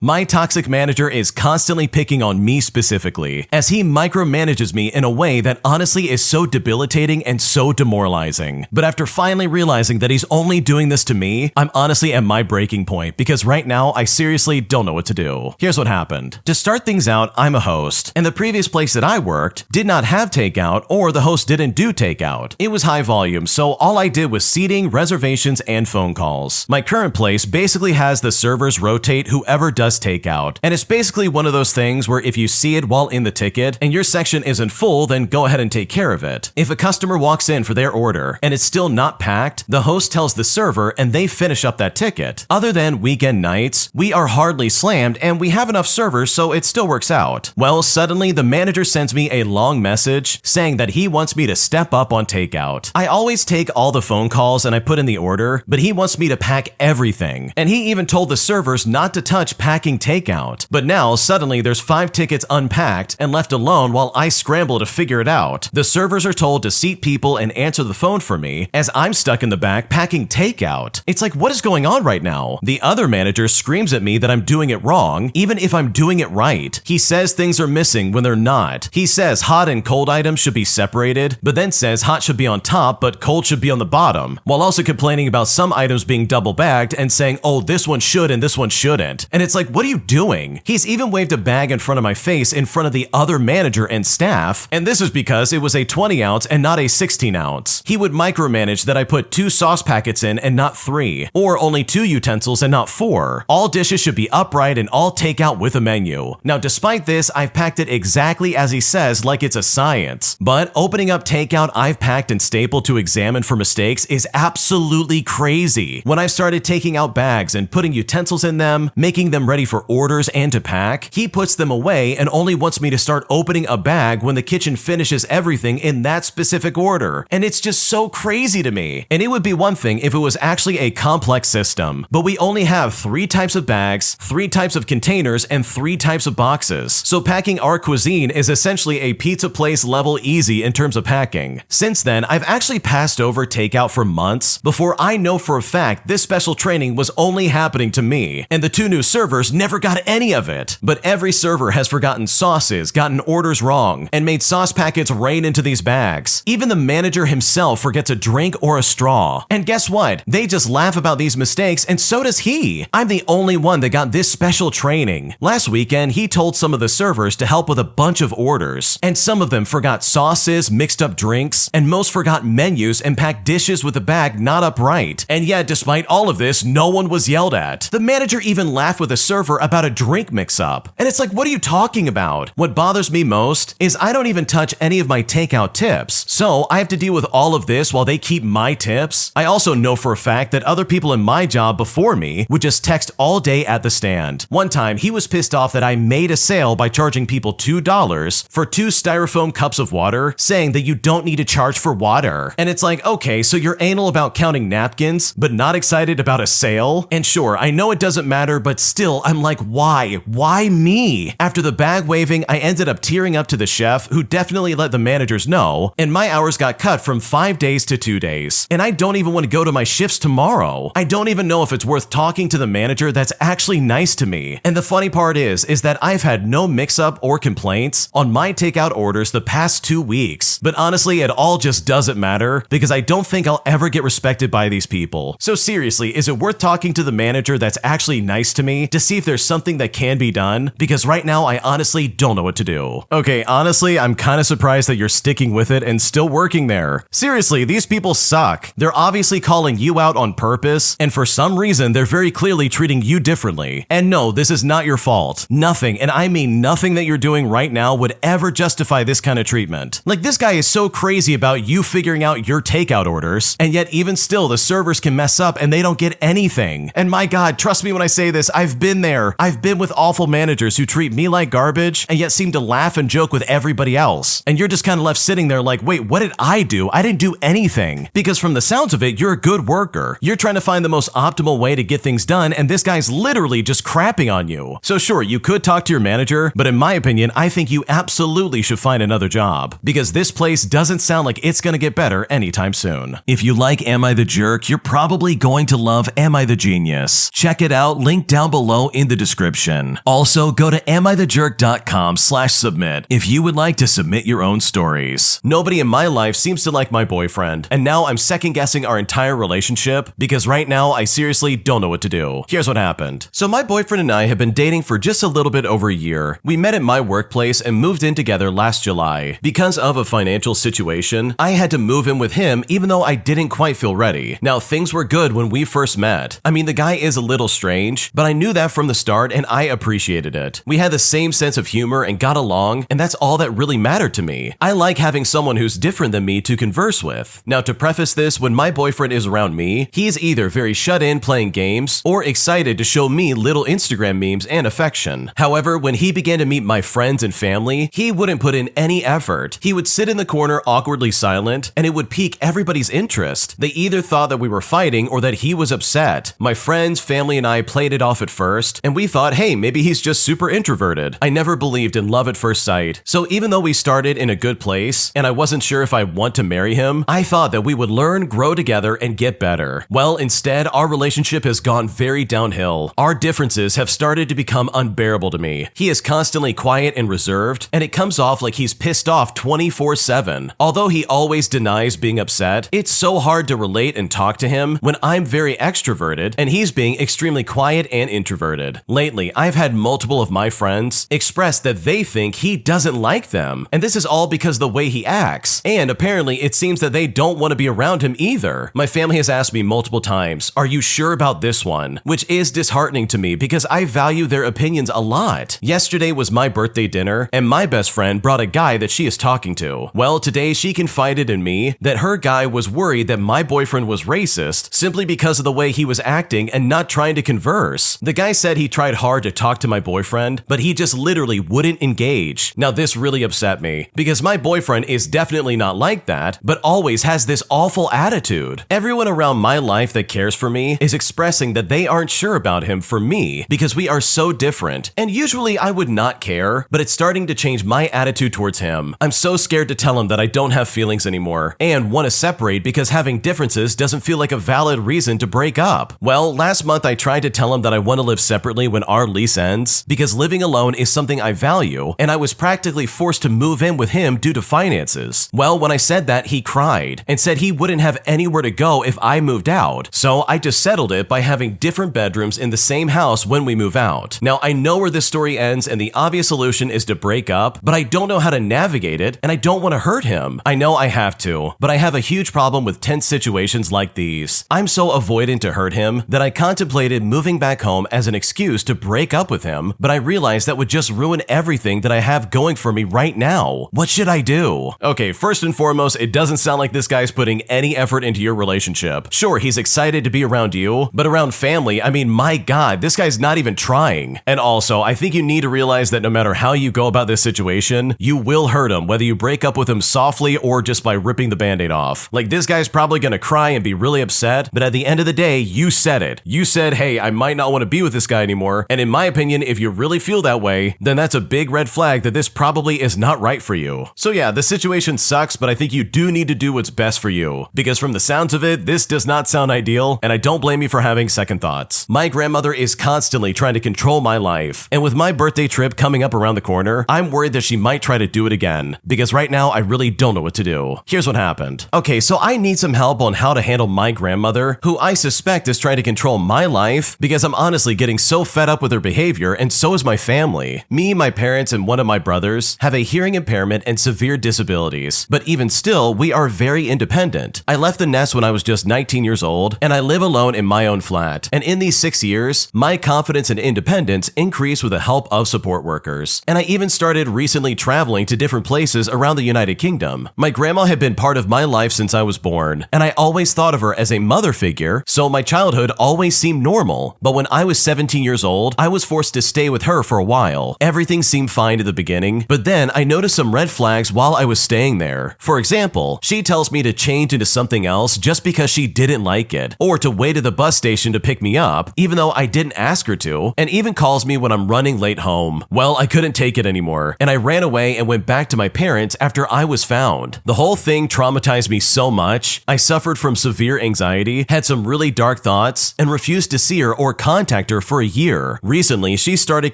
My toxic manager is constantly picking on me specifically, as he micromanages me in a way that honestly is so debilitating and so demoralizing. But after finally realizing that he's only doing this to me, I'm honestly at my breaking point because right now I seriously don't know what to do. Here's what happened. To start things out, I'm a host, and the previous place that I worked did not have takeout, or the host didn't do takeout. It was high volume, so all I did was seating, reservations, and phone calls. My current place basically has the servers rotate whoever does takeout, and it's basically one of those things where if you see it while in the ticket and your section isn't full, then go ahead and take care of it. If a customer walks in for their order and it's still not packed, the host tells the server and they finish up that ticket. Other than weekend nights, we are hardly slammed and we have enough servers so it still works out. Well, suddenly the manager sends me a long message saying that he wants me to step up on takeout. I always take all the phone calls and I put in the order, but he wants me to pack everything. And he even told the servers not to touch packing takeout. But now suddenly there's 5 tickets unpacked and left alone while I scramble to figure it out. The servers are told to seat people and answer the phone for me as I'm stuck in the back packing takeout. It's like, what is going on right now? The other manager screams at me that I'm doing it wrong, even if I'm doing it right. He says things are missing when they're not. He says hot and cold items should be separated, but then says hot should be on top, but cold should be on the bottom, while also complaining about some items being double bagged and saying, oh, this one should and this one shouldn't. And it's like, what are you doing? He's even waved a bag in front of my face in front of the other manager and staff, and this is because it was a 20 ounce and not a 16 ounce. He would micromanage that I put 2 sauce packets in and not 3, or only 2 utensils and not 4. All dishes should be upright and all takeout with a menu. Now, despite this, I've packed it exactly as he says, like it's a science. But opening up takeout I've packed and stapled to examine for mistakes is absolutely crazy. When I've started taking out bags and putting utensils in them, making them ready for orders and to pack, he puts them away and only wants me to start opening a bag when the kitchen finishes everything in that specific order. And it's just so crazy to me. And it would be one thing if it was actually a complex system, but we only have 3 types of bags, 3 types of containers, and 3 types of boxes. So packing our cuisine is essentially a pizza place level easy in terms of packing. Since then, I've actually passed over takeout for months before I know for a fact this special training was only happening to me, and the 2 new servers never got any of it. But every server has forgotten sauces, gotten orders wrong, and made sauce packets rain into these bags. Even the manager himself forgets a drink or a straw. And guess what? They just laugh about these mistakes, and so does he. I'm the only one that got this special training. Last weekend, he told some of the servers to help with a bunch of orders, and some of them forgot sauces, mixed up drinks, and most forgot menus and packed dishes with the bag not upright. And yet, despite all of this, no one was yelled at. The manager even laughed with a server about a drink mix-up. And it's like, what are you talking about? What bothers me most is I don't even touch any of my takeout tips, so I have to deal with all of this while they keep my tips. I also know for a fact that other people in my job before me would just text all day at the stand. One time, he was pissed off that I made a sale by charging people $2 for 2 styrofoam cups of water, saying that you don't need to charge for water. And it's like, okay, so you're anal about counting napkins, but not excited about a sale? And sure, I know it doesn't matter, but still, I'm like, why? Why me? After the bag waving, I ended up tearing up to the chef, who definitely let the managers know, and my hours got cut from 5 days to 2 days. And I don't even want to go to my shifts tomorrow. I don't even know if it's worth talking to the manager that's actually nice to me. And the funny part is that I've had no mix-up or complaints on my takeout orders the past 2 weeks. But honestly, it all just doesn't matter because I don't think I'll ever get respected by these people. So seriously, is it worth talking to the manager that's actually nice to me to see if there's something that can be done? Because right now, I honestly don't know what to do. Okay, honestly, I'm kind of surprised that you're sticking with it and still working there. Seriously, these people suck. They're obviously calling you out on purpose, and for some reason, they're very clearly treating you differently. And no, this is not your fault. Nothing, and I mean nothing that you're doing right now would ever justify this kind of treatment. Like, this guy is so crazy about you figuring out your takeout orders, and yet even still, the servers can mess up and they don't get anything. And my God, trust me when I say this, I've been there. I've been with awful managers who treat me like garbage and yet seem to laugh and joke with everybody else. And you're just kind of left sitting there like, wait, what did I do? I didn't do anything. Because from the sounds of it, you're a good worker. You're trying to find the most optimal way to get things done, and this guy's literally just crapping on you. So sure, you could talk to your manager, but in my opinion, I think you absolutely should find another job, because this place doesn't sound like it's gonna get better anytime soon. If you like Am I the Jerk, you're probably going to love Am I the Genius. Check it out, link down below below in the description. Also, go to amithejerk.com/submit if you would like to submit your own stories. Nobody in my life seems to like my boyfriend, and now I'm second guessing our entire relationship because right now I seriously don't know what to do. Here's what happened. So my boyfriend and I have been dating for just a little bit over a year. We met at my workplace and moved in together last July. Because of a financial situation, I had to move in with him even though I didn't quite feel ready. Now, things were good when we first met. I mean, the guy is a little strange, but I knew that from the start and I appreciated it. We had the same sense of humor and got along, and that's all that really mattered to me. I like having someone who's different than me to converse with. Now, to preface this, when my boyfriend is around me, he's either very shut in playing games or excited to show me little Instagram memes and affection. However, when he began to meet my friends and family, he wouldn't put in any effort. He would sit in the corner awkwardly silent, and it would pique everybody's interest. They either thought that we were fighting or that he was upset. My friends, family, and I played it off at first, and we thought, hey, maybe he's just super introverted. I never believed in love at first sight. So even though we started in a good place, and I wasn't sure if I want to marry him, I thought that we would learn, grow together, and get better. Well, instead, our relationship has gone very downhill. Our differences have started to become unbearable to me. He is constantly quiet and reserved, and it comes off like he's pissed off 24/7. Although he always denies being upset, it's so hard to relate and talk to him when I'm very extroverted and he's being extremely quiet and introverted. Lately, I've had multiple of my friends express that they think he doesn't like them, and this is all because of the way he acts. And apparently, it seems that they don't want to be around him either. My family has asked me multiple times, "Are you sure about this one?" Which is disheartening to me because I value their opinions a lot. Yesterday was my birthday dinner, and my best friend brought a guy that she is talking to. Well, today she confided in me that her guy was worried that my boyfriend was racist simply because of the way he was acting and not trying to converse. The guy said he tried hard to talk to my boyfriend, but he just literally wouldn't engage. Now, this really upset me because my boyfriend is definitely not like that, but always has this awful attitude. Everyone around my life that cares for me is expressing that they aren't sure about him for me because we are so different. And usually I would not care, but it's starting to change my attitude towards him. I'm so scared to tell him that I don't have feelings anymore and want to separate because having differences doesn't feel like a valid reason to break up. Well, last month I tried to tell him that I want to live separately when our lease ends because living alone is something I value, and I was practically forced to move in with him due to finances. Well, when I said that, he cried and said he wouldn't have anywhere to go if I moved out. So I just settled it by having different bedrooms in the same house when we move out. Now, I know where this story ends and the obvious solution is to break up, but I don't know how to navigate it and I don't want to hurt him. I know I have to, but I have a huge problem with tense situations like these. I'm so avoidant to hurt him that I contemplated moving back home as an excuse to break up with him, but I realized that would just ruin everything that I have going for me right now. What should I do? Okay, first and foremost, it doesn't sound like this guy's putting any effort into your relationship. Sure, he's excited to be around you, but around family, I mean, my God, this guy's not even trying. And also, I think you need to realize that no matter how you go about this situation, you will hurt him, whether you break up with him softly or just by ripping the band-aid off. Like, this guy's probably gonna cry and be really upset, but at the end of the day, you said it. You said, hey, I might not want to be with this guy anymore, and in my opinion, if you really feel that way, then that's a big red flag that this probably is not right for you. So yeah, the situation sucks, but I think you do need to do what's best for you, because from the sounds of it, this does not sound ideal, and I don't blame you for having second thoughts. My grandmother is constantly trying to control my life, and with my birthday trip coming up around the corner, I'm worried that she might try to do it again, because right now I really don't know what to do. Here's what happened. Okay, so I need some help on how to handle my grandmother, who I suspect is trying to control my life, because I'm honestly getting so fed up with her behavior, and so is my family. Me, my parents, and one of my brothers have a hearing impairment and severe disabilities, but even still, we are very independent. I left the nest when I was just 19 years old, and I live alone in my own flat. And in these 6 years, my confidence and independence increased with the help of support workers. And I even started recently traveling to different places around the United Kingdom. My grandma had been part of my life since I was born, and I always thought of her as a mother figure, so my childhood always seemed normal. But when I was 17 years old, I was forced to stay with her for a while. Everything seemed fine at the beginning, but then I noticed some red flags while I was staying there. For example, she tells me to change into something else just because she didn't like it, or to wait at the bus station to pick me up, even though I didn't ask her to, and even calls me when I'm running late home. Well, I couldn't take it anymore, and I ran away and went back to my parents after I was found. The whole thing traumatized me so much. I suffered from severe anxiety, had some really dark thoughts, and refused to see her or contact her for for a year. Recently, she started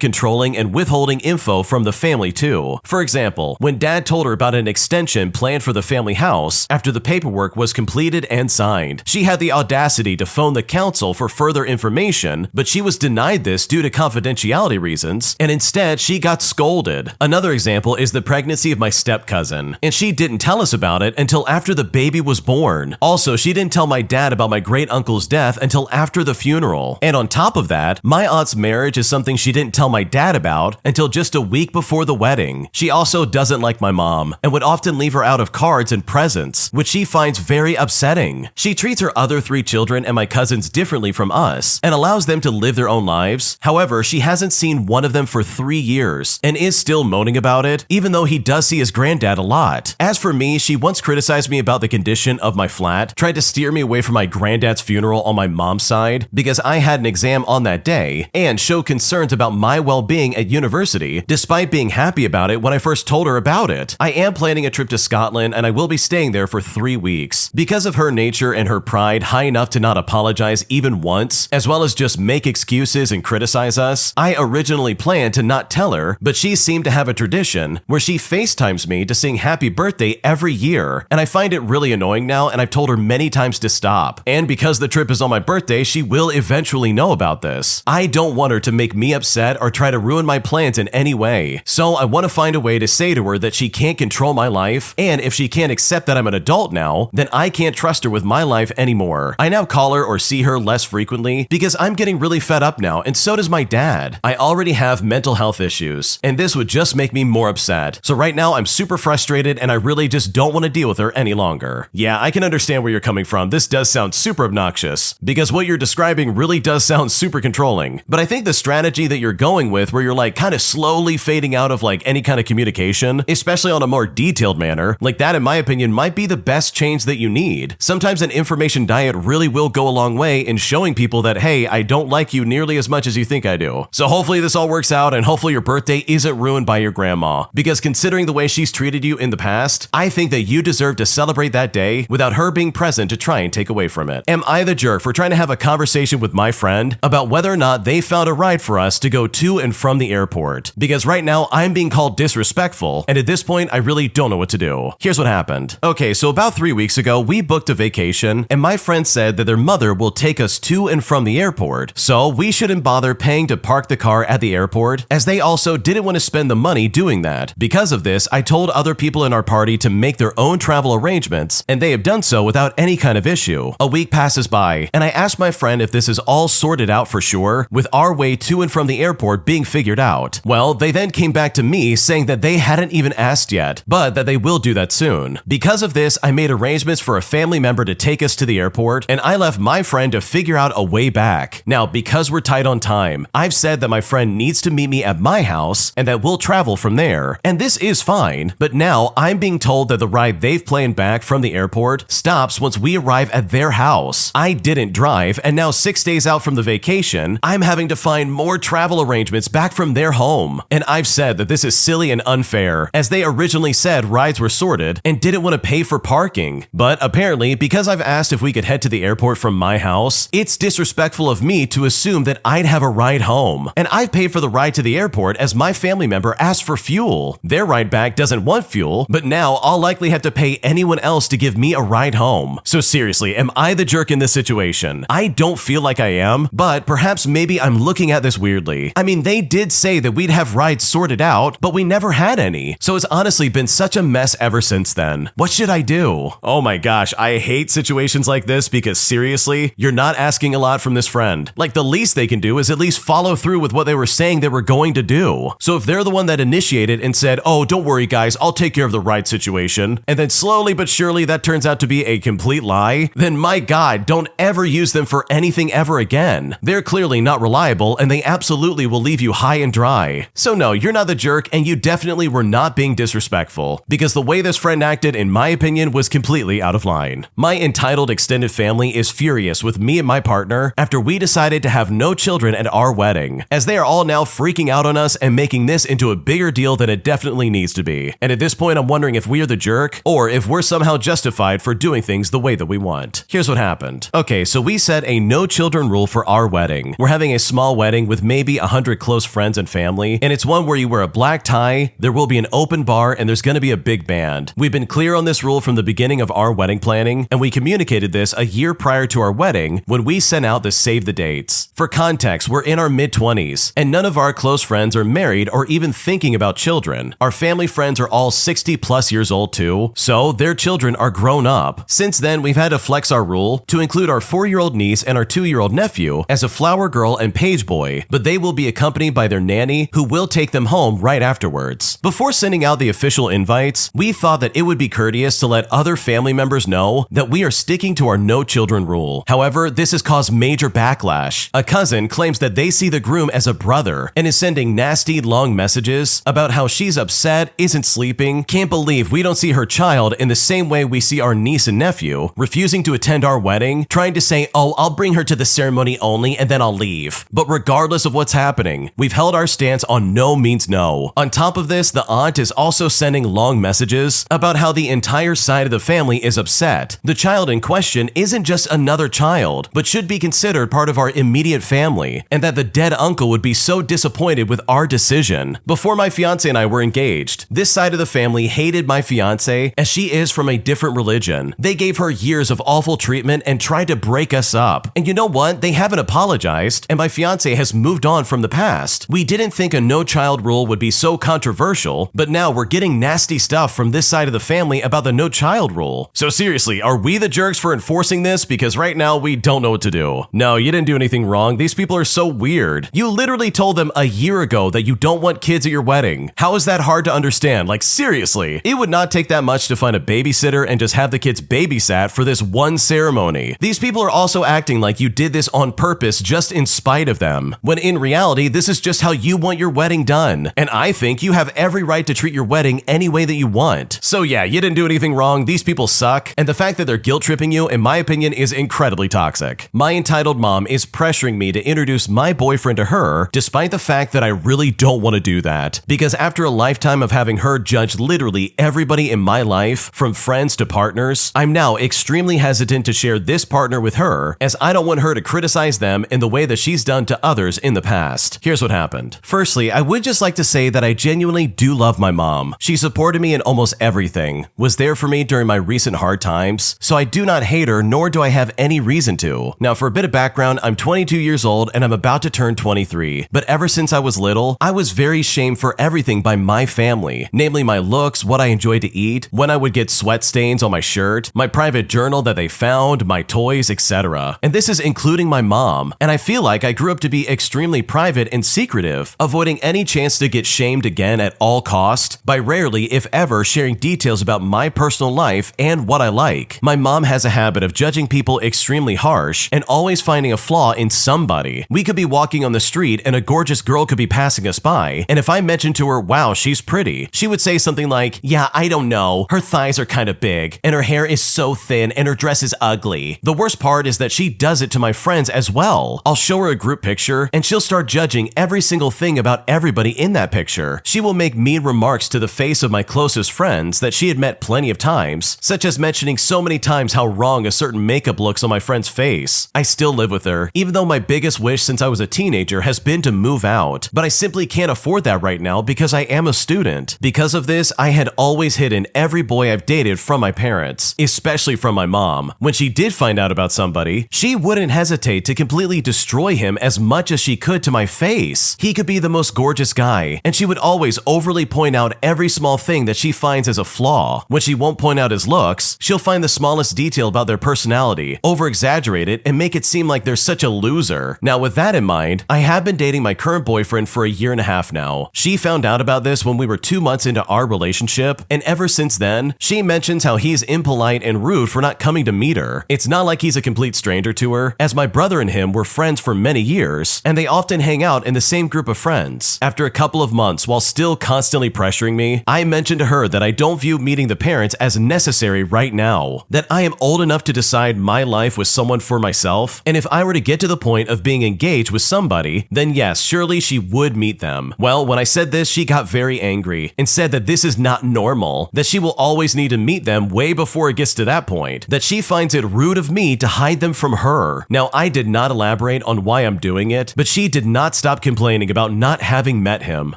controlling and withholding info from the family too. For example, when Dad told her about an extension planned for the family house, after the paperwork was completed and signed, she had the audacity to phone the council for further information, but she was denied this due to confidentiality reasons, and instead she got scolded. Another example is the pregnancy of my step-cousin, and she didn't tell us about it until after the baby was born. Also, she didn't tell my dad about my great-uncle's death until after the funeral. And on top of that, my aunt's marriage is something she didn't tell my dad about until just a week before the wedding. She also doesn't like my mom, and would often leave her out of cards and presents, which she finds very upsetting. She treats her other 3 children and my cousins differently from us, and allows them to live their own lives. However, she hasn't seen one of them for 3 years, and is still moaning about it, even though he does see his granddad a lot. As for me, she once criticized me about the condition of my flat, tried to steer me away from my granddad's funeral on my mom's side because I had an exam on that day, and showed concerns about my well-being at university, despite being happy about it when I first told her about it. I am planning a trip to Scotland, and I will be staying there for 3 weeks. Because of her nature and her pride high enough to not apologize even once, as well as just make excuses and criticize us, I originally planned to not tell her, but she seemed to have a tradition where she FaceTimes me to sing happy birthday every year, and I find it really annoying now, and I've told her many times to stop. And because the trip is on my birthday, she will eventually know about this. I don't want her to make me upset or try to ruin my plans in any way, so I want to find a way to say to her that she can't control my life, and if she can't accept that I'm an adult now, then I can't trust her with my life anymore. I now call her or see her less frequently because I'm getting really fed up now, and so does my dad. I already have mental health issues, and this would just make me more upset. So right now I'm super frustrated, and I really just don't want to deal with her any longer. Yeah, I can understand where you're coming from. This does sound super obnoxious, because what you're describing really does sound super controlling. But I think the strategy that you're going with, where you're like kind of slowly fading out of like any kind of communication, especially on a more detailed manner, like that in my opinion might be the best change that you need. Sometimes an information diet really will go a long way in showing people that, hey, I don't like you nearly as much as you think I do. So hopefully this all works out, and hopefully your birthday isn't ruined by your grandma, because considering the way she's treated you in the past, I think that you deserve to celebrate that day without her being present to try and take away from it. Am I the jerk for trying to have a conversation with my friend about whether or not they found a ride for us to go to and from the airport? Because right now I'm being called disrespectful, and at this point I really don't know what to do. Here's what happened. Okay, so about 3 weeks ago, we booked a vacation, and my friend said that their mother will take us to and from the airport, so we shouldn't bother paying to park the car at the airport, as they also didn't want to spend the money doing that. Because of this, I told other people in our party to make their own travel arrangements, and they have done so without any kind of issue. A week passes by, and I asked my friend if this is all sorted out for sure, with our way to and from the airport being figured out. Well, they then came back to me saying that they hadn't even asked yet, but that they will do that soon. Because of this, I made arrangements for a family member to take us to the airport, and I left my friend to figure out a way back. Now, because we're tight on time, I've said that my friend needs to meet me at my house, and that we'll travel from there. And this is fine, but now I'm being told that the ride they've planned back from the airport stops once we arrive at their house. I didn't drive, and now 6 days out from the vacation, I'm having to find more travel arrangements back from their home. And I've said that this is silly and unfair, as they originally said rides were sorted and didn't want to pay for parking. But apparently, because I've asked if we could head to the airport from my house, it's disrespectful of me to assume that I'd have a ride home. And I've paid for the ride to the airport as my family member asked for fuel. Their ride back doesn't want fuel, but now I'll likely have to pay anyone else to give me a ride home. So seriously, am I the jerk in this situation? I don't feel like I am, but perhaps maybe I'm looking at this weirdly. I mean, they did say that we'd have rides sorted out, but we never had any. So it's honestly been such a mess ever since then. What should I do? Oh my gosh, I hate situations like this because seriously, you're not asking a lot from this friend. Like, the least they can do is at least follow through with what they were saying they were going to do. So if they're the one that initiated and said, oh, don't worry guys, I'll take care of the ride situation, and then slowly but surely that turns out to be a complete lie, then my God, don't ever use them for anything ever again. They're clearly not reliable, and they absolutely will leave you high and dry. So no, you're not the jerk, and you definitely were not being disrespectful, because the way this friend acted, in my opinion, was completely out of line. My entitled extended family is furious with me and my partner after we decided to have no children at our wedding, as they are all now freaking out on us and making this into a bigger deal than it definitely needs to be. And at this point, I'm wondering if we're the jerk, or if we're somehow justified for doing things the way that we want. Here's what happened. Okay, so we set a no children rule for our wedding. We're having a small wedding with maybe 100 close friends and family, and it's one where you wear a black tie, there will be an open bar, and there's going to be a big band. We've been clear on this rule from the beginning of our wedding planning, and we communicated this a year prior to our wedding when we sent out the save the dates. For context, we're in our mid-20s, and none of our close friends are married or even thinking about children. Our family friends are all 60 plus years old too, so their children are grown up. Since then, we've had to flex our rule to include our 4-year-old niece and our 2-year-old nephew as a flower girl and page boy, but they will be accompanied by their nanny who will take them home right afterwards. Before sending out the official invites, we thought that it would be courteous to let other family members know that we are sticking to our no children rule. However, this has caused major backlash. A cousin claims that they see the groom as a brother and is sending nasty long messages about how she's upset, isn't sleeping, can't believe we don't see her child in the same way we see our niece and nephew, refusing to attend our wedding, trying to say, oh, I'll bring her to the ceremony only and then I'll leave. But regardless of what's happening, we've held our stance on no means no. On top of this, the aunt is also sending long messages about how the entire side of the family is upset. The child in question isn't just another child, but should be considered part of our immediate family, and that the dead uncle would be so disappointed with our decision. Before my fiance and I were engaged, this side of the family hated my fiance as she is from a different religion. They gave her years of awful treatment and tried to break us up. And you know what? They haven't apologized, and my fiance has moved on from the past. We didn't think a no-child rule would be so controversial, but now we're getting nasty stuff from this side of the family about the no-child rule. So seriously, are we the jerks for enforcing this? Because right now we don't know what to do. No, you didn't do anything wrong. These people are so weird. You literally told them a year ago that you don't want kids at your wedding. How is that hard to understand? Like seriously, it would not take that much to find a babysitter and just have the kids babysat for this one ceremony. These people are also acting like you did this on purpose just in spite of them, when in reality, this is just how you want your wedding done. And I think you have every right to treat your wedding any way that you want. So yeah, you didn't do anything wrong. These people suck. And the fact that they're guilt tripping you, in my opinion, is incredibly toxic. My entitled mom is pressuring me to introduce my boyfriend to her, despite the fact that I really don't want to do that. Because after a lifetime of having her judge literally everybody in my life, from friends to partners, I'm now extremely hesitant to share this partner with her, as I don't want her to criticize them in the way that she's done to others in the past. Here's what happened. Firstly, I would just like to say that I genuinely do love my mom. She supported me in almost everything, was there for me during my recent hard times, so I do not hate her, nor do I have any reason to. Now, for a bit of background, I'm 22 years old and I'm about to turn 23, but ever since I was little, I was very shamed for everything by my family, namely my looks, what I enjoyed to eat, when I would get sweat stains on my shirt, my private journal that they found, my toys, etc. And this is including my mom, and I feel like I grew up to be extremely private and secretive, avoiding any chance to get shamed again at all cost, by rarely, if ever, sharing details about my personal life and what I like. My mom has a habit of judging people extremely harsh and always finding a flaw in somebody. We could be walking on the street and a gorgeous girl could be passing us by, and if I mentioned to her, wow, she's pretty, she would say something like, yeah, I don't know, her thighs are kind of big, and her hair is so thin, and her dress is ugly. The worst part is that she does it to my friends as well. I'll show her a group picture, and she'll start judging every single thing about everybody in that picture. She will make mean remarks to the face of my closest friends that she had met plenty of times, such as mentioning so many times how wrong a certain makeup looks on my friend's face. I still live with her, even though my biggest wish since I was a teenager has been to move out, but I simply can't afford that right now because I am a student. Because of this, I had always hidden every boy I've dated from my parents, especially from my mom. When she did find out about somebody, she wouldn't hesitate to completely destroy him as much as she could to my face. He could be the most gorgeous guy, and she would always overly point out every small thing that she finds as a flaw. When she won't point out his looks, she'll find the smallest detail about their personality, over-exaggerate it, and make it seem like they're such a loser. Now, with that in mind, I have been dating my current boyfriend for a year and a half now. She found out about this when we were 2 months into our relationship, and ever since then, she mentions how he's impolite and rude for not coming to meet her. It's not like he's a complete stranger to her, as my brother and him were friends for many years, and they often hang out in the same group of friends. After a couple of months, while still constantly pressuring me, I mentioned to her that I don't view meeting the parents as necessary right now, that I am old enough to decide my life with someone for myself, and if I were to get to the point of being engaged with somebody, then yes, surely she would meet them. Well, when I said this, she got very angry and said that this is not normal, that she will always need to meet them way before it gets to that point, that she finds it rude of me to hide them from her. Now, I did not elaborate on on why I'm doing it, but she did not stop complaining about not having met him.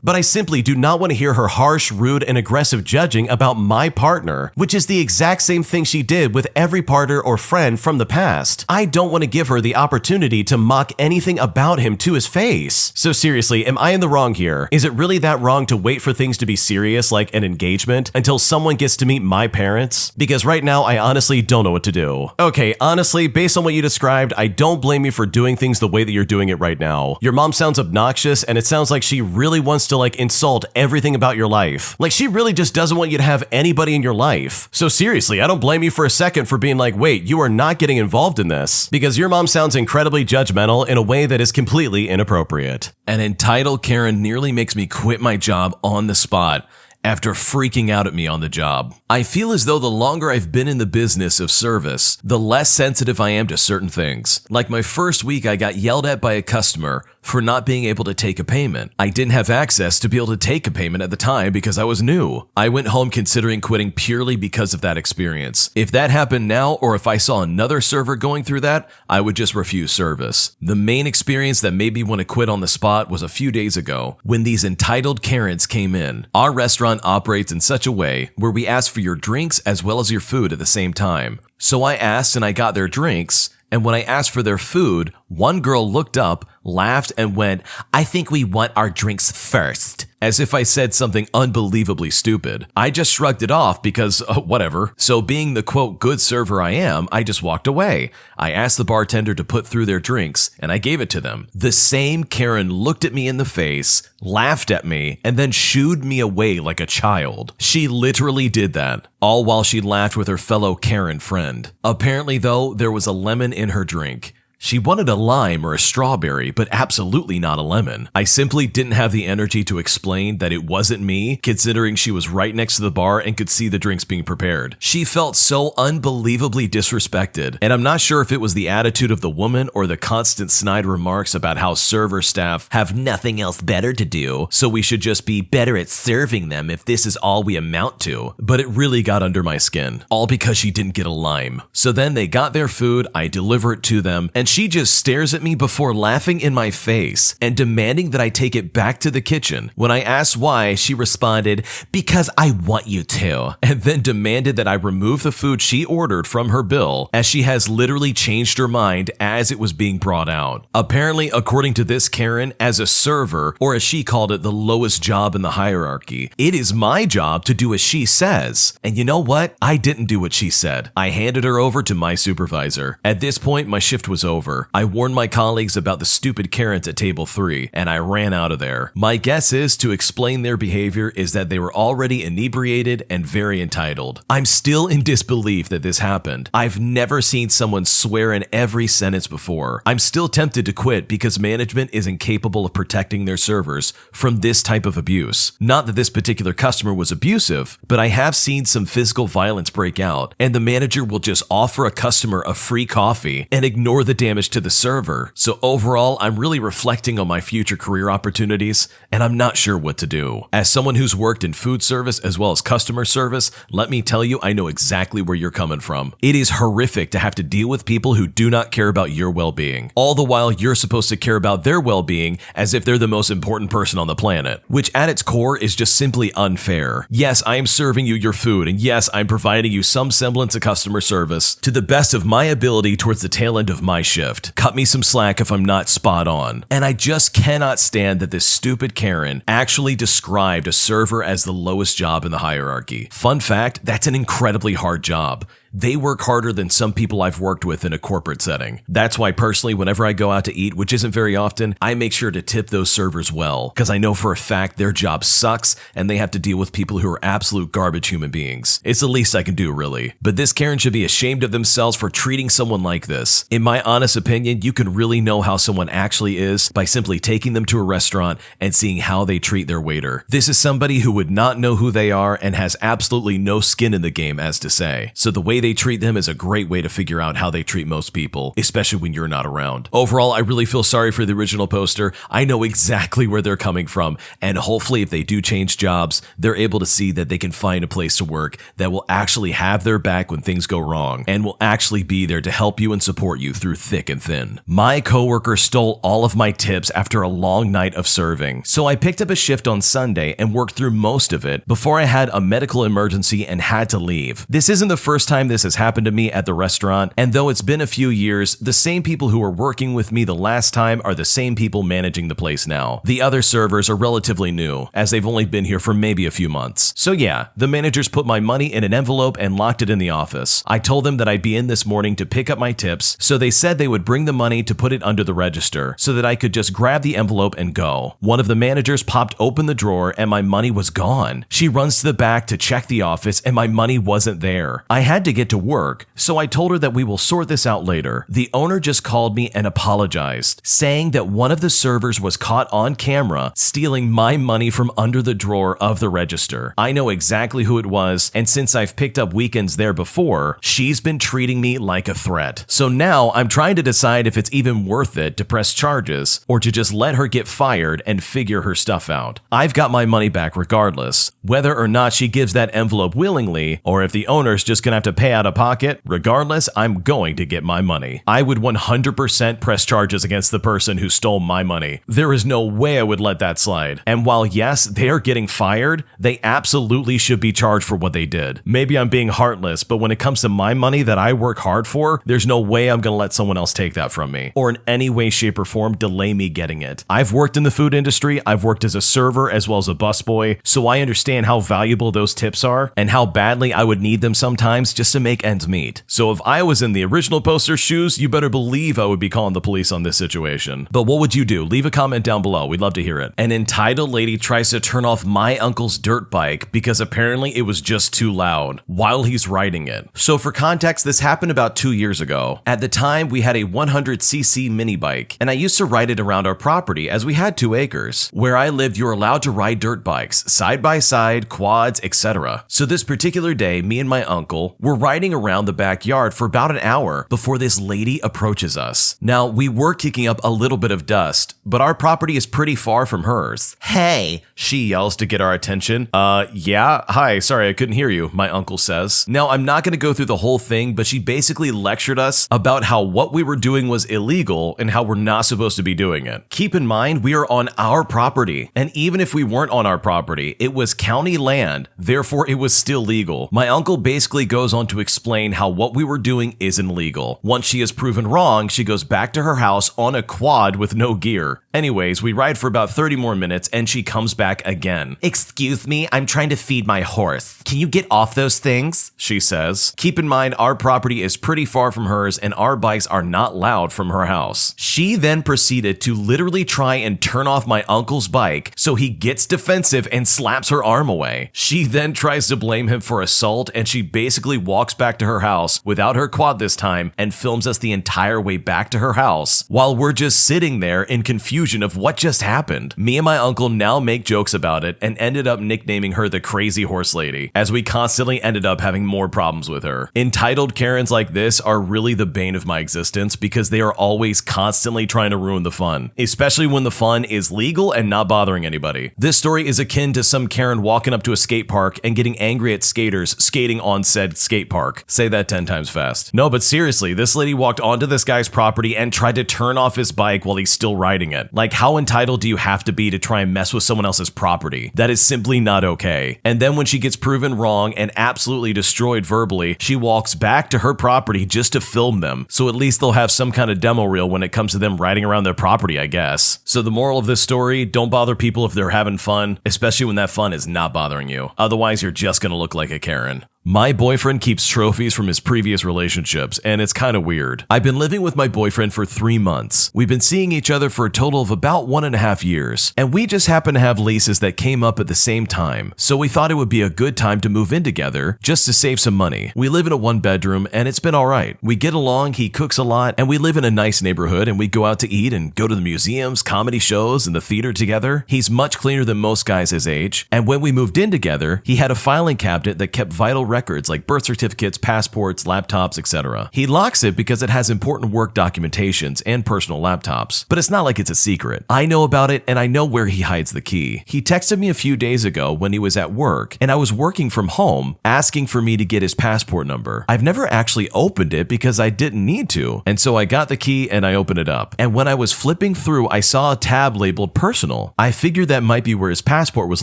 But I simply do not want to hear her harsh, rude, and aggressive judging about my partner, which is the exact same thing she did with every partner or friend from the past. I don't want to give her the opportunity to mock anything about him to his face. So seriously, am I in the wrong here? Is it really that wrong to wait for things to be serious like an engagement until someone gets to meet my parents? Because right now I honestly don't know what to do. Okay, honestly, based on what you described, I don't blame you for doing things the way that you're doing it right now. Your mom sounds obnoxious and it sounds like she really wants to insult everything about your life. Like she really just doesn't want you to have anybody in your life. So seriously, I don't blame you for a second for being like, wait, you are not getting involved in this, because your mom sounds incredibly judgmental in a way that is completely inappropriate. An entitled Karen nearly makes me quit my job on the spot after freaking out at me on the job. I feel as though the longer I've been in the business of service, the less sensitive I am to certain things. Like my first week, I got yelled at by a customer for not being able to take a payment. I didn't have access to be able to take a payment at the time because I was new. I went home considering quitting purely because of that experience. If that happened now, or if I saw another server going through that, I would just refuse service. The main experience that made me want to quit on the spot was a few days ago when these entitled Karens came in. Our restaurant operates in such a way where we ask for your drinks as well as your food at the same time. So I asked and I got their drinks, and when I asked for their food, one girl looked up, laughed, and went, "I think we want our drinks first," as if I said something unbelievably stupid. I just shrugged it off because, whatever. So being the quote good server I am, I just walked away. I asked the bartender to put through their drinks, and I gave it to them. The same Karen looked at me in the face, laughed at me, and then shooed me away like a child. She literally did that, all while she laughed with her fellow Karen friend. Apparently though, there was a lemon in her drink. She wanted a lime or a strawberry, but absolutely not a lemon. I simply didn't have the energy to explain that it wasn't me, considering she was right next to the bar and could see the drinks being prepared. She felt so unbelievably disrespected, and I'm not sure if it was the attitude of the woman or the constant snide remarks about how server staff have nothing else better to do, so we should just be better at serving them if this is all we amount to. But it really got under my skin, all because she didn't get a lime. So then they got their food, I deliver it to them, and she just stares at me before laughing in my face and demanding that I take it back to the kitchen. When I asked why, she responded, "Because I want you to," and then demanded that I remove the food she ordered from her bill, as she has literally changed her mind as it was being brought out. Apparently, according to this Karen, as a server, or as she called it, the lowest job in the hierarchy, it is my job to do as she says. And you know what? I didn't do what she said. I handed her over to my supervisor. At this point, my shift was over. I warned my colleagues about the stupid Karens at table 3, and I ran out of there. My guess is, to explain their behavior, is that they were already inebriated and very entitled. I'm still in disbelief that this happened. I've never seen someone swear in every sentence before. I'm still tempted to quit because management is incapable of protecting their servers from this type of abuse. Not that this particular customer was abusive, but I have seen some physical violence break out, and the manager will just offer a customer a free coffee and ignore the damage to the server. So overall, I'm really reflecting on my future career opportunities, and I'm not sure what to do. As someone who's worked in food service as well as customer service, let me tell you, I know exactly where you're coming from. It is horrific to have to deal with people who do not care about your well-being, all the while you're supposed to care about their well-being as if they're the most important person on the planet, which at its core is just simply unfair. Yes, I am serving you your food, and yes, I'm providing you some semblance of customer service to the best of my ability towards the tail end of my shift. Cut me some slack if I'm not spot on. And I just cannot stand that this stupid Karen actually described a server as the lowest job in the hierarchy. Fun fact, that's an incredibly hard job. They work harder than some people I've worked with in a corporate setting. That's why personally, whenever I go out to eat, which isn't very often, I make sure to tip those servers well, because I know for a fact their job sucks and they have to deal with people who are absolute garbage human beings. It's the least I can do, really. But this Karen should be ashamed of themselves for treating someone like this. In my honest opinion, you can really know how someone actually is by simply taking them to a restaurant and seeing how they treat their waiter. This is somebody who would not know who they are and has absolutely no skin in the game, as to say. So the way they they treat them is a great way to figure out how they treat most people, especially when you're not around. Overall, I really feel sorry for the original poster. I know exactly where they're coming from, and hopefully if they do change jobs, they're able to see that they can find a place to work that will actually have their back when things go wrong and will actually be there to help you and support you through thick and thin. My coworker stole all of my tips after a long night of serving, so I picked up a shift on Sunday and worked through most of it before I had a medical emergency and had to leave. This isn't the first time this has happened to me at the restaurant, and though it's been a few years, the same people who were working with me the last time are the same people managing the place now. The other servers are relatively new, as they've only been here for maybe a few months. So yeah, the managers put my money in an envelope and locked it in the office. I told them that I'd be in this morning to pick up my tips, so they said they would bring the money to put it under the register so that I could just grab the envelope and go. One of the managers popped open the drawer and my money was gone. She runs to the back to check the office and my money wasn't there. I had to get to work, so I told her that we will sort this out later. The owner just called me and apologized, saying that one of the servers was caught on camera stealing my money from under the drawer of the register. I know exactly who it was, and since I've picked up weekends there before, she's been treating me like a threat. So now I'm trying to decide if it's even worth it to press charges or to just let her get fired and figure her stuff out. I've got my money back regardless, whether or not she gives that envelope willingly or if the owner's just gonna have to pay out of pocket. Regardless, I'm going to get my money. I would 100% press charges against the person who stole my money. There is no way I would let that slide. And while yes, they are getting fired, they absolutely should be charged for what they did. Maybe I'm being heartless, but when it comes to my money that I work hard for, there's no way I'm gonna let someone else take that from me or in any way, shape, or form delay me getting it. I've worked in the food industry, I've worked as a server as well as a busboy, so I understand how valuable those tips are and how badly I would need them sometimes just to make ends meet. So if I was in the original poster's shoes, you better believe I would be calling the police on this situation. But what would you do? Leave a comment down below. We'd love to hear it. An entitled lady tries to turn off my uncle's dirt bike because apparently it was just too loud while he's riding it. So for context, this happened about 2 years ago. At the time, we had a 100cc mini bike, and I used to ride it around our property as we had 2 acres. Where I lived, you were allowed to ride dirt bikes, side by side, quads, etc. So this particular day, me and my uncle were riding around the backyard for about an hour before this lady approaches us. Now, we were kicking up a little bit of dust, but our property is pretty far from hers. "Hey," she yells to get our attention. Yeah? Hi, sorry, I couldn't hear you," my uncle says. Now, I'm not gonna go through the whole thing, but she basically lectured us about how what we were doing was illegal and how we're not supposed to be doing it. Keep in mind, we are on our property, and even if we weren't on our property, it was county land, therefore it was still legal. My uncle basically goes on to explain how what we were doing isn't legal. Once she is proven wrong, she goes back to her house on a quad with no gear. Anyways, we ride for about 30 more minutes and she comes back again. "Excuse me, I'm trying to feed my horse. Can you get off those things?" she says. Keep in mind, our property is pretty far from hers and our bikes are not loud from her house. She then proceeded to literally try and turn off my uncle's bike, so he gets defensive and slaps her arm away. She then tries to blame him for assault and she basically walks back to her house without her quad this time and films us the entire way back to her house while we're just sitting there in confusion of what just happened. Me and my uncle now make jokes about it and ended up nicknaming her the crazy horse lady, as we constantly ended up having more problems with her. Entitled Karens like this are really the bane of my existence because they are always constantly trying to ruin the fun, especially when the fun is legal and not bothering anybody. This story is akin to some Karen walking up to a skate park and getting angry at skaters skating on said skate park. Say that 10 times fast. No, but seriously, this lady walked onto this guy's property and tried to turn off his bike while he's still riding it. Like, how entitled do you have to be to try and mess with someone else's property? That is simply not okay. And then when she gets proven wrong and absolutely destroyed verbally, she walks back to her property just to film them. So at least they'll have some kind of demo reel when it comes to them riding around their property, I guess. So the moral of this story, don't bother people if they're having fun, especially when that fun is not bothering you. Otherwise, you're just gonna look like a Karen. My boyfriend keeps trophies from his previous relationships, and it's kind of weird. I've been living with my boyfriend for 3 months. We've been seeing each other for a total of about 1.5 years, and we just happen to have leases that came up at the same time, so we thought it would be a good time to move in together just to save some money. We live in a 1-bedroom, and it's been alright. We get along, he cooks a lot, and we live in a nice neighborhood, and we go out to eat and go to the museums, comedy shows, and the theater together. He's much cleaner than most guys his age, and when we moved in together, he had a filing cabinet that kept vital records like birth certificates, passports, laptops, etc. He locks it because it has important work documentations and personal laptops, but it's not like it's a secret. I know about it and I know where he hides the key. He texted me a few days ago when he was at work and I was working from home asking for me to get his passport number. I've never actually opened it because I didn't need to, and so I got the key and I opened it up. And when I was flipping through, I saw a tab labeled personal. I figured that might be where his passport was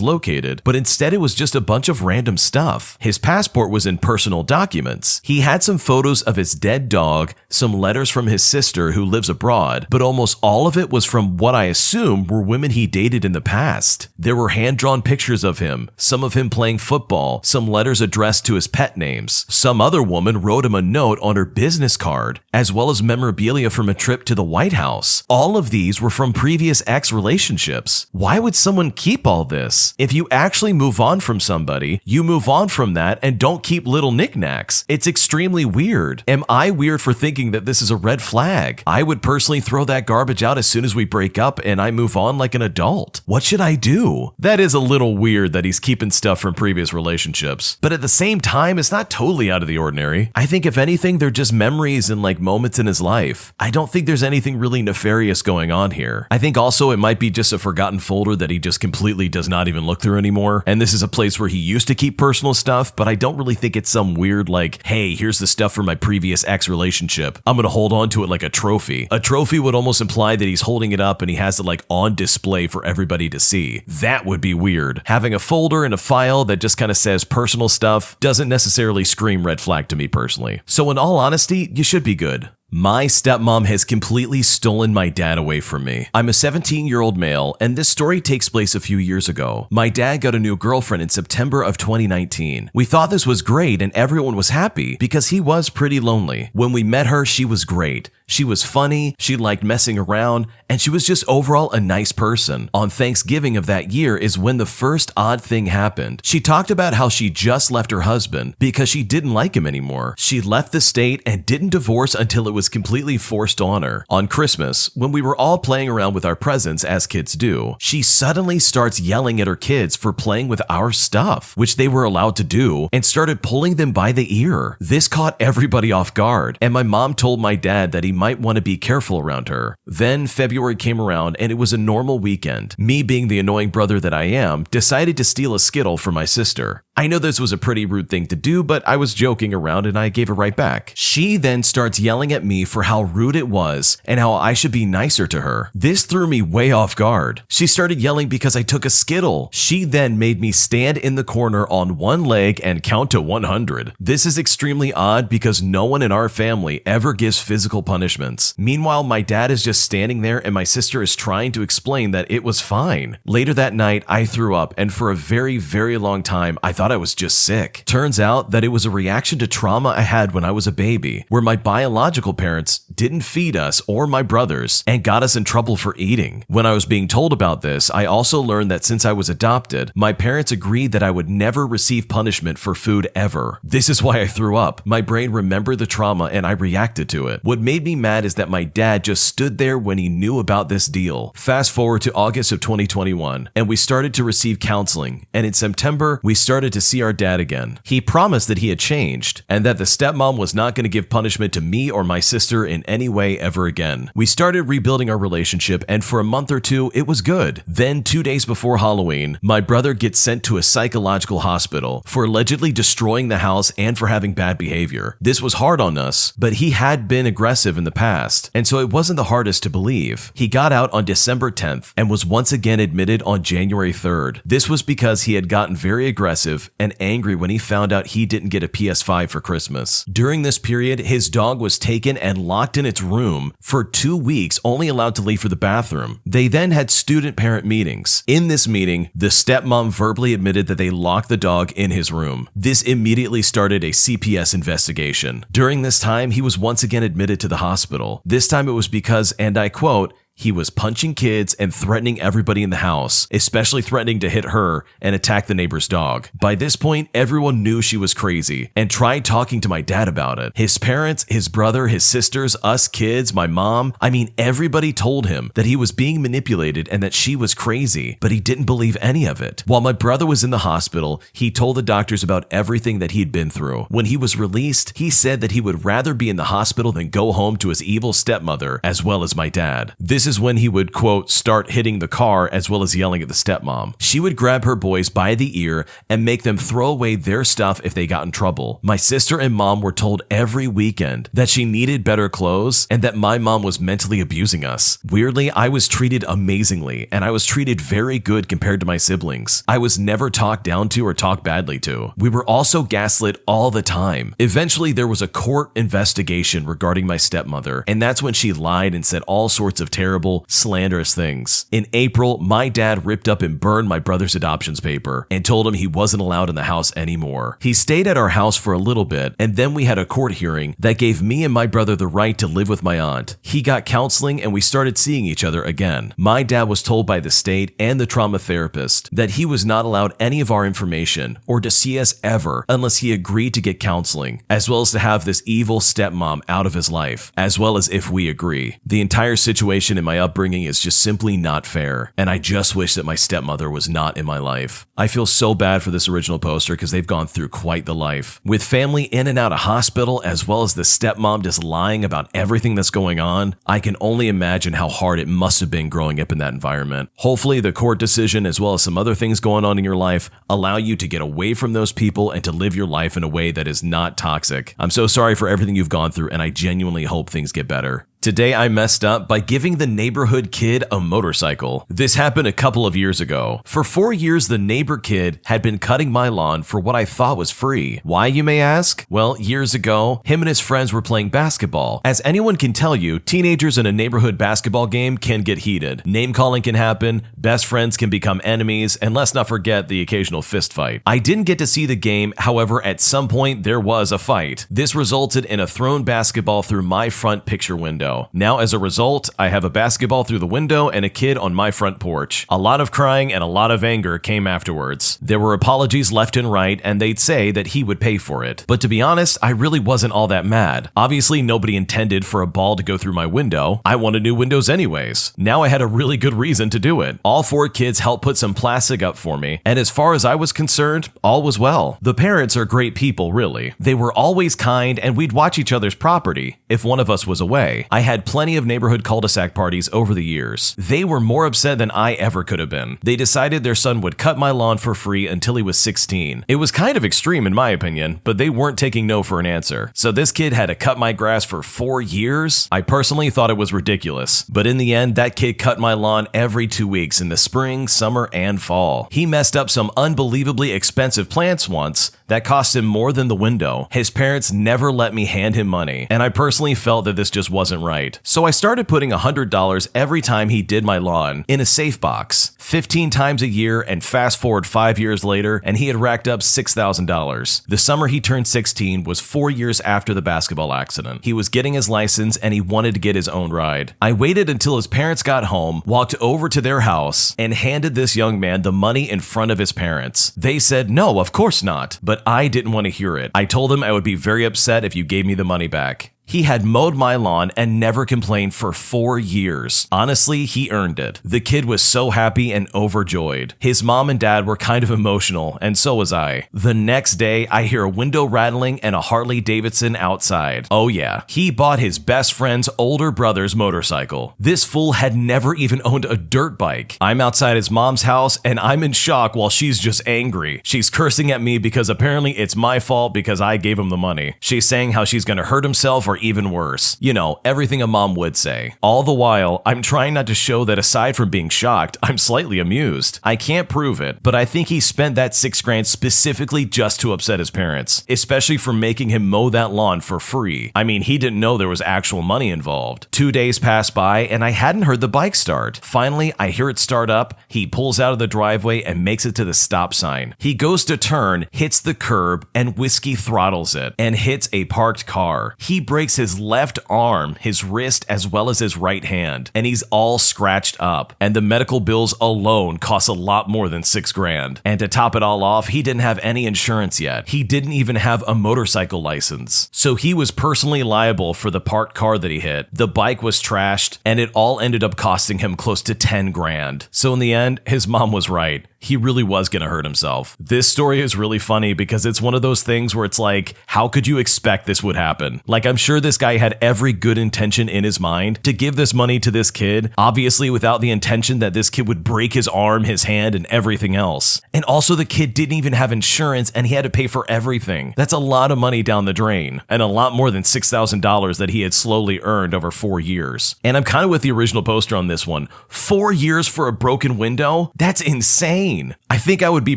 located, but instead it was just a bunch of random stuff. His passport was in personal documents. He had some photos of his dead dog, some letters from his sister who lives abroad, but almost all of it was from what I assume were women he dated in the past. There were hand-drawn pictures of him, some of him playing football, some letters addressed to his pet names. Some other woman wrote him a note on her business card, as well as memorabilia from a trip to the White House. All of these were from previous ex-relationships. Why would someone keep all this? If you actually move on from somebody, you move on from that and don't keep little knickknacks. It's extremely weird. Am I weird for thinking that this is a red flag? I would personally throw that garbage out as soon as we break up and I move on like an adult. What should I do? That is a little weird that he's keeping stuff from previous relationships, but at the same time, it's not totally out of the ordinary. I think if anything, they're just memories and like moments in his life. I don't think there's anything really nefarious going on here. I think also it might be just a forgotten folder that he just completely does not even look through anymore. And this is a place where he used to keep personal stuff, but I don't really think it's some weird like, hey, here's the stuff from my previous ex-relationship. I'm gonna hold on to it like a trophy. A trophy would almost imply that he's holding it up and he has it like on display for everybody to see. That would be weird. Having a folder and a file that just kind of says personal stuff doesn't necessarily scream red flag to me personally. So in all honesty, you should be good. My stepmom has completely stolen my dad away from me. I'm a 17-year-old male, and this story takes place a few years ago. My dad got a new girlfriend in September of 2019. We thought this was great and everyone was happy because he was pretty lonely. When we met her, she was great. She was funny, she liked messing around, and she was just overall a nice person. On Thanksgiving of that year is when the first odd thing happened. She talked about how she just left her husband because she didn't like him anymore. She left the state and didn't divorce until it was completely forced on her. On Christmas, when we were all playing around with our presents as kids do, she suddenly starts yelling at her kids for playing with our stuff, which they were allowed to do, and started pulling them by the ear. This caught everybody off guard, and my mom told my dad that he might want to be careful around her. Then February came around and it was a normal weekend. Me, being the annoying brother that I am, decided to steal a Skittle from my sister. I know this was a pretty rude thing to do, but I was joking around and I gave it right back. She then starts yelling at me for how rude it was and how I should be nicer to her. This threw me way off guard. She started yelling because I took a Skittle. She then made me stand in the corner on one leg and count to 100. This is extremely odd because no one in our family ever gives physical punishments. Meanwhile, my dad is just standing there and my sister is trying to explain that it was fine. Later that night, I threw up, and for a very, very long time, I thought I was just sick. Turns out that it was a reaction to trauma I had when I was a baby, where my biological parents didn't feed us or my brothers and got us in trouble for eating. When I was being told about this, I also learned that since I was adopted, my parents agreed that I would never receive punishment for food ever. This is why I threw up. My brain remembered the trauma and I reacted to it. What made me mad is that my dad just stood there when he knew about this deal. Fast forward to August of 2021, and we started to receive counseling, and in September, we started to see our dad again. He promised that he had changed, and that the stepmom was not going to give punishment to me or my sister in any way ever again. We started rebuilding our relationship, and for a month or two, it was good. Then, 2 days before Halloween, my brother gets sent to a psychological hospital for allegedly destroying the house and for having bad behavior. This was hard on us, but he had been aggressive in the past, and so it wasn't the hardest to believe. He got out on December 10th and was once again admitted on January 3rd. This was because he had gotten very aggressive and angry when he found out he didn't get a PS5 for Christmas. During this period, his dog was taken and locked in its room for 2 weeks, only allowed to leave for the bathroom. They then had student-parent meetings. In this meeting, the stepmom verbally admitted that they locked the dog in his room. This immediately started a CPS investigation. During this time, he was once again admitted to the hospital. This time it was because, and I quote, He was punching kids and threatening everybody in the house, especially threatening to hit her and attack the neighbor's dog. By this point, everyone knew she was crazy and tried talking to my dad about it. His parents, his brother, his sisters, us kids, my mom, everybody told him that he was being manipulated and that she was crazy, but he didn't believe any of it. While my brother was in the hospital, he told the doctors about everything that he'd been through. When he was released, he said that he would rather be in the hospital than go home to his evil stepmother, as well as my dad. This is when he would, quote, start hitting the car as well as yelling at the stepmom. She would grab her boys by the ear and make them throw away their stuff if they got in trouble. My sister and mom were told every weekend that she needed better clothes and that my mom was mentally abusing us. Weirdly, I was treated amazingly, and I was treated very good compared to my siblings. I was never talked down to or talked badly to. We were also gaslit all the time. Eventually, there was a court investigation regarding my stepmother, and that's when she lied and said all sorts of terrible, slanderous things. In April, my dad ripped up and burned my brother's adoptions paper and told him he wasn't allowed in the house anymore. He stayed at our house for a little bit, and then we had a court hearing that gave me and my brother the right to live with my aunt. He got counseling and we started seeing each other again. My dad was told by the state and the trauma therapist that he was not allowed any of our information or to see us ever unless he agreed to get counseling, as well as to have this evil stepmom out of his life, as well as if we agree. The entire situation in my upbringing is just simply not fair, and I just wish that my stepmother was not in my life. I feel so bad for this original poster because they've gone through quite the life. With family in and out of hospital, as well as the stepmom just lying about everything that's going on, I can only imagine how hard it must have been growing up in that environment. Hopefully the court decision, as well as some other things going on in your life, allow you to get away from those people and to live your life in a way that is not toxic. I'm so sorry for everything you've gone through, and I genuinely hope things get better. Today I messed up by giving the neighborhood kid a motorcycle. This happened a couple of years ago. For 4 years, the neighbor kid had been cutting my lawn for what I thought was free. Why, you may ask? Well, years ago, him and his friends were playing basketball. As anyone can tell you, teenagers in a neighborhood basketball game can get heated. Name calling can happen, best friends can become enemies, and let's not forget the occasional fist fight. I didn't get to see the game, however, at some point there was a fight. This resulted in a thrown basketball through my front picture window. Now, as a result, I have a basketball through the window and a kid on my front porch. A lot of crying and a lot of anger came afterwards. There were apologies left and right, and they'd say that he would pay for it. But to be honest, I really wasn't all that mad. Obviously, nobody intended for a ball to go through my window. I wanted new windows anyways. Now I had a really good reason to do it. All 4 kids helped put some plastic up for me, and as far as I was concerned, all was well. The parents are great people, really. They were always kind, and we'd watch each other's property if one of us was away. I had plenty of neighborhood cul-de-sac parties over the years. They were more upset than I ever could have been. They decided their son would cut my lawn for free until he was 16. It was kind of extreme in my opinion, but they weren't taking no for an answer. So this kid had to cut my grass for 4 years? I personally thought it was ridiculous, but in the end, that kid cut my lawn every 2 weeks in the spring, summer, and fall. He messed up some unbelievably expensive plants once that cost him more than the window. His parents never let me hand him money, and I personally felt that this just wasn't right. So I started putting $100 every time he did my lawn in a safe box, 15 times a year, and fast forward 5 years later, and he had racked up $6,000. The summer he turned 16 was 4 years after the basketball accident. He was getting his license and he wanted to get his own ride. I waited until his parents got home, walked over to their house, and handed this young man the money in front of his parents. They said, "No, of course not," but I didn't want to hear it. I told him I would be very upset if you gave me the money back. He had mowed my lawn and never complained for 4 years. Honestly, he earned it. The kid was so happy and overjoyed. His mom and dad were kind of emotional, and so was I. The next day, I hear a window rattling and a Harley Davidson outside. Oh yeah, he bought his best friend's older brother's motorcycle. This fool had never even owned a dirt bike. I'm outside his mom's house and I'm in shock while she's just angry. She's cursing at me because apparently it's my fault because I gave him the money. She's saying how she's gonna hurt himself or even worse. You know, everything a mom would say. All the while, I'm trying not to show that aside from being shocked, I'm slightly amused. I can't prove it, but I think he spent that $6,000 specifically just to upset his parents, especially for making him mow that lawn for free. I mean, he didn't know there was actual money involved. 2 days passed by and I hadn't heard the bike start. Finally, I hear it start up. He pulls out of the driveway and makes it to the stop sign. He goes to turn, hits the curb, and whiskey throttles it and hits a parked car. He brakes breaks his left arm, his wrist, as well as his right hand, and he's all scratched up. And the medical bills alone cost a lot more than $6,000. And to top it all off, he didn't have any insurance yet. He didn't even have a motorcycle license. So he was personally liable for the parked car that he hit. The bike was trashed, and it all ended up costing him close to $10,000. So in the end, his mom was right. He really was going to hurt himself. This story is really funny because it's one of those things where it's like, how could you expect this would happen? Like, I'm sure this guy had every good intention in his mind to give this money to this kid, obviously without the intention that this kid would break his arm, his hand, and everything else. And also the kid didn't even have insurance and he had to pay for everything. That's a lot of money down the drain, and a lot more than $6,000 that he had slowly earned over 4 years. And I'm kind of with the original poster on this one. 4 years for a broken window? That's insane. I think I would be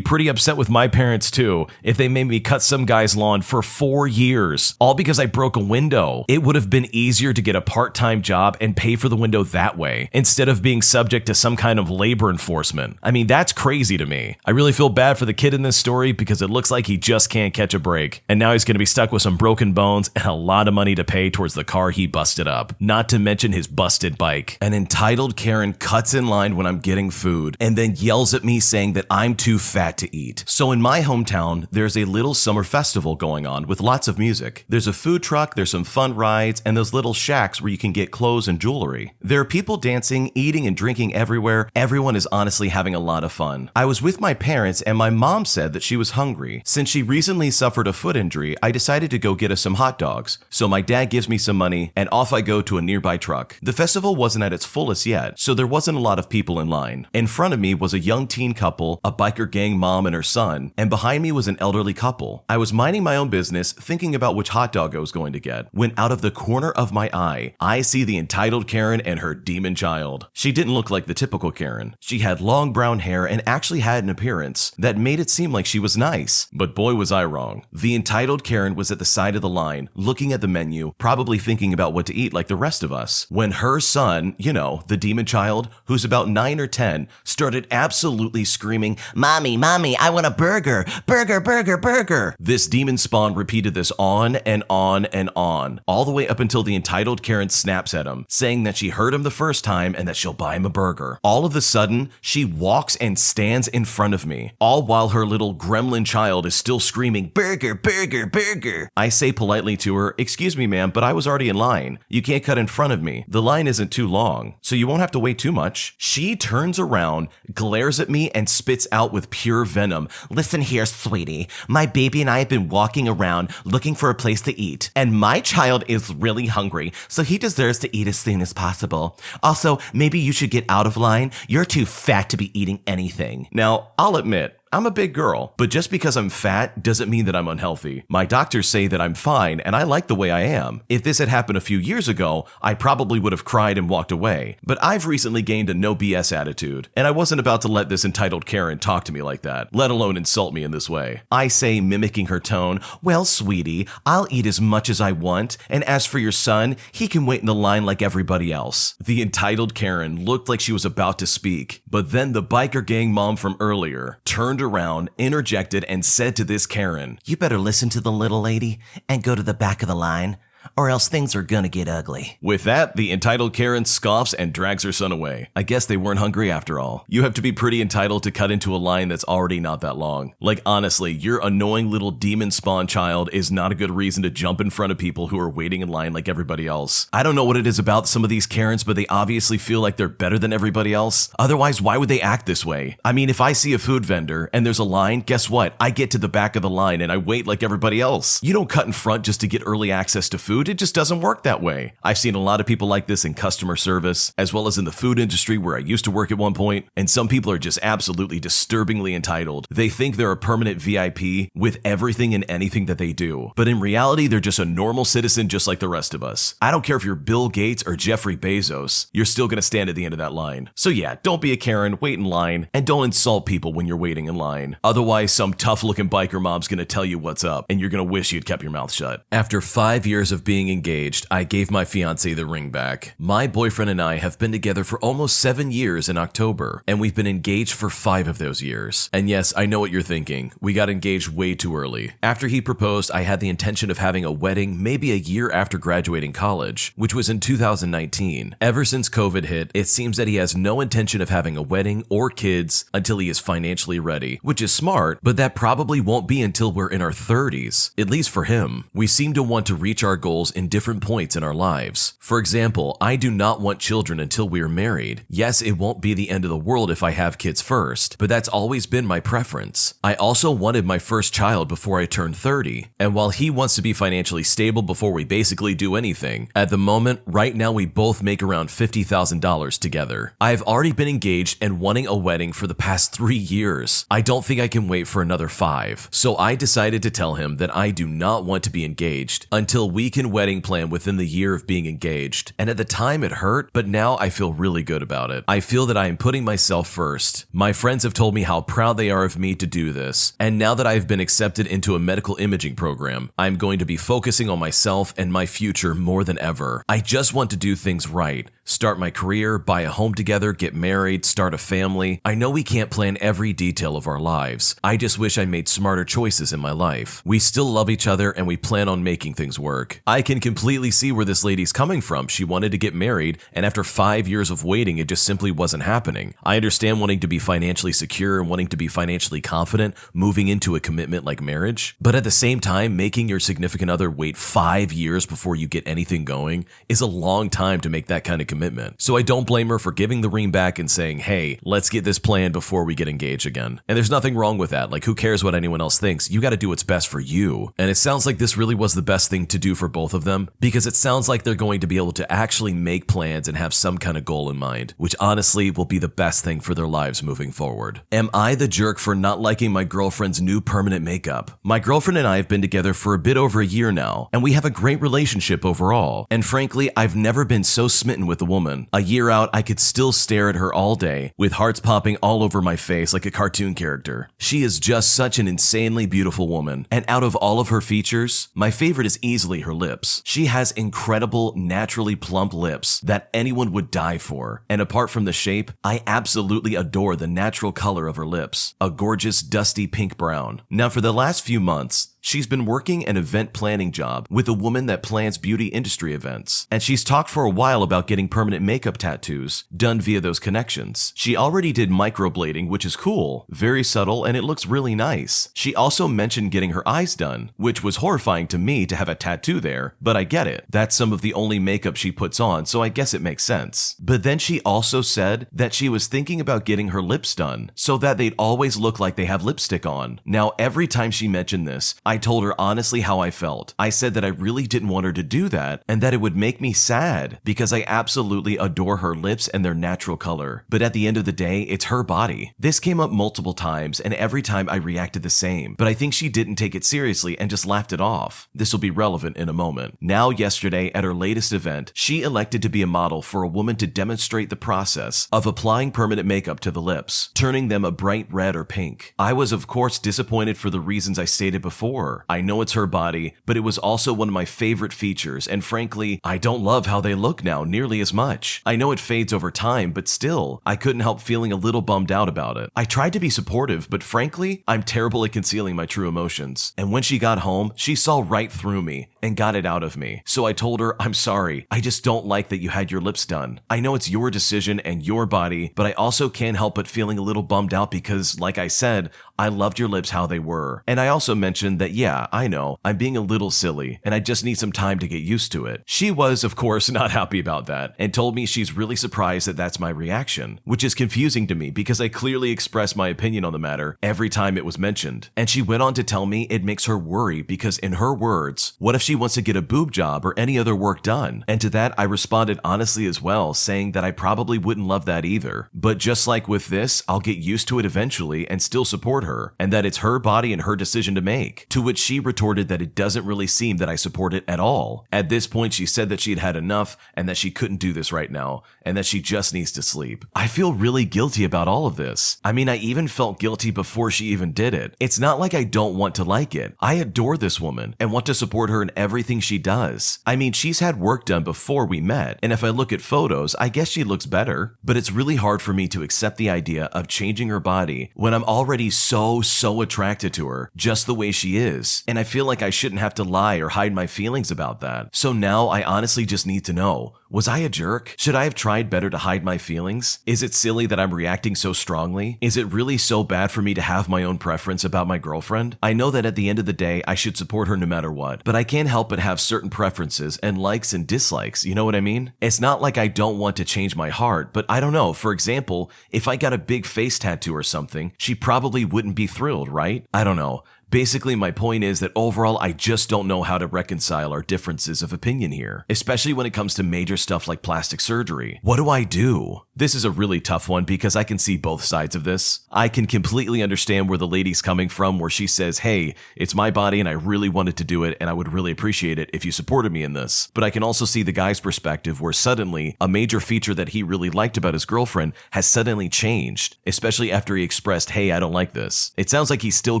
pretty upset with my parents too if they made me cut some guy's lawn for 4 years, all because I broke a window. It would have been easier to get a part-time job and pay for the window that way, instead of being subject to some kind of labor enforcement. I mean, that's crazy to me. I really feel bad for the kid in this story because it looks like he just can't catch a break, and now he's going to be stuck with some broken bones and a lot of money to pay towards the car he busted up, not to mention his busted bike. An entitled Karen cuts in line when I'm getting food and then yells at me saying that I'm too fat to eat. So in my hometown, there's a little summer festival going on with lots of music. There's a food truck, there's some fun rides, and those little shacks where you can get clothes and jewelry. There are people dancing, eating, and drinking everywhere. Everyone is honestly having a lot of fun. I was with my parents and my mom said that she was hungry. Since she recently suffered a foot injury, I decided to go get us some hot dogs. So my dad gives me some money and off I go to a nearby truck. The festival wasn't at its fullest yet, so there wasn't a lot of people in line. In front of me was a young teen couple, a biker gang mom and her son, and behind me was an elderly couple. I was minding my own business, thinking about which hot dog I was going to get, when out of the corner of my eye, I see the entitled Karen and her demon child. She didn't look like the typical Karen. She had long brown hair and actually had an appearance that made it seem like she was nice. But boy was I wrong. The entitled Karen was at the side of the line, looking at the menu, probably thinking about what to eat like the rest of us, when her son, you know, the demon child, who's about 9 or 10, started absolutely screaming, "Mommy, mommy, I want a burger, burger, burger, burger." This demon spawn repeated this on and on and on, all the way up until the entitled Karen snaps at him, saying that she heard him the first time and that she'll buy him a burger. All of a sudden, she walks and stands in front of me, all while her little gremlin child is still screaming, "Burger, burger, burger." I say politely to her, "Excuse me, ma'am, but I was already in line. You can't cut in front of me. The line isn't too long, so you won't have to wait too much." She turns around, glares at me, and spits out with pure venom, "Listen here, sweetie. My baby and I have been walking around looking for a place to eat, and my child is really hungry, so he deserves to eat as soon as possible. Also, maybe you should get out of line. You're too fat to be eating anything." Now, I'll admit, I'm a big girl, but just because I'm fat doesn't mean that I'm unhealthy. My doctors say that I'm fine and I like the way I am. If this had happened a few years ago, I probably would have cried and walked away. But I've recently gained a no BS attitude, and I wasn't about to let this entitled Karen talk to me like that, let alone insult me in this way. I say, mimicking her tone, "Well, sweetie, I'll eat as much as I want, and as for your son, he can wait in the line like everybody else." The entitled Karen looked like she was about to speak, but then the biker gang mom from earlier turned around, interjected, and said to this Karen, "You better listen to the little lady and go to the back of the line, or else things are gonna get ugly." With that, the entitled Karen scoffs and drags her son away. I guess they weren't hungry after all. You have to be pretty entitled to cut into a line that's already not that long. Like, honestly, your annoying little demon spawn child is not a good reason to jump in front of people who are waiting in line like everybody else. I don't know what it is about some of these Karens, but they obviously feel like they're better than everybody else. Otherwise, why would they act this way? I mean, if I see a food vendor and there's a line, guess what? I get to the back of the line and I wait like everybody else. You don't cut in front just to get early access to food. It just doesn't work that way. I've seen a lot of people like this in customer service, as well as in the food industry where I used to work at one point, and some people are just absolutely disturbingly entitled. They think they're a permanent VIP with everything and anything that they do, but in reality, they're just a normal citizen just like the rest of us. I don't care if you're Bill Gates or Jeffrey Bezos, you're still gonna stand at the end of that line. So yeah, don't be a Karen, wait in line, and don't insult people when you're waiting in line. Otherwise, some tough-looking biker mom's gonna tell you what's up, and you're gonna wish you'd kept your mouth shut. After 5 years of being engaged, I gave my fiancée the ring back. My boyfriend and I have been together for almost 7 years in October, and we've been engaged for 5 of those years. And yes, I know what you're thinking. We got engaged way too early. After he proposed, I had the intention of having a wedding maybe a year after graduating college, which was in 2019. Ever since COVID hit, it seems that he has no intention of having a wedding or kids until he is financially ready, which is smart, but that probably won't be until we're in our 30s, at least for him. We seem to want to reach our goals in different points in our lives. For example, I do not want children until we are married. Yes, it won't be the end of the world if I have kids first, but that's always been my preference. I also wanted my first child before I turned 30, and while he wants to be financially stable before we basically do anything, at the moment, right now we both make around $50,000 together. I've already been engaged and wanting a wedding for the past 3 years. I don't think I can wait for another 5, so I decided to tell him that I do not want to be engaged until we can wedding plan within the year of being engaged. And at the time it hurt, but now I feel really good about it. I feel that I am putting myself first. My friends have told me how proud they are of me to do this, and now that I've been accepted into a medical imaging program, I'm going to be focusing on myself and my future more than ever. I just want to do things right. Start my career, buy a home together, get married, start a family. I know we can't plan every detail of our lives. I just wish I made smarter choices in my life. We still love each other and we plan on making things work. I can completely see where this lady's coming from. She wanted to get married, and after 5 years of waiting, it just simply wasn't happening. I understand wanting to be financially secure and wanting to be financially confident moving into a commitment like marriage, but at the same time, making your significant other wait 5 years before you get anything going is a long time to make that kind of commitment. So I don't blame her for giving the ring back and saying, hey, let's get this planned before we get engaged again. And there's nothing wrong with that. Like, who cares what anyone else thinks? You got to do what's best for you. And it sounds like this really was the best thing to do for both of them, because it sounds like they're going to be able to actually make plans and have some kind of goal in mind, which honestly will be the best thing for their lives moving forward. Am I the jerk for not liking my girlfriend's new permanent makeup? My girlfriend and I have been together for a bit over a year now, and we have a great relationship overall. And frankly, I've never been so smitten with a woman. A year out, I could still stare at her all day, with hearts popping all over my face like a cartoon character. She is just such an insanely beautiful woman, and out of all of her features, my favorite is easily her lips. She has incredible, naturally plump lips that anyone would die for. And apart from the shape, I absolutely adore the natural color of her lips, a gorgeous dusty pink brown. Now, for the last few months, she's been working an event planning job with a woman that plans beauty industry events, and she's talked for a while about getting permanent makeup tattoos done via those connections. She already did microblading, which is cool, very subtle, and it looks really nice. She also mentioned getting her eyes done, which was horrifying to me to have a tattoo there, but I get it. That's some of the only makeup she puts on, so I guess it makes sense. But then she also said that she was thinking about getting her lips done so that they'd always look like they have lipstick on. Now, every time she mentioned this, I told her honestly how I felt. I said that I really didn't want her to do that and that it would make me sad because I absolutely adore her lips and their natural color. But at the end of the day, it's her body. This came up multiple times and every time I reacted the same, but I think she didn't take it seriously and just laughed it off. This will be relevant in a moment. Now, yesterday at her latest event, she elected to be a model for a woman to demonstrate the process of applying permanent makeup to the lips, turning them a bright red or pink. I was of course disappointed for the reasons I stated before. I know it's her body, but it was also one of my favorite features, and frankly, I don't love how they look now nearly as much. I know it fades over time, but still, I couldn't help feeling a little bummed out about it. I tried to be supportive, but frankly, I'm terrible at concealing my true emotions. And when she got home, she saw right through me and got it out of me. So I told her, I'm sorry, I just don't like that you had your lips done. I know it's your decision and your body, but I also can't help but feeling a little bummed out because, like I said, I loved your lips how they were. And I also mentioned that, yeah, I know, I'm being a little silly, and I just need some time to get used to it. She was, of course, not happy about that, and told me she's really surprised that that's my reaction, which is confusing to me because I clearly expressed my opinion on the matter every time it was mentioned. And she went on to tell me it makes her worry because, in her words, what if she wants to get a boob job or any other work done? And to that, I responded honestly as well, saying that I probably wouldn't love that either. But just like with this, I'll get used to it eventually and still support her. her and that it's her body and her decision to make. To which she retorted that it doesn't really seem that I support it at all. At this point, she said that she'd had enough and that she couldn't do this right now and that she just needs to sleep. I feel really guilty about all of this. I mean, I even felt guilty before she even did it. It's not like I don't want to like it. I adore this woman and want to support her in everything she does. I mean, she's had work done before we met, and if I look at photos, I guess she looks better. But it's really hard for me to accept the idea of changing her body when I'm already so attracted to her just the way she is. And I feel like I shouldn't have to lie or hide my feelings about that. So now I honestly just need to know, was I a jerk? Should I have tried better to hide my feelings? Is it silly that I'm reacting so strongly? Is it really so bad for me to have my own preference about my girlfriend? I know that at the end of the day, I should support her no matter what, but I can't help but have certain preferences and likes and dislikes, you know what I mean? It's not like I don't want to change my heart, but I don't know. For example, if I got a big face tattoo or something, she probably wouldn't be thrilled, right? I don't know. Basically, my point is that overall, I just don't know how to reconcile our differences of opinion here, especially when it comes to major stuff like plastic surgery. What do I do? This is a really tough one because I can see both sides of this. I can completely understand where the lady's coming from, where she says, hey, it's my body and I really wanted to do it and I would really appreciate it if you supported me in this. But I can also see the guy's perspective where suddenly a major feature that he really liked about his girlfriend has suddenly changed, especially after he expressed, hey, I don't like this. It sounds like he's still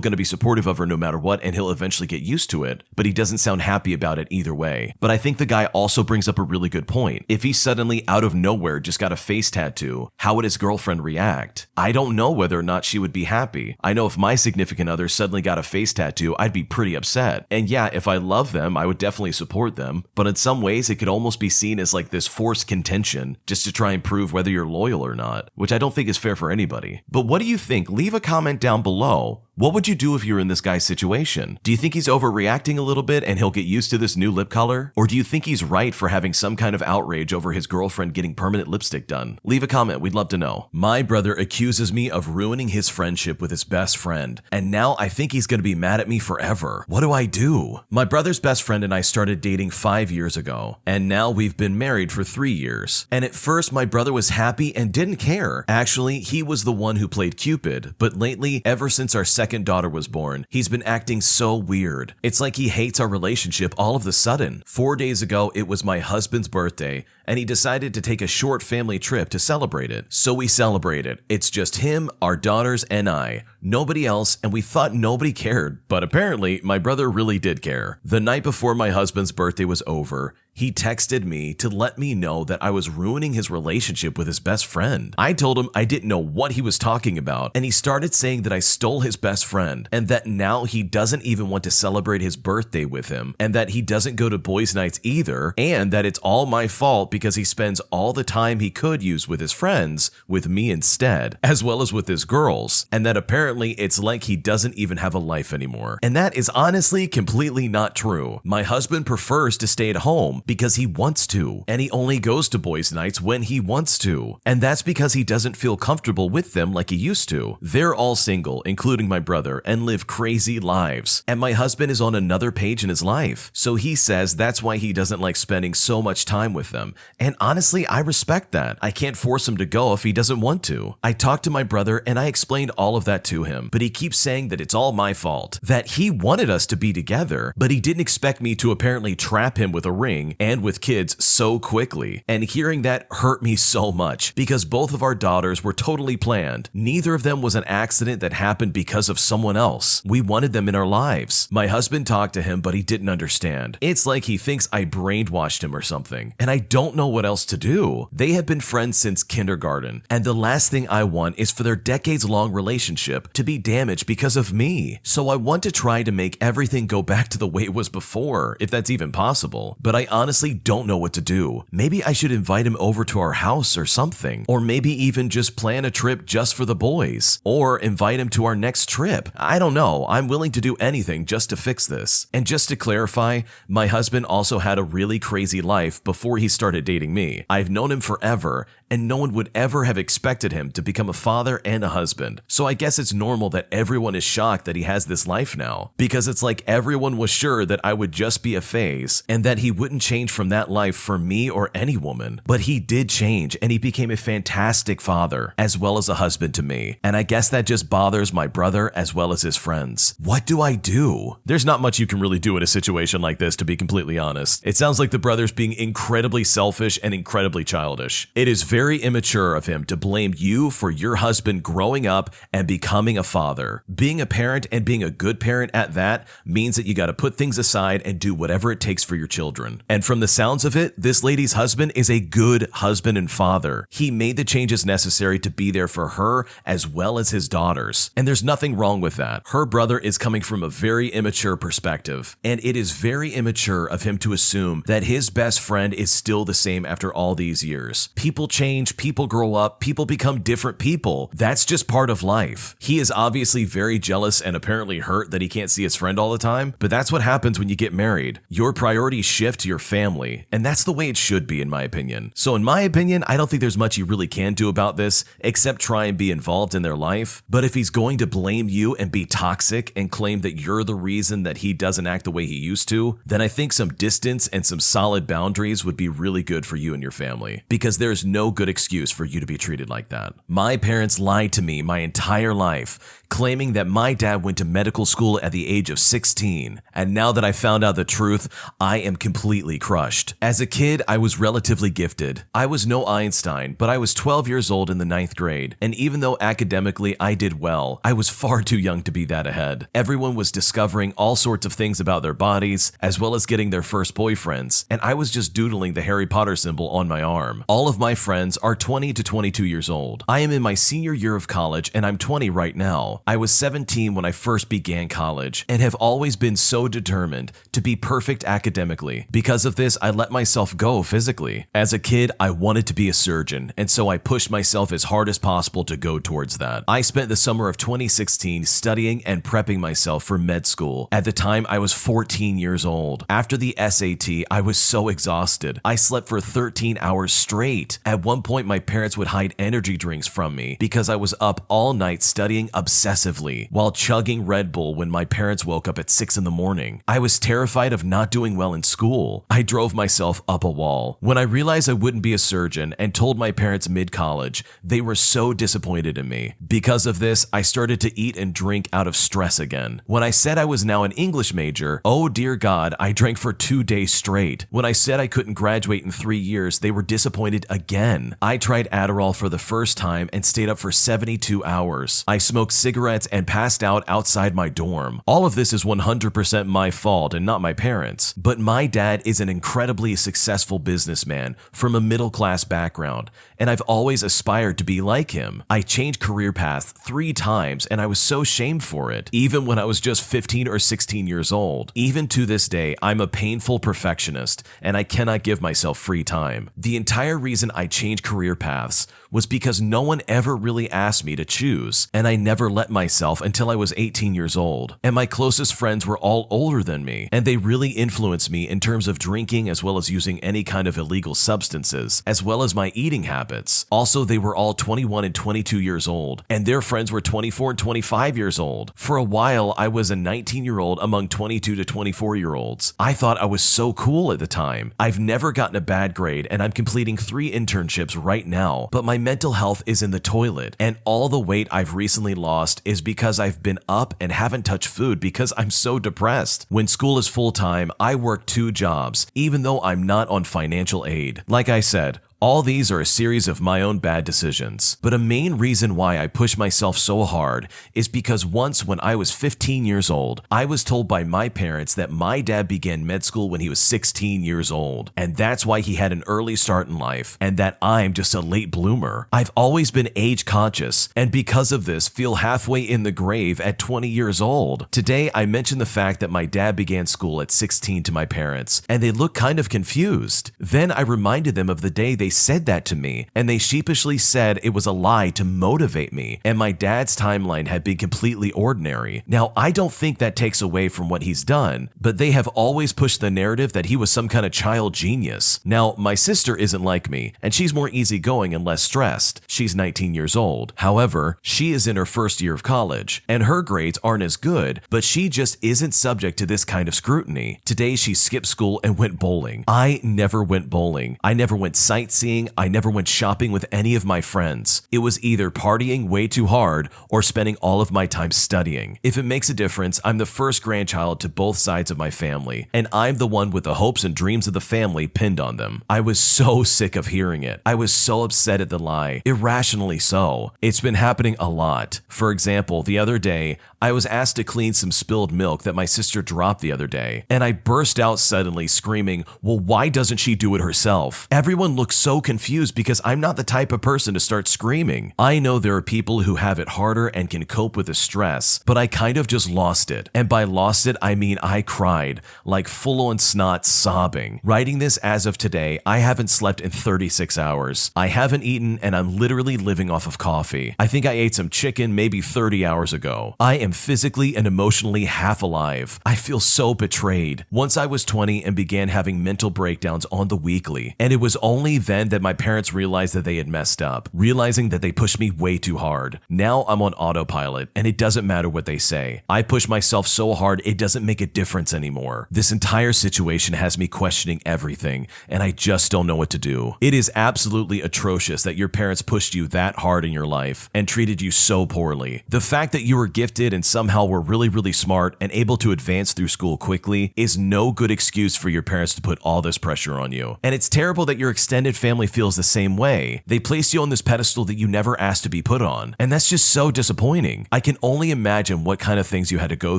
going to be supportive of her no matter what, and he'll eventually get used to it, but he doesn't sound happy about it either way. But I think the guy also brings up a really good point. If he suddenly out of nowhere just got a face tattoo, how would his girlfriend react? I don't know whether or not she would be happy. I know if my significant other suddenly got a face tattoo, I'd be pretty upset. And yeah, if I love them, I would definitely support them. But in some ways, it could almost be seen as like this forced contention just to try and prove whether you're loyal or not, which I don't think is fair for anybody. But what do you think? Leave a comment down below. What would you do if you're in this guy's situation? Do you think he's overreacting a little bit and he'll get used to this new lip color? Or do you think he's right for having some kind of outrage over his girlfriend getting permanent lipstick done? Leave a comment, we'd love to know. My brother accuses me of ruining his friendship with his best friend, and now I think he's gonna be mad at me forever. What do I do? My brother's best friend and I started dating 5 years ago, and now we've been married for 3 years. And at first, my brother was happy and didn't care. Actually, he was the one who played Cupid, but lately, ever since our second daughter was born, he's been acting so weird. It's like he hates our relationship all of a sudden. 4 days ago, it was my husband's birthday, and he decided to take a short family trip to celebrate it. So we celebrated. It's just him, our daughters, and I. Nobody else, and we thought nobody cared, but apparently my brother really did care. The night before my husband's birthday was over, he texted me to let me know that I was ruining his relationship with his best friend. I told him I didn't know what he was talking about, and he started saying that I stole his best friend, and that now he doesn't even want to celebrate his birthday with him, and that he doesn't go to boys' nights either, and that it's all my fault because he spends all the time he could use with his friends with me instead, as well as with his girls, and that apparently it's like he doesn't even have a life anymore. And that is honestly completely not true. My husband prefers to stay at home because he wants to, and he only goes to boys' nights when he wants to, and that's because he doesn't feel comfortable with them like he used to. They're all single, including my brother, and live crazy lives, and my husband is on another page in his life, so he says that's why he doesn't like spending so much time with them, and honestly, I respect that. I can't force him to go if he doesn't want to. I talked to my brother and I explained all of that to him, but he keeps saying that it's all my fault, that he wanted us to be together, but he didn't expect me to apparently trap him with a ring and with kids so quickly. And hearing that hurt me so much because both of our daughters were totally planned. Neither of them was an accident that happened because of someone else. We wanted them in our lives. My husband talked to him, but he didn't understand. It's like he thinks I brainwashed him or something, and I don't know what else to do. They have been friends since kindergarten, and the last thing I want is for their decades-long relationship to be damaged because of me. So I want to try to make everything go back to the way it was before, if that's even possible, but I honestly don't know what to do. Maybe I should invite him over to our house or something, or maybe even just plan a trip just for the boys, or invite him to our next trip. I don't know. I'm willing to do anything just to fix this. And just to clarify, my husband also had a really crazy life before he started dating me. I've known him forever, and no one would ever have expected him to become a father and a husband. So I guess it's normal that everyone is shocked that he has this life now, because it's like everyone was sure that I would just be a phase and that he wouldn't change from that life for me or any woman. But he did change, and he became a fantastic father as well as a husband to me. And I guess that just bothers my brother as well as his friends. What do I do? There's not much you can really do in a situation like this, to be completely honest. It sounds like the brother's being incredibly selfish and incredibly childish. It is very immature of him to blame you for your husband growing up and becoming a father. Being a parent, and being a good parent at that, means that you got to put things aside and do whatever it takes for your children. And from the sounds of it, this lady's husband is a good husband and father. He made the changes necessary to be there for her as well as his daughters. And there's nothing wrong with that. Her brother is coming from a very immature perspective, and it is very immature of him to assume that his best friend is still the same after all these years. People change, people grow up, people become different people. That's just part of life. He is obviously very jealous and apparently hurt that he can't see his friend all the time, but that's what happens when you get married. Your priorities shift to your family, and that's the way it should be, in my opinion. So in my opinion, I don't think there's much you really can do about this except try and be involved in their life. But if he's going to blame you and be toxic and claim that you're the reason that he doesn't act the way he used to, then I think some distance and some solid boundaries would be really good for you and your family, because there's no good excuse for you to be treated like that. My parents lied to me my entire life, claiming that my dad went to medical school at the age of 16, and now that I found out the truth, I am completely crushed. As a kid, I was relatively gifted. I was no Einstein, but I was 12 years old in the 9th grade, and even though academically I did well, I was far too young to be that ahead. Everyone was discovering all sorts of things about their bodies, as well as getting their first boyfriends, and I was just doodling the Harry Potter symbol on my arm. All of my friends are 20 to 22 years old. I am in my senior year of college, and I'm 20 right now. I was 17 when I first began college, and have always been so determined to be perfect academically. Because of this, I let myself go physically. As a kid, I wanted to be a surgeon, and so I pushed myself as hard as possible to go towards that. I spent the summer of 2016 studying and prepping myself for med school. At the time, I was 14 years old. After the SAT, I was so exhausted. I slept for 13 hours straight. At one point, my parents would hide energy drinks from me because I was up all night studying obsessively while chugging Red Bull when my parents woke up at 6 in the morning. I was terrified of not doing well in school. I drove myself up a wall. When I realized I wouldn't be a surgeon and told my parents mid-college, they were so disappointed in me. Because of this, I started to eat and drink out of stress again. When I said I was now an English major, oh dear God, I drank for 2 days straight. When I said I couldn't graduate in 3 years, they were disappointed again. I tried Adderall for the first time and stayed up for 72 hours. I smoked cigarettes and passed out outside my dorm. All of this is 100% my fault and not my parents. But my dad is an incredibly successful businessman from a middle-class background, and I've always aspired to be like him. I changed career paths 3 times, and I was so shamed for it, even when I was just 15 or 16 years old. Even to this day, I'm a painful perfectionist, and I cannot give myself free time. The entire reason I changed career paths was because no one ever really asked me to choose, and I never let myself until I was 18 years old. And my closest friends were all older than me, and they really influenced me in terms of drinking as well as using any kind of illegal substances, as well as my eating habits. Also, they were all 21 and 22 years old, and their friends were 24 and 25 years old. For a while, I was a 19-year-old among 22 to 24-year-olds. I thought I was so cool at the time. I've never gotten a bad grade, and I'm completing 3 internships right now, but my mental health is in the toilet, and all the weight I've recently lost is because I've been up and haven't touched food because I'm so depressed. When school is full-time, I work 2 jobs, even though I'm not on financial aid. Like I said, all these are a series of my own bad decisions. But a main reason why I push myself so hard is because once when I was 15 years old, I was told by my parents that my dad began med school when he was 16 years old, and that's why he had an early start in life, and that I'm just a late bloomer. I've always been age conscious, and because of this, feel halfway in the grave at 20 years old. Today, I mentioned the fact that my dad began school at 16 to my parents, and they looked kind of confused. Then I reminded them of the day they they said that to me, and they sheepishly said it was a lie to motivate me, and my dad's timeline had been completely ordinary. Now, I don't think that takes away from what he's done, but they have always pushed the narrative that he was some kind of child genius. Now, my sister isn't like me, and she's more easygoing and less stressed. She's 19 years old. However, she is in her first year of college, and her grades aren't as good, but she just isn't subject to this kind of scrutiny. Today, she skipped school and went bowling. I never went bowling. I never went sightseeing. I never went shopping with any of my friends. It was either partying way too hard or spending all of my time studying. If it makes a difference, I'm the first grandchild to both sides of my family, and I'm the one with the hopes and dreams of the family pinned on them. I was so sick of hearing it. I was so upset at the lie, irrationally so. It's been happening a lot. For example, the other day, I was asked to clean some spilled milk that my sister dropped the other day, and I burst out suddenly screaming, "Well, why doesn't she do it herself?" Everyone looked so confused because I'm not the type of person to start screaming. I know there are people who have it harder and can cope with the stress, but I kind of just lost it. And by lost it, I mean I cried, like full-on snot sobbing. Writing this as of today, I haven't slept in 36 hours. I haven't eaten, and I'm literally living off of coffee. I think I ate some chicken maybe 30 hours ago. I am physically and emotionally half alive. I feel so betrayed. Once I was 20 and began having mental breakdowns on the weekly, and it was only then that my parents realized that they had messed up, realizing that they pushed me way too hard. Now I'm on autopilot, and it doesn't matter what they say. I push myself so hard it doesn't make a difference anymore. This entire situation has me questioning everything, and I just don't know what to do. It is absolutely atrocious that your parents pushed you that hard in your life and treated you so poorly. The fact that you were gifted and somehow were really smart and able to advance through school quickly is no good excuse for your parents to put all this pressure on you. And it's terrible that your extended family feels the same way. They placed you on this pedestal that you never asked to be put on, and that's just so disappointing. I can only imagine what kind of things you had to go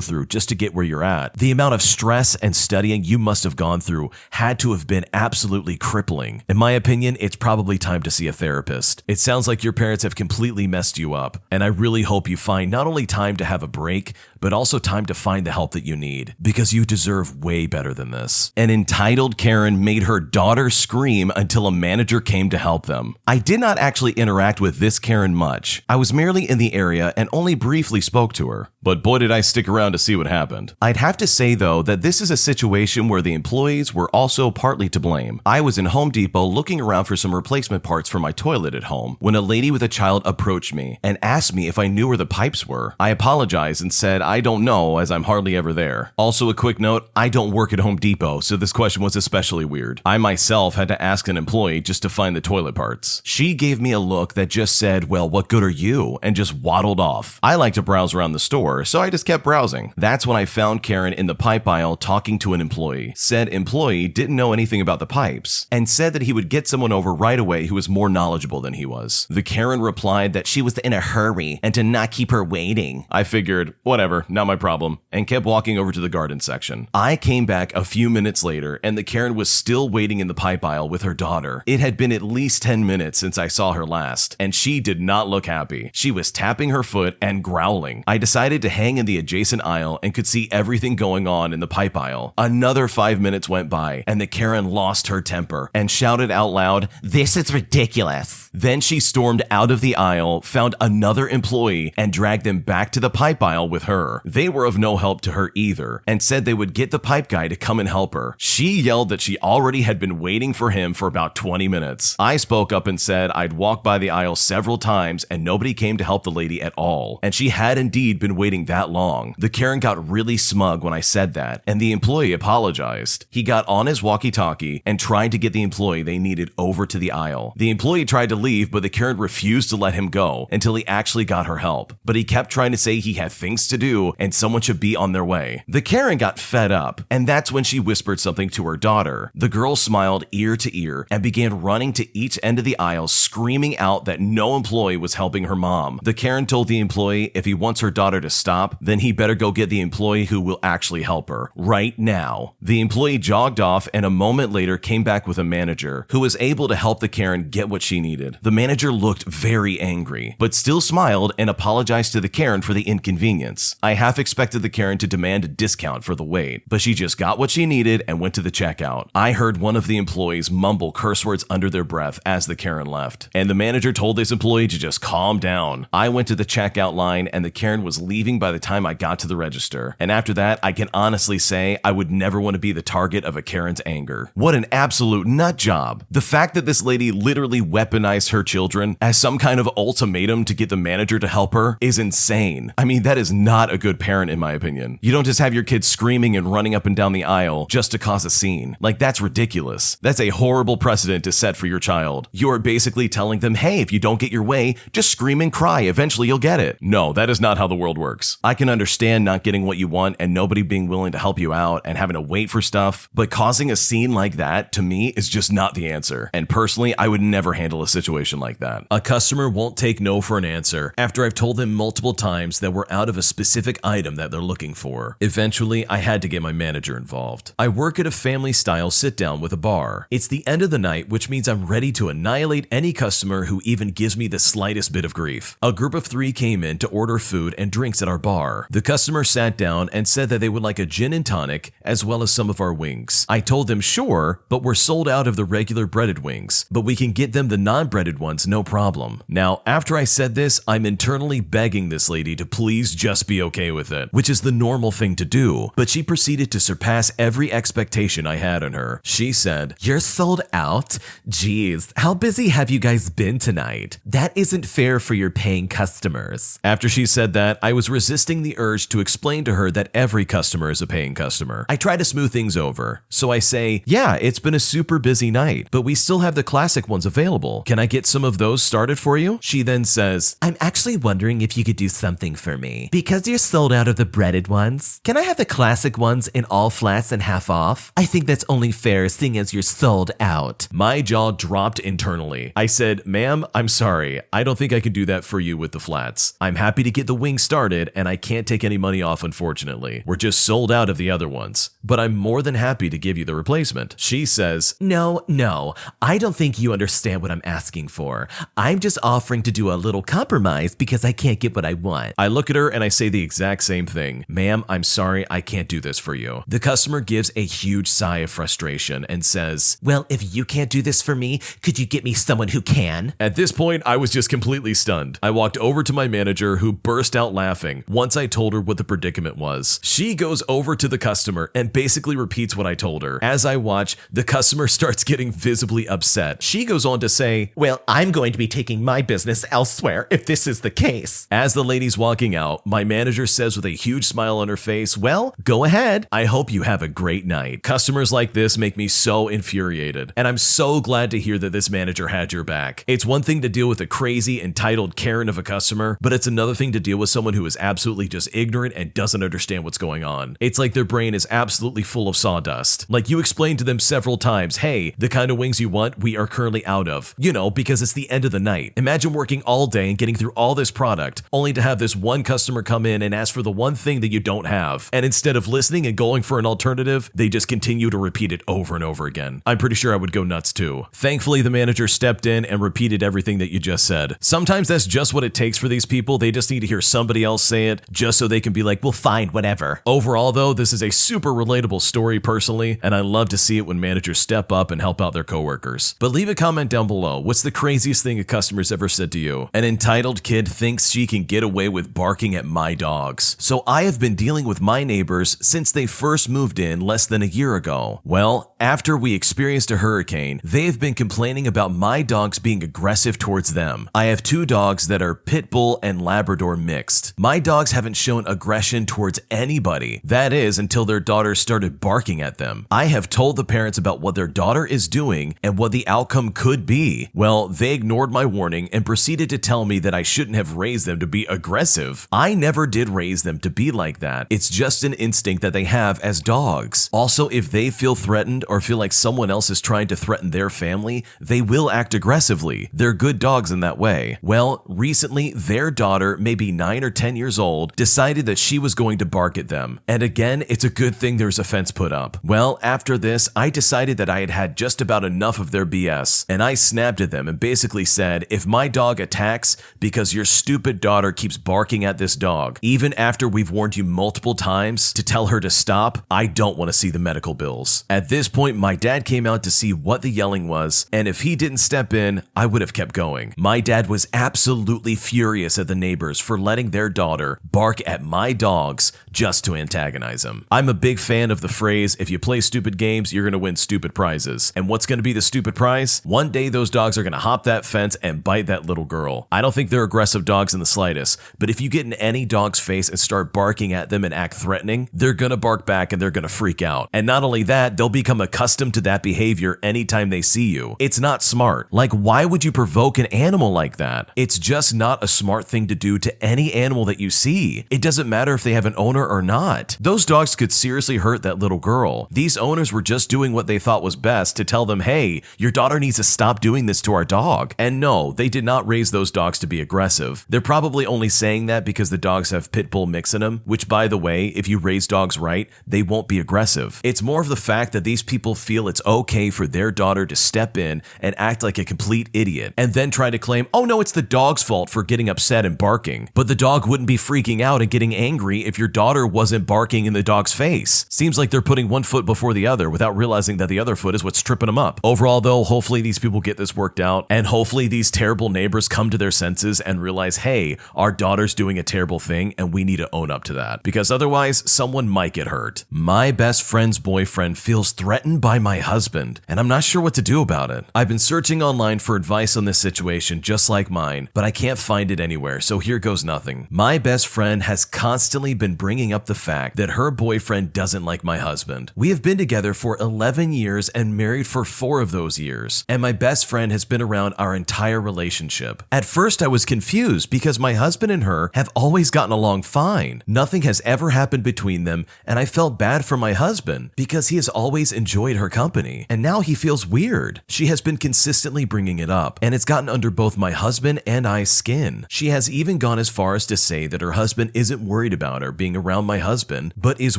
through just to get where you're at. The amount of stress and studying you must have gone through had to have been absolutely crippling. In my opinion, it's probably time to see a therapist. It sounds like your parents have completely messed you up, and I really hope you find not only time to have a break, but also time to find the help that you need, because you deserve way better than this. An entitled Karen made her daughter scream until a manager came to help them. I did not actually interact with this Karen much. I was merely in the area and only briefly spoke to her. But boy did I stick around to see what happened. I'd have to say though that this is a situation where the employees were also partly to blame. I was in Home Depot looking around for some replacement parts for my toilet at home when a lady with a child approached me and asked me if I knew where the pipes were. I apologized and said I don't know, as I'm hardly ever there. Also, a quick note, I don't work at Home Depot, so this question was especially weird. I myself had to ask an employee just to find the toilet parts. She gave me a look that just said, "Well, what good are you?" and just waddled off. I like to browse around the store, so I just kept browsing. That's when I found Karen in the pipe aisle talking to an employee. Said employee didn't know anything about the pipes and said that he would get someone over right away who was more knowledgeable than he was. The Karen replied that she was in a hurry and to not keep her waiting. I figured, whatever, not my problem, and kept walking over to the garden section. I came back a few minutes later and the Karen was still waiting in the pipe aisle with her daughter. It had been at least 10 minutes since I saw her last, and she did not look happy. She was tapping her foot and growling. I decided to hang in the adjacent aisle and could see everything going on in the pipe aisle. Another 5 minutes went by and the Karen lost her temper and shouted out loud, "This is ridiculous." Then she stormed out of the aisle, found another employee, and dragged them back to the pipe aisle with her. They were of no help to her either and said they would get the pipe guy to come and help her. She yelled that she already had been waiting for him for about 20 minutes. I spoke up and said I'd walked by the aisle several times and nobody came to help the lady at all, and she had indeed been waiting that long. The Karen got really smug when I said that, and the employee apologized. He got on his walkie-talkie and tried to get the employee they needed over to the aisle. The employee tried to leave, but the Karen refused to let him go until he actually got her help. But he kept trying to say he had things to do and someone should be on their way. The Karen got fed up, and that's when she whispered something to her daughter. The girl smiled ear to ear and began running to each end of the aisle, screaming out that no employee was helping her mom. The Karen told the employee if he wants her daughter to stop, then he better go get the employee who will actually help her right now. The employee jogged off and a moment later came back with a manager who was able to help the Karen get what she needed. The manager looked very angry, but still smiled and apologized to the Karen for the inconvenience. I half expected the Karen to demand a discount for the wait, but she just got what she needed and went to the checkout. I heard one of the employees mumble curse words words under their breath as the Karen left. And the manager told this employee to just calm down. I went to the checkout line and the Karen was leaving by the time I got to the register. And after that, I can honestly say I would never want to be the target of a Karen's anger. What an absolute nut job. The fact that this lady literally weaponized her children as some kind of ultimatum to get the manager to help her is insane. I mean, that is not a good parent in my opinion. You don't just have your kids screaming and running up and down the aisle just to cause a scene. Like, that's ridiculous. That's a horrible precedent to set for your child. You are basically telling them, hey, if you don't get your way, just scream and cry. Eventually you'll get it. No, that is not how the world works. I can understand not getting what you want and nobody being willing to help you out and having to wait for stuff, but causing a scene like that to me is just not the answer. And personally, I would never handle a situation like that. A customer won't take no for an answer after I've told them multiple times that we're out of a specific item that they're looking for. Eventually, I had to get my manager involved. I work at a family-style sit-down with a bar. It's the end of the night, which means I'm ready to annihilate any customer who even gives me the slightest bit of grief. A group of 3 came in to order food and drinks at our bar. The customer sat down and said that they would like a gin and tonic as well as some of our wings. I told them sure, but we're sold out of the regular breaded wings, but we can get them the non-breaded ones no problem. Now, after I said this, I'm internally begging this lady to please just be okay with it, which is the normal thing to do, but she proceeded to surpass every expectation I had on her. She said, "You're sold out? Geez, how busy have you guys been tonight? That isn't fair for your paying customers." After she said that, I was resisting the urge to explain to her that every customer is a paying customer. I try to smooth things over. So I say, yeah, it's been a super busy night, but we still have the classic ones available. Can I get some of those started for you? She then says, "I'm actually wondering if you could do something for me. Because you're sold out of the breaded ones, can I have the classic ones in all flats and half off? I think that's only fair seeing as you're sold out." My jaw dropped internally. I said, "Ma'am, I'm sorry. I don't think I can do that for you with the flats. I'm happy to get the wings started and I can't take any money off, unfortunately. We're just sold out of the other ones, but I'm more than happy to give you the replacement." She says, No, I don't think you understand what I'm asking for. I'm just offering to do a little compromise because I can't get what I want." I look at her and I say the exact same thing. "Ma'am, I'm sorry, I can't do this for you." The customer gives a huge sigh of frustration and says, "Well, if you can't do this for me, could you get me someone who can?" At this point, I was just completely stunned. I walked over to my manager, who burst out laughing once I told her what the predicament was. She goes over to the customer and basically repeats what I told her. As I watch, the customer starts getting visibly upset. She goes on to say, "Well, I'm going to be taking my business elsewhere if this is the case." As the lady's walking out, my manager says with a huge smile on her face, "Well, go ahead. I hope you have a great night." Customers like this make me so infuriated, and I'm so glad to hear that this manager had your back. It's one thing to deal with a crazy, entitled Karen of a customer, but it's another thing to deal with someone who is absolutely just ignorant and doesn't understand what's going on. It's like their brain is absolutely full of sawdust. Like, you explained to them several times, "Hey, the kind of wings you want, we are currently out of." You know, because it's the end of the night. Imagine working all day and getting through all this product, only to have this one customer come in and ask for the one thing that you don't have. And instead of listening and going for an alternative, they just continue to repeat it over and over again. I'm pretty sure I would go nuts too. Thankfully, the manager stepped in and repeated everything that you just said. Sometimes that's just what it takes for these people. They just need to hear somebody else say it just so they can be like, "Well, fine, whatever." Overall though, this is a super relatable story personally, and I love to see it when managers step up and help out their coworkers. But leave a comment down below. What's the craziest thing a customer's ever said to you? An entitled kid thinks she can get away with barking at my dogs. So I have been dealing with my neighbors since they first moved in less than a year ago. Well, after we experienced a hurricane, they have been complaining about my dogs being aggressive towards them. I have 2 dogs that are pit bull and Labrador mixed. My dogs haven't shown aggression towards anybody. That is, until their daughter started barking at them. I have told the parents about what their daughter is doing and what the outcome could be. Well, they ignored my warning and proceeded to tell me that I shouldn't have raised them to be aggressive. I never did raise them to be like that. It's just an instinct that they have as dogs. Also, if they feel threatened or feel like someone else is trying to threaten their family, they will act aggressively. They're good dogs in that way. Well, recently, their daughter, maybe 9 or 10 years old, decided that she was going to bark at them. And again, it's a good thing they're there's a fence put up. Well, after this, I decided that I had had just about enough of their BS, and I snapped at them and basically said, if my dog attacks because your stupid daughter keeps barking at this dog, even after we've warned you multiple times to tell her to stop, I don't want to see the medical bills. At this point, my dad came out to see what the yelling was, and if he didn't step in, I would have kept going. My dad was absolutely furious at the neighbors for letting their daughter bark at my dogs just to antagonize him. I'm a big fan of the phrase, if you play stupid games, you're going to win stupid prizes. And what's going to be the stupid prize? One day those dogs are going to hop that fence and bite that little girl. I don't think they're aggressive dogs in the slightest, but if you get in any dog's face and start barking at them and act threatening, they're going to bark back and they're going to freak out. And not only that, they'll become accustomed to that behavior anytime they see you. It's not smart. Like, why would you provoke an animal like that? It's just not a smart thing to do to any animal that you see. It doesn't matter if they have an owner or not. Those dogs could seriously hurt that little girl. These owners were just doing what they thought was best to tell them, hey, your daughter needs to stop doing this to our dog. And no, they did not raise those dogs to be aggressive. They're probably only saying that because the dogs have pit bull mix in them, which, by the way, if you raise dogs right, they won't be aggressive. It's more of the fact that these people feel it's okay for their daughter to step in and act like a complete idiot and then try to claim, oh no, it's the dog's fault for getting upset and barking. But the dog wouldn't be freaking out and getting angry if your daughter wasn't barking in the dog's face. Seems like they're putting one foot before the other without realizing that the other foot is what's tripping them up. Overall though, hopefully these people get this worked out, and hopefully these terrible neighbors come to their senses and realize, hey, our daughter's doing a terrible thing and we need to own up to that, because otherwise someone might get hurt. My best friend's boyfriend feels threatened by my husband, and I'm not sure what to do about it. I've been searching online for advice on this situation just like mine, but I can't find it anywhere, so here goes nothing. My best friend has constantly been bringing up the fact that her boyfriend doesn't like my husband. We have been together for 11 years and married for 4 of those years, and my best friend has been around our entire relationship. At first I was confused because my husband and her have always gotten along fine. Nothing has ever happened between them, and I felt bad for my husband because he has always enjoyed her company, and now he feels weird. She has been consistently bringing it up, and it's gotten under both my husband and I's skin. She has even gone as far as to say that her husband isn't worried about her being around my husband, but is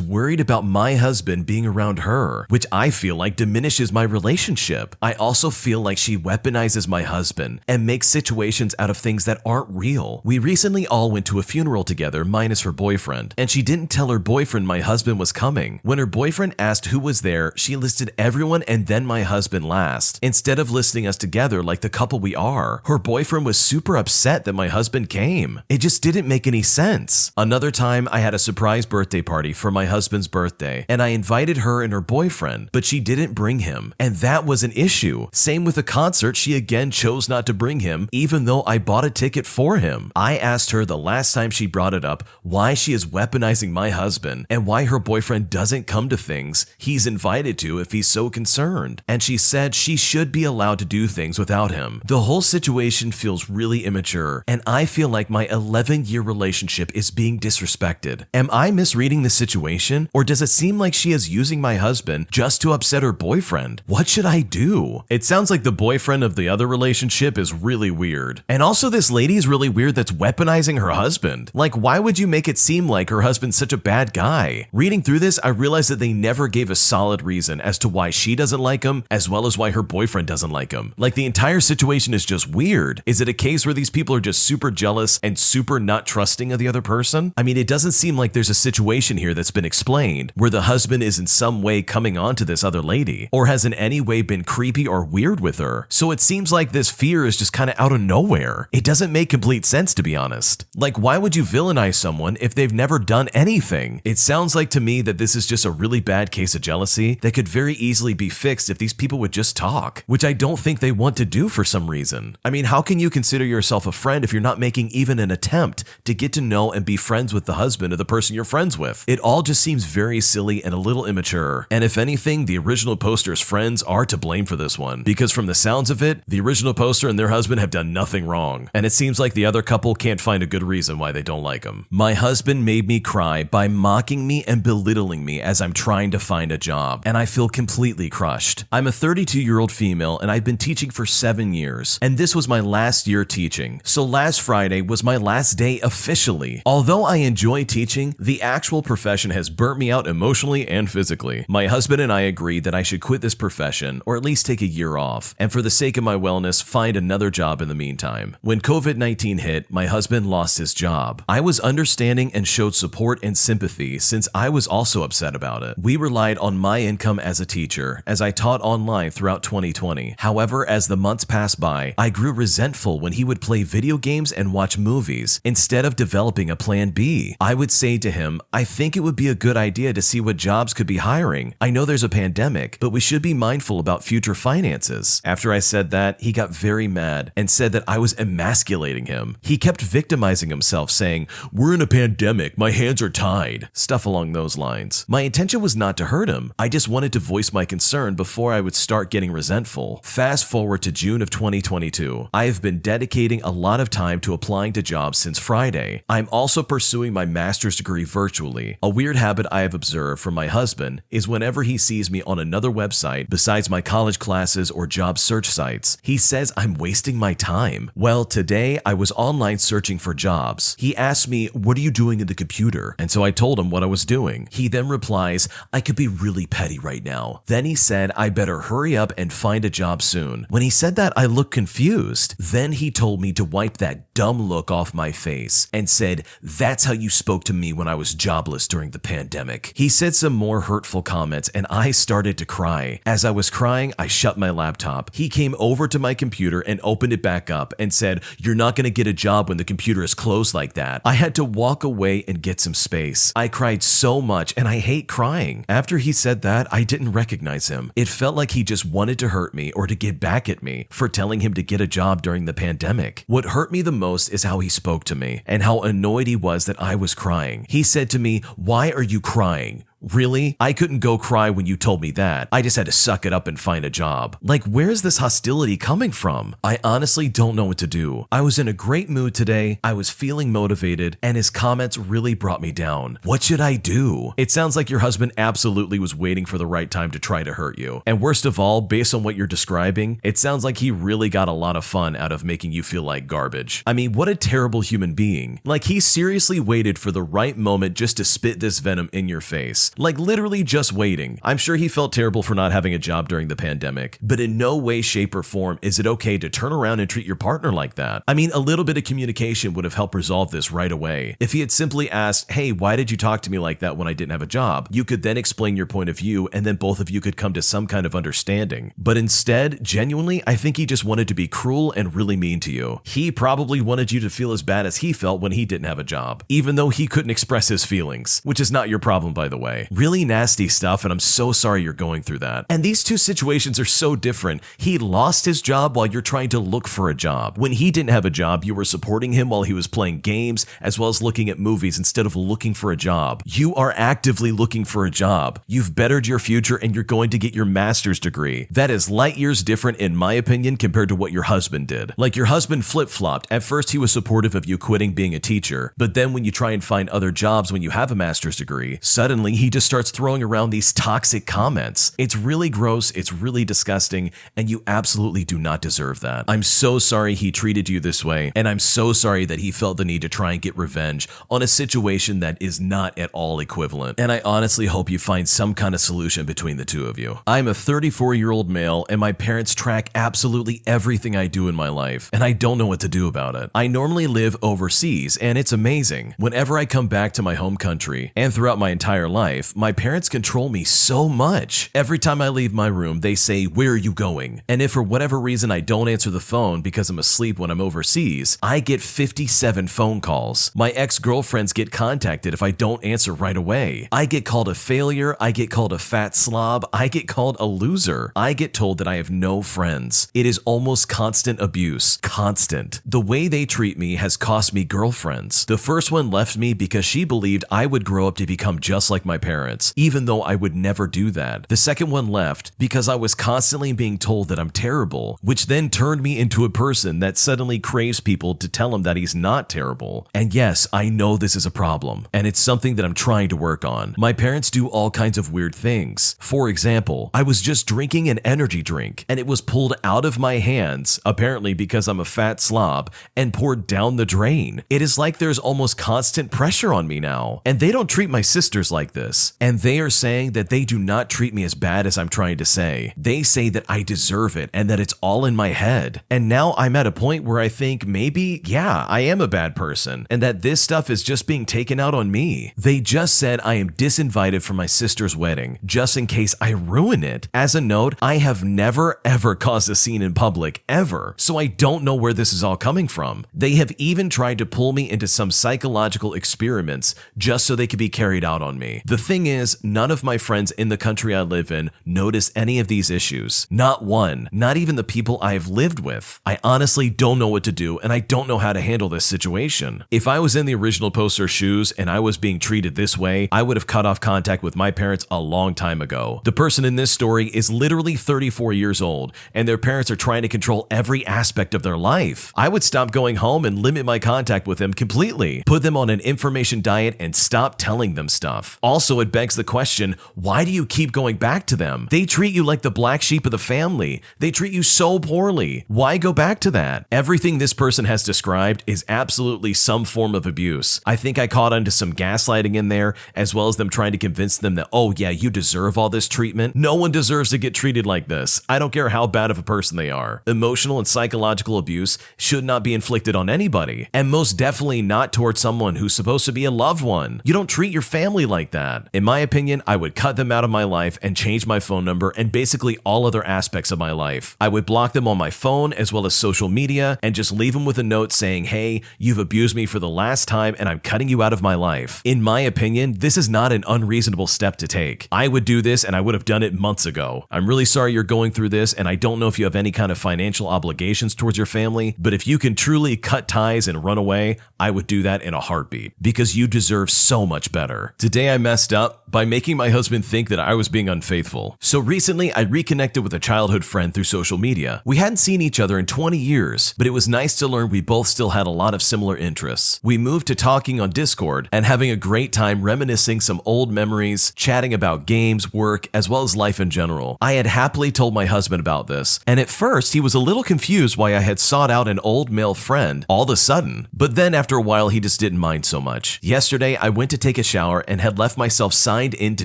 worried about my husband being around her, which I feel like diminishes my relationship. I also feel like she weaponizes my husband and makes situations out of things that aren't real. We recently all went to a funeral together, minus her boyfriend, and she didn't tell her boyfriend my husband was coming. When her boyfriend asked who was there, she listed everyone and then my husband last, instead of listing us together like the couple we are. Her boyfriend was super upset that my husband came. It just didn't make any sense. Another time, I had a surprise birthday party for my husband's birthday, and I invited her and her boyfriend, but she didn't bring him, and that was an issue. Same with the concert, she again chose not to bring him, even though I bought a ticket for him. I asked her the last time she brought it up why she is weaponizing my husband and why her boyfriend doesn't come to things he's invited to if he's so concerned, and she said she should be allowed to do things without him. The whole situation feels really immature, and I feel like my 11-year relationship is being disrespected. Am I misreading the situation, or does it seem like she is using my husband just to upset her boyfriend? What should I do? It sounds like the boyfriend of the other relationship is really weird. And also this lady is really weird that's weaponizing her husband. Like, why would you make it seem like her husband's such a bad guy? Reading through this, I realized that they never gave a solid reason as to why she doesn't like him, as well as why her boyfriend doesn't like him. Like, the entire situation is just weird. Is it a case where these people are just super jealous and super not trusting of the other person? I mean, it doesn't seem like there's a situation here that's been explained where the husband is in some way coming on to this other lady, or has in any way been creepy or weird with her. So it seems like this fear is just kind of out of nowhere. It doesn't make complete sense, to be honest. Like, why would you villainize someone if they've never done anything? It sounds like to me that this is just a really bad case of jealousy that could very easily be fixed if these people would just talk, which I don't think they want to do for some reason. I mean, how can you consider yourself a friend if you're not making even an attempt to get to know and be friends with the husband of the person you're friends with? It all just seems very silly and a little immature. And if anything, the original poster's friends are to blame for this one, because from the sounds of it, the original poster and their husband have done nothing wrong, and it seems like the other couple can't find a good reason why they don't like him. My husband made me cry by mocking me and belittling me as I'm trying to find a job, and I feel completely crushed. I'm a 32-year-old female, and I've been teaching for 7 years, and this was my last year teaching. So last Friday was my last day officially. Although I enjoy teaching, the actual profession has burnt me out emotionally emotionally and physically. My husband and I agreed that I should quit this profession or at least take a year off, and for the sake of my wellness, find another job in the meantime. When COVID-19 hit, my husband lost his job. I was understanding and showed support and sympathy since I was also upset about it. We relied on my income as a teacher as I taught online throughout 2020. However, as the months passed by, I grew resentful when he would play video games and watch movies instead of developing a plan B. I would say to him, I think it would be a good idea to see what jobs could be hiring. I know there's a pandemic, but we should be mindful about future finances. After I said that, he got very mad and said that I was emasculating him. He kept victimizing himself, saying, "We're in a pandemic, my hands are tied," stuff along those lines. My intention was not to hurt him. I just wanted to voice my concern before I would start getting resentful. Fast forward to June of 2022. I have been dedicating a lot of time to applying to jobs since Friday. I'm also pursuing my master's degree virtually. A weird habit I have observed from my husband is whenever he sees me on another website besides my college classes or job search sites, he says I'm wasting my time. Well, today I was online searching for jobs. He asked me, "What are you doing in the computer?" And so I told him what I was doing. He then replies, "I could be really petty right now." Then he said I better hurry up and find a job soon. When he said that, I looked confused. Then he told me to wipe that dumb look off my face and said, "That's how you spoke to me when I was jobless during the pandemic." He said some more hurtful comments and I started to cry. As I was crying, I shut my laptop. He came over to my computer and opened it back up and said, "You're not going to get a job when the computer is closed like that." I had to walk away and get some space. I cried so much and I hate crying. After he said that, I didn't recognize him. It felt like he just wanted to hurt me or to get back at me for telling him to get a job during the pandemic. What hurt me the most is how he spoke to me and how annoyed he was that I was crying. He said to me, "Why are you crying?" Really? I couldn't go cry when you told me that. I just had to suck it up and find a job. Like, where's this hostility coming from? I honestly don't know what to do. I was in a great mood today, I was feeling motivated, and his comments really brought me down. What should I do? It sounds like your husband absolutely was waiting for the right time to try to hurt you. And worst of all, based on what you're describing, it sounds like he really got a lot of fun out of making you feel like garbage. I mean, what a terrible human being. Like, he seriously waited for the right moment just to spit this venom in your face. Like, literally just waiting. I'm sure he felt terrible for not having a job during the pandemic, but in no way, shape, or form is it okay to turn around and treat your partner like that. I mean, a little bit of communication would have helped resolve this right away. If he had simply asked, "Hey, why did you talk to me like that when I didn't have a job?" you could then explain your point of view and then both of you could come to some kind of understanding. But instead, genuinely, I think he just wanted to be cruel and really mean to you. He probably wanted you to feel as bad as he felt when he didn't have a job, even though he couldn't express his feelings, which is not your problem, by the way. Really nasty stuff, and I'm so sorry you're going through that. And these two situations are so different. He lost his job while you're trying to look for a job. When he didn't have a job, you were supporting him while he was playing games, as well as looking at movies instead of looking for a job. You are actively looking for a job. You've bettered your future and you're going to get your master's degree. That is light years different, in my opinion, compared to what your husband did. Like, your husband flip-flopped. At first, he was supportive of you quitting being a teacher, but then when you try and find other jobs when you have a master's degree, suddenly he just starts throwing around these toxic comments. It's really gross, it's really disgusting, and you absolutely do not deserve that. I'm so sorry he treated you this way, and I'm so sorry that he felt the need to try and get revenge on a situation that is not at all equivalent. And I honestly hope you find some kind of solution between the two of you. I'm a 34-year-old male, and my parents track absolutely everything I do in my life, and I don't know what to do about it. I normally live overseas, and it's amazing. Whenever I come back to my home country, and throughout my entire life, my parents control me so much. Every time I leave my room, they say, "Where are you going?" And if for whatever reason I don't answer the phone because I'm asleep when I'm overseas, I get 57 phone calls. My ex-girlfriends get contacted if I don't answer right away. I get called a failure, I get called a fat slob, I get called a loser. I get told that I have no friends. It is almost constant abuse. Constant. The way they treat me has cost me girlfriends. The first one left me because she believed I would grow up to become just like my parents, even though I would never do that. The second one left because I was constantly being told that I'm terrible, which then turned me into a person that suddenly craves people to tell him that he's not terrible. And yes, I know this is a problem, and it's something that I'm trying to work on. My parents do all kinds of weird things. For example, I was just drinking an energy drink, and it was pulled out of my hands, apparently because I'm a fat slob, and poured down the drain. It is like there's almost constant pressure on me now, and they don't treat my sisters like this. this, and they are saying that they do not treat me as bad as I'm trying to say. They say that I deserve it and that it's all in my head. And now I'm at a point where I think maybe, yeah, I am a bad person and that this stuff is just being taken out on me. They just said I am disinvited from my sister's wedding just in case I ruin it. As a note, I have never ever caused a scene in public, ever. So I don't know where this is all coming from. They have even tried to pull me into some psychological experiments just so they could be carried out on me. The thing is, none of my friends in the country I live in notice any of these issues. Not one. Not even the people I have lived with. I honestly don't know what to do, and I don't know how to handle this situation. If I was in the original poster's shoes and I was being treated this way, I would have cut off contact with my parents a long time ago. The person in this story is literally 34 years old, and their parents are trying to control every aspect of their life. I would stop going home and limit my contact with them completely. Put them on an information diet and stop telling them stuff. Also, it begs the question, why do you keep going back to them? They treat you like the black sheep of the family. They treat you so poorly. Why go back to that? Everything this person has described is absolutely some form of abuse. I think I caught onto some gaslighting in there, as well as them trying to convince them that, oh yeah, you deserve all this treatment. No one deserves to get treated like this. I don't care how bad of a person they are. Emotional and psychological abuse should not be inflicted on anybody, and most definitely not towards someone who's supposed to be a loved one. You don't treat your family like that. In my opinion, I would cut them out of my life and change my phone number and basically all other aspects of my life. I would block them on my phone as well as social media and just leave them with a note saying, hey, you've abused me for the last time and I'm cutting you out of my life. In my opinion, this is not an unreasonable step to take. I would do this and I would have done it months ago. I'm really sorry you're going through this, and I don't know if you have any kind of financial obligations towards your family, but if you can truly cut ties and run away, I would do that in a heartbeat because you deserve so much better. Today I messed up by making my husband think that I was being unfaithful. So recently I reconnected with a childhood friend through social media. We hadn't seen each other in 20 years, but it was nice to learn we both still had a lot of similar interests. We moved to talking on Discord and having a great time reminiscing some old memories, chatting about games, work, as well as life in general. I had happily told my husband about this, and at first he was a little confused why I had sought out an old male friend all of a sudden, but then after a while he just didn't mind so much. Yesterday I went to take a shower and had left myself signed into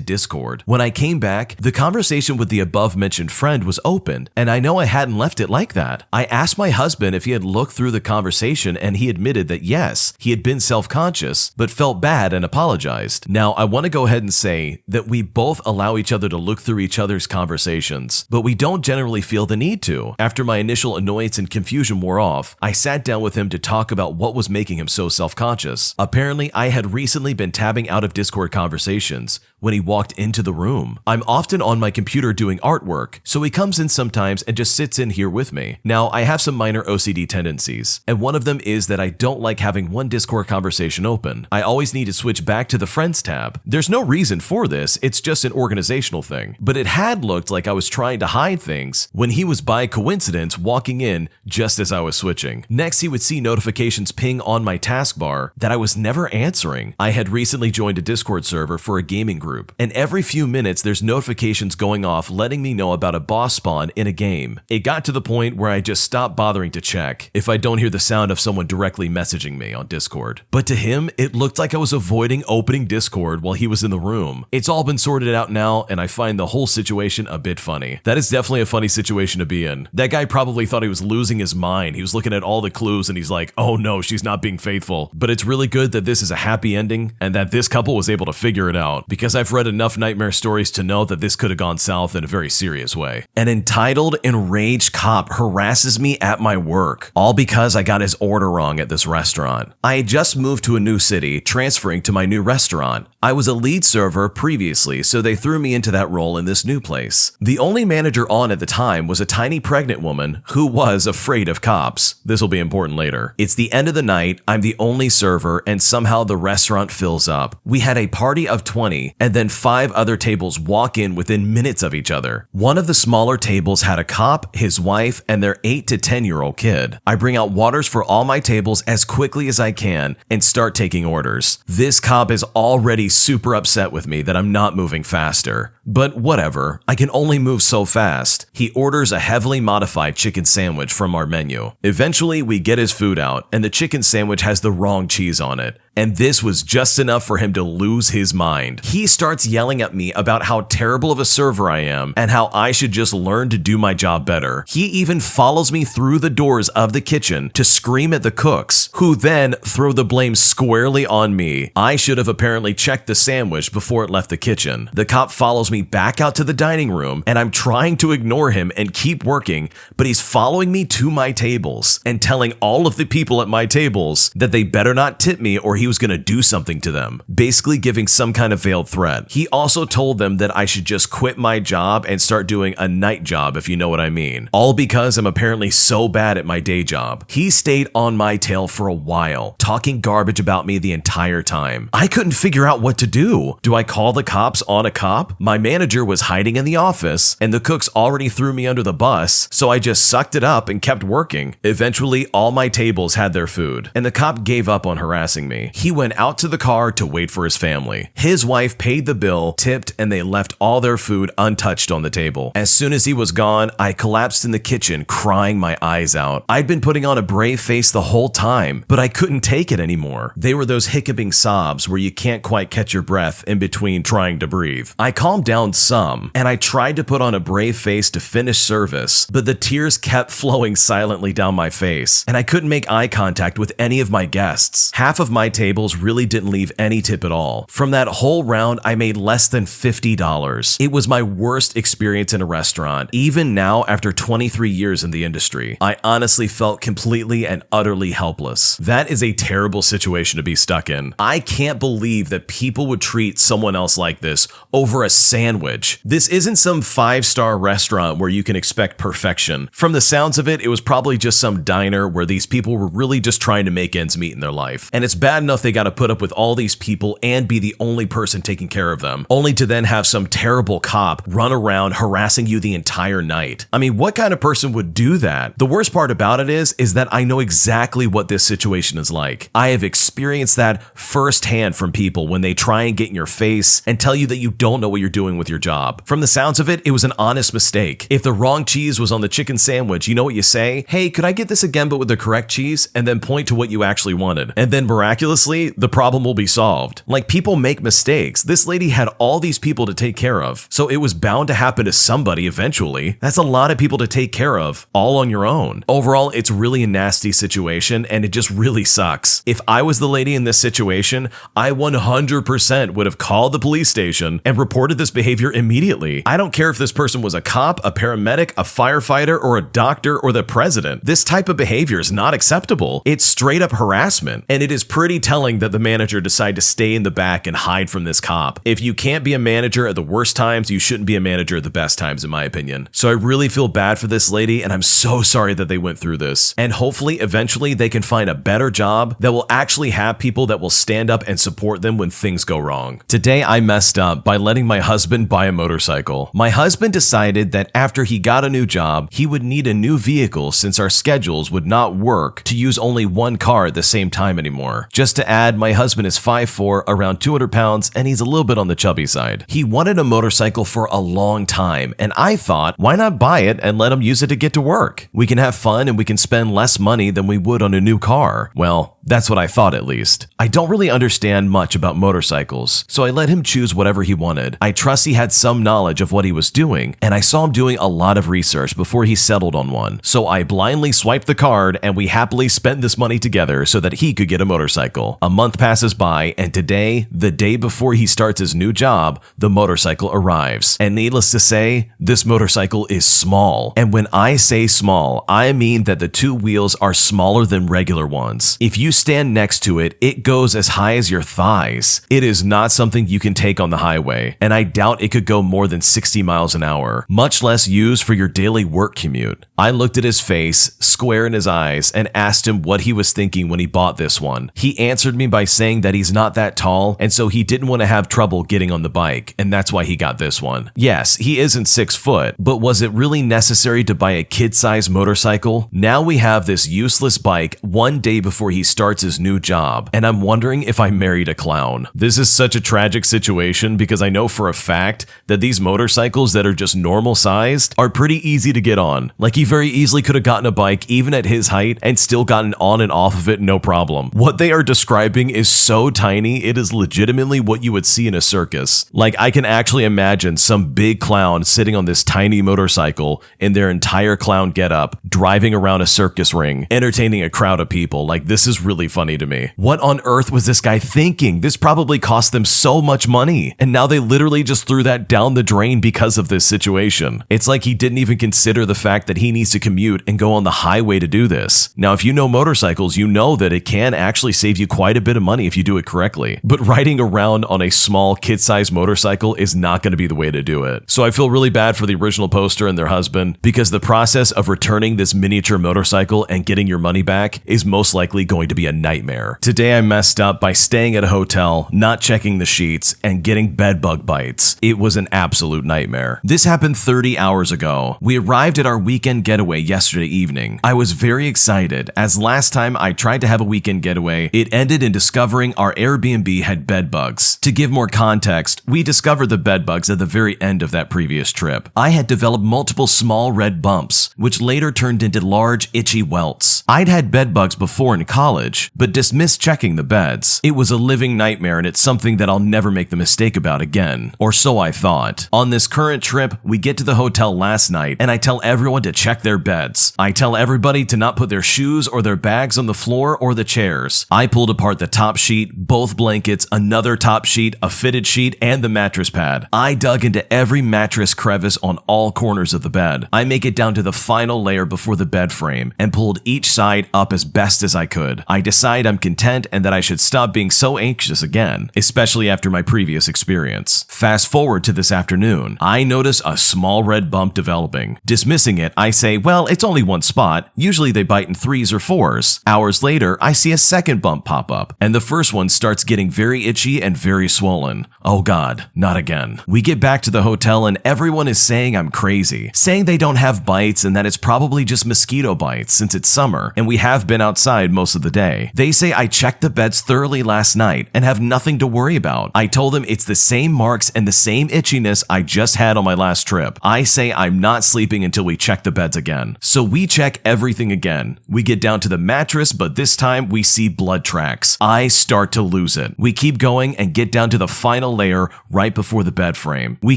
Discord. When I came back, the conversation with the above mentioned friend was opened, and I know I hadn't left it like that. I asked my husband if he had looked through the conversation, and he admitted that yes, he had been self-conscious, but felt bad and apologized. Now, I want to go ahead and say that we both allow each other to look through each other's conversations, but we don't generally feel the need to. After my initial annoyance and confusion wore off, I sat down with him to talk about what was making him so self-conscious. Apparently, I had recently been tabbing out of Discord conversations when he walked into the room. I'm often on my computer doing artwork, so he comes in sometimes and just sits in here with me. Now, I have some minor OCD tendencies, and one of them is that I don't like having one Discord conversation open. I always need to switch back to the Friends tab. There's no reason for this, it's just an organizational thing. But it had looked like I was trying to hide things when he was by coincidence walking in just as I was switching. Next, he would see notifications ping on my taskbar that I was never answering. I had recently joined a Discord server for a gaming group, and every few minutes there's notifications going off letting me know about a boss spawn in a game. It got to the point where I just stopped bothering to check if I don't hear the sound of someone directly messaging me on Discord. But to him, it looked like I was avoiding opening Discord while he was in the room. It's all been sorted out now, and I find the whole situation a bit funny. That is definitely a funny situation to be in. That guy probably thought he was losing his mind. He was looking at all the clues and he's like, oh no, she's not being faithful. But it's really good that this is a happy ending and that this couple was able to figure it out, because I've read enough nightmare stories to know that this could have gone south in a very serious way. An entitled, enraged cop harasses me at my work, all because I got his order wrong at this restaurant. I had just moved to a new city, transferring to my new restaurant. I was a lead server previously, so they threw me into that role in this new place. The only manager on at the time was a tiny pregnant woman who was afraid of cops. This will be important later. It's the end of the night, I'm the only server, and somehow the restaurant fills up. We had a party of 20, and then 5 other tables walk in within minutes of each other. One of the smaller tables had a cop, his wife, and their 8 to 10-year-old kid. I bring out waters for all my tables as quickly as I can and start taking orders. This cop is already super upset with me that I'm not moving faster. But whatever, I can only move so fast. He orders a heavily modified chicken sandwich from our menu. Eventually, we get his food out, and the chicken sandwich has the wrong cheese on it. And this was just enough for him to lose his mind. He starts yelling at me about how terrible of a server I am and how I should just learn to do my job better. He even follows me through the doors of the kitchen to scream at the cooks, who then throw the blame squarely on me. I should have apparently checked the sandwich before it left the kitchen. The cop follows me back out to the dining room, and I'm trying to ignore him and keep working, but he's following me to my tables and telling all of the people at my tables that they better not tip me or he was going to do something to them, basically giving some kind of veiled threat. He also told them that I should just quit my job and start doing a night job, if you know what I mean. All because I'm apparently so bad at my day job. He stayed on my tail for a while, talking garbage about me the entire time. I couldn't figure out what to do. Do I call the cops on a cop? My manager was hiding in the office, and the cooks already threw me under the bus, so I just sucked it up and kept working. Eventually, all my tables had their food, and the cop gave up on harassing me. He went out to the car to wait for his family. His wife paid the bill, tipped, and they left all their food untouched on the table. As soon as he was gone, I collapsed in the kitchen, crying my eyes out. I'd been putting on a brave face the whole time, but I couldn't take it anymore. They were those hiccuping sobs where you can't quite catch your breath in between trying to breathe. I calmed down some, and I tried to put on a brave face to finish service, but the tears kept flowing silently down my face, and I couldn't make eye contact with any of my guests. Half of my tables really didn't leave any tip at all. From that whole round, I made less than $50. It was my worst experience in a restaurant. Even now, after 23 years in the industry, I honestly felt completely and utterly helpless. That is a terrible situation to be stuck in. I can't believe that people would treat someone else like this over a sandwich. This isn't some 5-star restaurant where you can expect perfection. From the sounds of it, it was probably just some diner where these people were really just trying to make ends meet in their life. And it's bad enough they got to put up with all these people and be the only person taking care of them, only to then have some terrible cop run around harassing you the entire night. I mean, what kind of person would do that? The worst part about it is that I know exactly what this situation is like. I have experienced that firsthand from people when they try and get in your face and tell you that you don't know what you're doing with your job. From the sounds of it, it was an honest mistake. If the wrong cheese was on the chicken sandwich, you know what you say? Hey, could I get this again but with the correct cheese? And then point to what you actually wanted. And then miraculously, the problem will be solved. Like, people make mistakes. This lady had all these people to take care of, so it was bound to happen to somebody eventually. That's a lot of people to take care of, all on your own. Overall, it's really a nasty situation, and it just really sucks. If I was the lady in this situation, I 100% would have called the police station and reported this behavior immediately. I don't care if this person was a cop, a paramedic, a firefighter, or a doctor, or the president. This type of behavior is not acceptable. It's straight up harassment, and it is pretty telling that the manager decided to stay in the back and hide from this cop. If you can't be a manager at the worst times, you shouldn't be a manager at the best times, in my opinion. So I really feel bad for this lady, and I'm so sorry that they went through this. And hopefully, eventually, they can find a better job that will actually have people that will stand up and support them when things go wrong. Today, I messed up by letting my husband buy a motorcycle. My husband decided that after he got a new job, he would need a new vehicle since our schedules would not work to use only one car at the same time anymore. Just to add, my husband is 5'4", around 200 pounds, and he's a little bit on the chubby side. He wanted a motorcycle for a long time, and I thought, why not buy it and let him use it to get to work? We can have fun and we can spend less money than we would on a new car. Well, that's what I thought, at least. I don't really understand much about motorcycles, so I let him choose whatever he wanted. I trust he had some knowledge of what he was doing, and I saw him doing a lot of research before he settled on one. So I blindly swiped the card, and we happily spent this money together so that he could get a motorcycle. A month passes by, and today, the day before he starts his new job, the motorcycle arrives. And needless to say, this motorcycle is small. And when I say small, I mean that the two wheels are smaller than regular ones. If you stand next to it, it goes as high as your thighs. It is not something you can take on the highway, and I doubt it could go more than 60 miles an hour, much less use for your daily work commute. I looked at his face, square in his eyes, and asked him what he was thinking when he bought this one. He answered me by saying that he's not that tall, and so he didn't want to have trouble getting on the bike, and that's why he got this one. Yes, he isn't 6 foot, but was it really necessary to buy a kid-sized motorcycle? Now we have this useless bike one day before he starts starts his new job, and I'm wondering if I married a clown. This is such a tragic situation because I know for a fact that these motorcycles that are just normal sized are pretty easy to get on. Like, he very easily could have gotten a bike even at his height and still gotten on and off of it no problem. What they are describing is so tiny, it is legitimately what you would see in a circus. Like, I can actually imagine some big clown sitting on this tiny motorcycle in their entire clown getup, driving around a circus ring, entertaining a crowd of people. Like, this is really funny to me. What on earth was this guy thinking? This probably cost them so much money, and now they literally just threw that down the drain because of this situation. It's like he didn't even consider the fact that he needs to commute and go on the highway to do this. Now, if you know motorcycles, you know that it can actually save you quite a bit of money if you do it correctly. But riding around on a small kid-sized motorcycle is not going to be the way to do it. So I feel really bad for the original poster and their husband, because the process of returning this miniature motorcycle and getting your money back is most likely going to be a nightmare. Today I messed up by staying at a hotel, not checking the sheets, and getting bed bug bites. It was an absolute nightmare. This happened 30 hours ago. We arrived at our weekend getaway yesterday evening. I was very excited, as last time I tried to have a weekend getaway, it ended in discovering our Airbnb had bed bugs. To give more context, we discovered the bed bugs at the very end of that previous trip. I had developed multiple small red bumps, which later turned into large itchy welts. I'd had bed bugs before in college, but dismissed checking the beds. It was a living nightmare, and it's something that I'll never make the mistake about again. Or so I thought. On this current trip, we get to the hotel last night, and I tell everyone to check their beds. I tell everybody to not put their shoes or their bags on the floor or the chairs. I pulled apart the top sheet, both blankets, another top sheet, a fitted sheet, and the mattress pad. I dug into every mattress crevice on all corners of the bed. I make it down to the final layer before the bed frame and pulled each side up as best as I could. I decide I'm content and that I should stop being so anxious again, especially after my previous experience. Fast forward to this afternoon. I notice a small red bump developing. Dismissing it, I say, well, it's only one spot. Usually they bite in 3s or 4s. Hours later, I see a second bump pop up, and the first one starts getting very itchy and very swollen. Oh God, not again. We get back to the hotel and everyone is saying I'm crazy, saying they don't have bites and that it's probably just mosquito bites since it's summer and we have been outside most of the day. They say I checked the beds thoroughly last night and have nothing to worry about. I told them it's the same marks and the same itchiness I just had on my last trip. I say I'm not sleeping until we check the beds again. So we check everything again. We get down to the mattress, but this time we see blood tracks. I start to lose it. We keep going and get down to the final layer right before the bed frame. We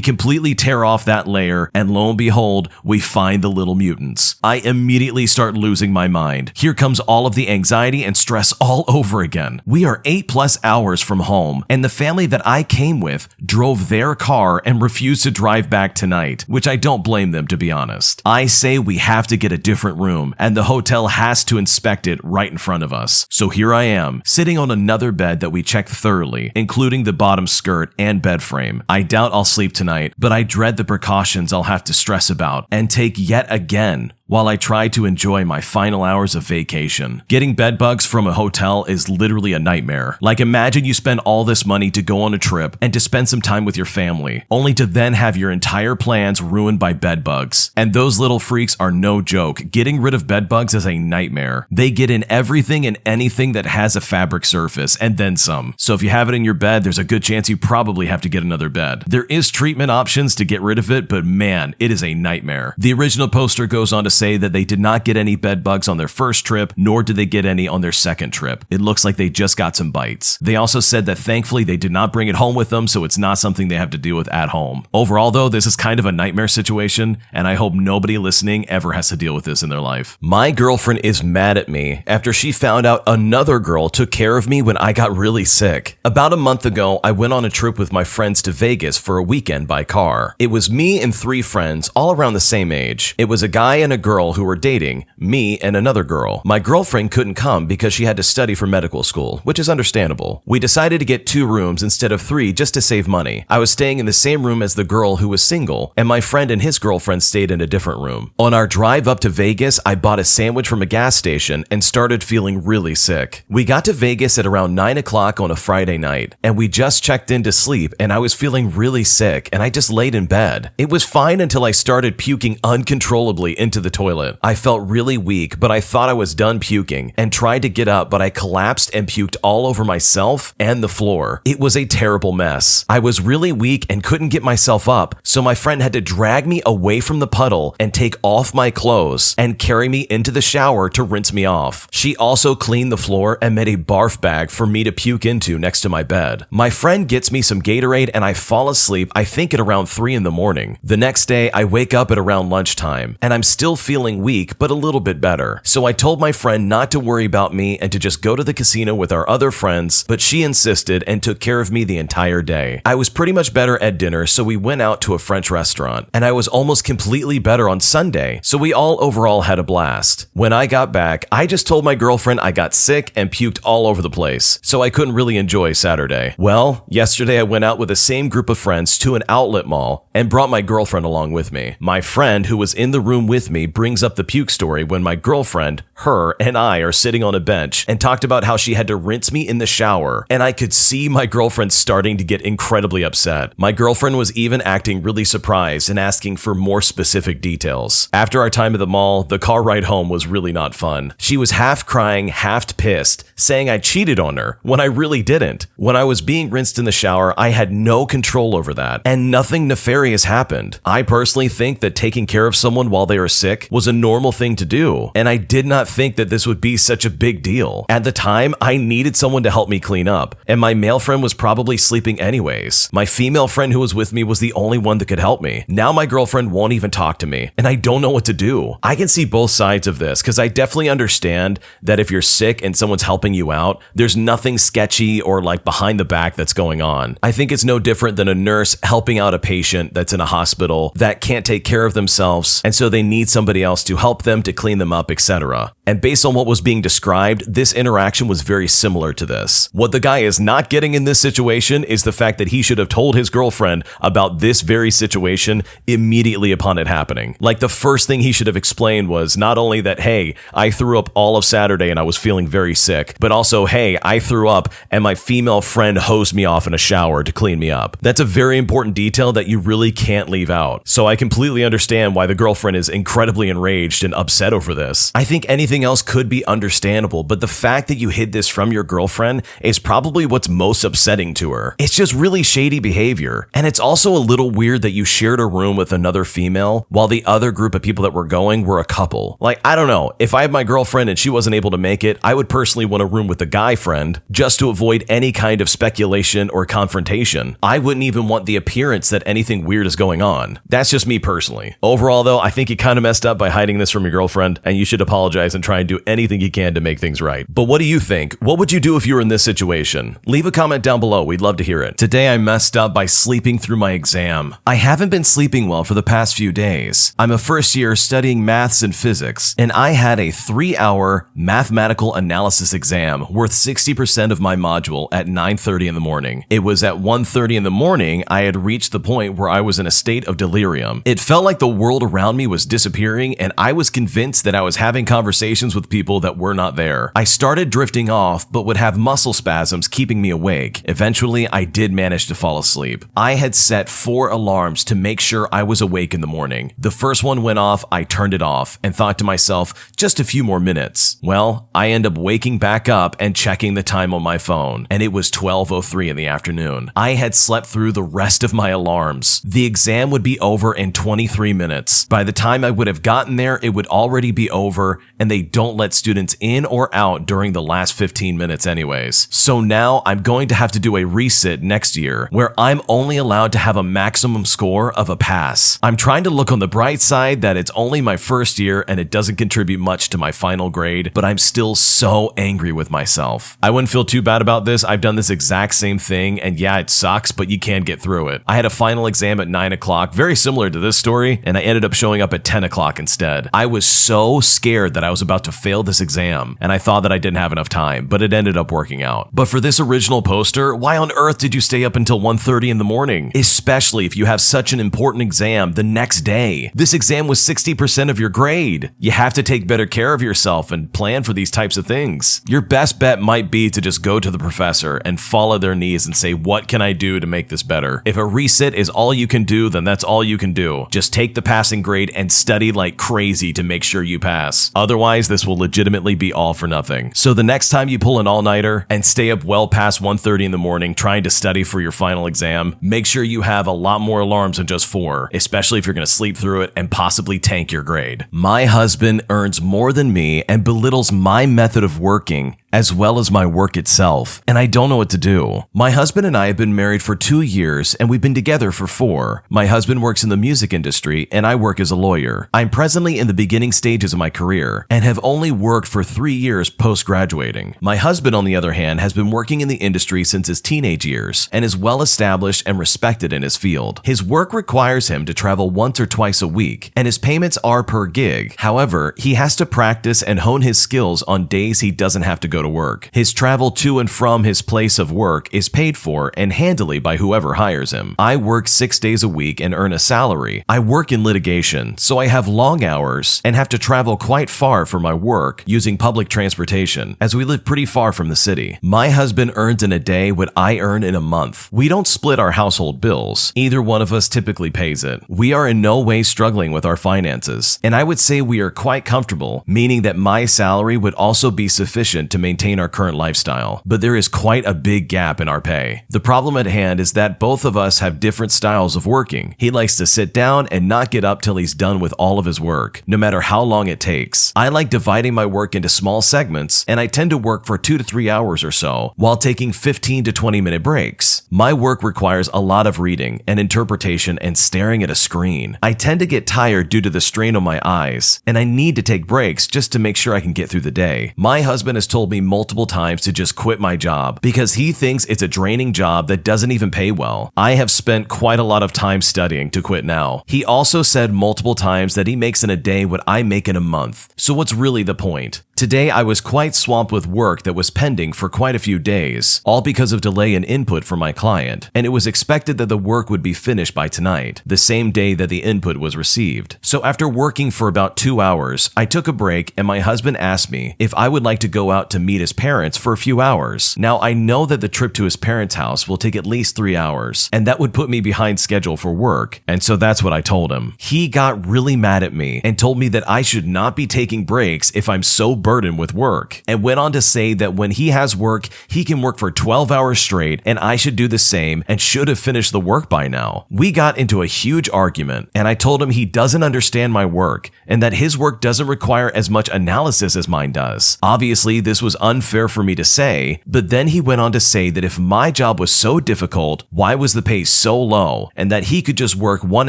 completely tear off that layer, and lo and behold, we find the little mutants. I immediately start losing my mind. Here comes all of the anxiety and stress all over again. We are 8+ hours from home, and the family that I came with drove their car and refused to drive back tonight, which I don't blame them, to be honest. I say we have to get a different room, and the hotel has to inspect it right in front of us. So here I am, sitting on another bed that we checked thoroughly, including the bottom skirt and bed frame. I doubt I'll sleep tonight, but I dread the precautions I'll have to stress about and take yet again while I try to enjoy my final hours of vacation. Getting bed bugs from a hotel is literally a nightmare. Like, imagine you spend all this money to go on a trip and to spend some time with your family, only to then have your entire plans ruined by bed bugs. And those little freaks are no joke. Getting rid of bed bugs is a nightmare. They get in everything and anything that has a fabric surface, and then some. So if you have it in your bed, there's a good chance you probably have to get another bed. There is treatment options to get rid of it, but man, it is a nightmare. The original poster goes on to say that they did not get any bed bugs on their first trip, nor did they get any on their second trip. It looks like they just got some bites. They also said that thankfully they did not bring it home with them, so it's not something they have to deal with at home. Overall though, this is kind of a nightmare situation, and I hope nobody listening ever has to deal with this in their life. My girlfriend is mad at me after she found out another girl took care of me when I got really sick. About a month ago, I went on a trip with my friends to Vegas for a weekend by car. It was me and 3 friends, all around the same age. It was a guy and a girl who were dating, me and another girl. My girlfriend couldn't come because she had to study for medical school, which is understandable. We decided to get 2 rooms instead of 3 just to save money. I was staying in the same room as the girl who was single, and my friend and his girlfriend stayed in a different room. On our drive up to Vegas, I bought a sandwich from a gas station and started feeling really sick. We got to Vegas at around 9 o'clock on a Friday night, and we just checked in to sleep, and I was feeling really sick, and I just laid in bed. It was fine until I started puking uncontrollably into the toilet. I felt really weak, but I thought I was done puking and tried to get up, but I collapsed and puked all over myself and the floor. It was a terrible mess. I was really weak and couldn't get myself up, so my friend had to drag me away from the puddle and take off my clothes and carry me into the shower to rinse me off. She also cleaned the floor and made a barf bag for me to puke into next to my bed. My friend gets me some Gatorade and I fall asleep, I think at around 3 in the morning. The next day, I wake up at around lunchtime and I'm still feeling weak, but a little bit better. So I told my friend not to worry about me and to just go to the casino with our other friends, but she insisted and took care of me the entire day. I was pretty much better at dinner, so we went out to a French restaurant, and I was almost completely better on Sunday, so we all overall had a blast. When I got back, I just told my girlfriend I got sick and puked all over the place, so I couldn't really enjoy Saturday. Well, yesterday I went out with the same group of friends to an outlet mall and brought my girlfriend along with me. My friend, who was in the room with me, brings up the puke story when my girlfriend, her, and I are sitting on a bench and talked about how she had to rinse me in the shower, and I could see my girlfriend starting to get incredibly upset. My girlfriend was even acting really surprised and asking for more specific details. After our time at the mall, the car ride home was really not fun. She was half crying, half pissed, saying I cheated on her when I really didn't. When I was being rinsed in the shower, I had no control over that, and nothing nefarious happened. I personally think that taking care of someone while they are sick was a normal thing to do, and I did not think that this would be such a big deal. At the time, I needed someone to help me clean up, and my male friend was probably sleeping anyways. My female friend who was with me was the only one that could help me. Now my girlfriend won't even talk to me, and I don't know what to do. I can see both sides of this, because I definitely understand that if you're sick and someone's helping you out, there's nothing sketchy or like behind the back that's going on. I think it's no different than a nurse helping out a patient that's in a hospital that can't take care of themselves, and so they need somebody else to help them, to clean them up, etc. And based on what was being described, this interaction was very similar to this. What the guy is not getting in this situation is the fact that he should have told his girlfriend about this very situation immediately upon it happening. Like, the first thing he should have explained was not only that, hey, I threw up all of Saturday and I was feeling very sick, but also, hey, I threw up and my female friend hosed me off in a shower to clean me up. That's a very important detail that you really can't leave out. So I completely understand why the girlfriend is incredibly enraged and upset over this. I think anything else could be understandable, but the fact that you hid this from your girlfriend is probably what's most upsetting to her. It's just really shady behavior. And it's also a little weird that you shared a room with another female while the other group of people that were going were a couple. Like, I don't know, if I had my girlfriend and she wasn't able to make it, I would personally want a room with a guy friend just to avoid any kind of speculation or confrontation. I wouldn't even want the appearance that anything weird is going on. That's just me personally. Overall though, I think you kind of messed up by hiding this from your girlfriend, and you should apologize and try and do anything you can to make things right. But what do you think? What would you do if you were in this situation? Leave a comment down below. We'd love to hear it. Today I messed up by sleeping through my exam. I haven't been sleeping well for the past few days. I'm a first year studying maths and physics, and I had a 3-hour mathematical analysis exam worth 60% of my module at 9:30 in the morning. It was at 1:30 in the morning I had reached the point where I was in a state of delirium. It felt like the world around me was disappearing, and I was convinced that I was having conversations with people that were not there. I started drifting off, but would have muscle spasms keeping me awake. Eventually, I did manage to fall asleep. I had set 4 alarms to make sure I was awake in the morning. The first one went off, I turned it off, and thought to myself, just a few more minutes. Well, I end up waking back up and checking the time on my phone, and it was 12:03 in the afternoon. I had slept through the rest of my alarms. The exam would be over in 23 minutes. By the time I would have gotten there, it would already be over, and they don't let students in or out during the last 15 minutes anyways. So now I'm going to have to do a resit next year, where I'm only allowed to have a maximum score of a pass. I'm trying to look on the bright side that it's only my first year and it doesn't contribute much to my final grade, but I'm still so angry with myself. I wouldn't feel too bad about this. I've done this exact same thing, and yeah, it sucks, but you can get through it. I had a final exam at 9 o'clock, very similar to this story, and I ended up showing up at 10 o'clock instead. I was so scared that I was about to fail this exam, and I thought that I didn't have enough time, but it ended up working out. But for this original poster, why on earth did you stay up until 1:30 in the morning? Especially if you have such an important exam the next day. This exam was 60% of your grade. You have to take better care of yourself and plan for these types of things. Your best bet might be to just go to the professor and fall at their knees and say, what can I do to make this better? If a resit is all you can do, then that's all you can do. Just take the passing grade and study like like crazy to make sure you pass. Otherwise, this will legitimately be all for nothing. So the next time you pull an all-nighter and stay up well past 1:30 in the morning trying to study for your final exam, make sure you have a lot more alarms than just 4, especially if you're going to sleep through it and possibly tank your grade. My husband earns more than me and belittles my method of working as well as my work itself, and I don't know what to do. My husband and I have been married for 2 years, and we've been together for 4. My husband works in the music industry, and I work as a lawyer. I'm presently in the beginning stages of my career, and have only worked for 3 years post-graduating. My husband, on the other hand, has been working in the industry since his teenage years, and is well established and respected in his field. His work requires him to travel once or twice a week, and his payments are per gig. However, he has to practice and hone his skills on days he doesn't have to go to work. His travel to and from his place of work is paid for and handily by whoever hires him. I work 6 days a week and earn a salary. I work in litigation, so I have long hours and have to travel quite far for my work using public transportation, as we live pretty far from the city. My husband earns in a day what I earn in a month. We don't split our household bills. Either one of us typically pays it. We are in no way struggling with our finances, and I would say we are quite comfortable, meaning that my salary would also be sufficient to maintain our current lifestyle, but there is quite a big gap in our pay. The problem at hand is that both of us have different styles of working. He likes to sit down and not get up till he's done with all of his work, no matter how long it takes. I like dividing my work into small segments, and I tend to work for 2 to 3 hours or so, while taking 15 to 20 minute breaks. My work requires a lot of reading and interpretation and staring at a screen. I tend to get tired due to the strain on my eyes, and I need to take breaks just to make sure I can get through the day. My husband has told me multiple times to just quit my job because he thinks it's a draining job that doesn't even pay well. I have spent quite a lot of time studying to quit now. He also said multiple times that he makes in a day what I make in a month. So what's really the point? Today, I was quite swamped with work that was pending for quite a few days, all because of delay in input from my client, and it was expected that the work would be finished by tonight, the same day that the input was received. So after working for about 2 hours, I took a break and my husband asked me if I would like to go out to meet his parents for a few hours. Now, I know that the trip to his parents' house will take at least 3 hours, and that would put me behind schedule for work, and so that's what I told him. He got really mad at me and told me that I should not be taking breaks if I'm so burdened with work, and went on to say that when he has work, he can work for 12 hours straight, and I should do the same and should have finished the work by now. We got into a huge argument, and I told him he doesn't understand my work and that his work doesn't require as much analysis as mine does. Obviously, this was unfair for me to say, but then he went on to say that if my job was so difficult, why was the pay so low, and that he could just work 1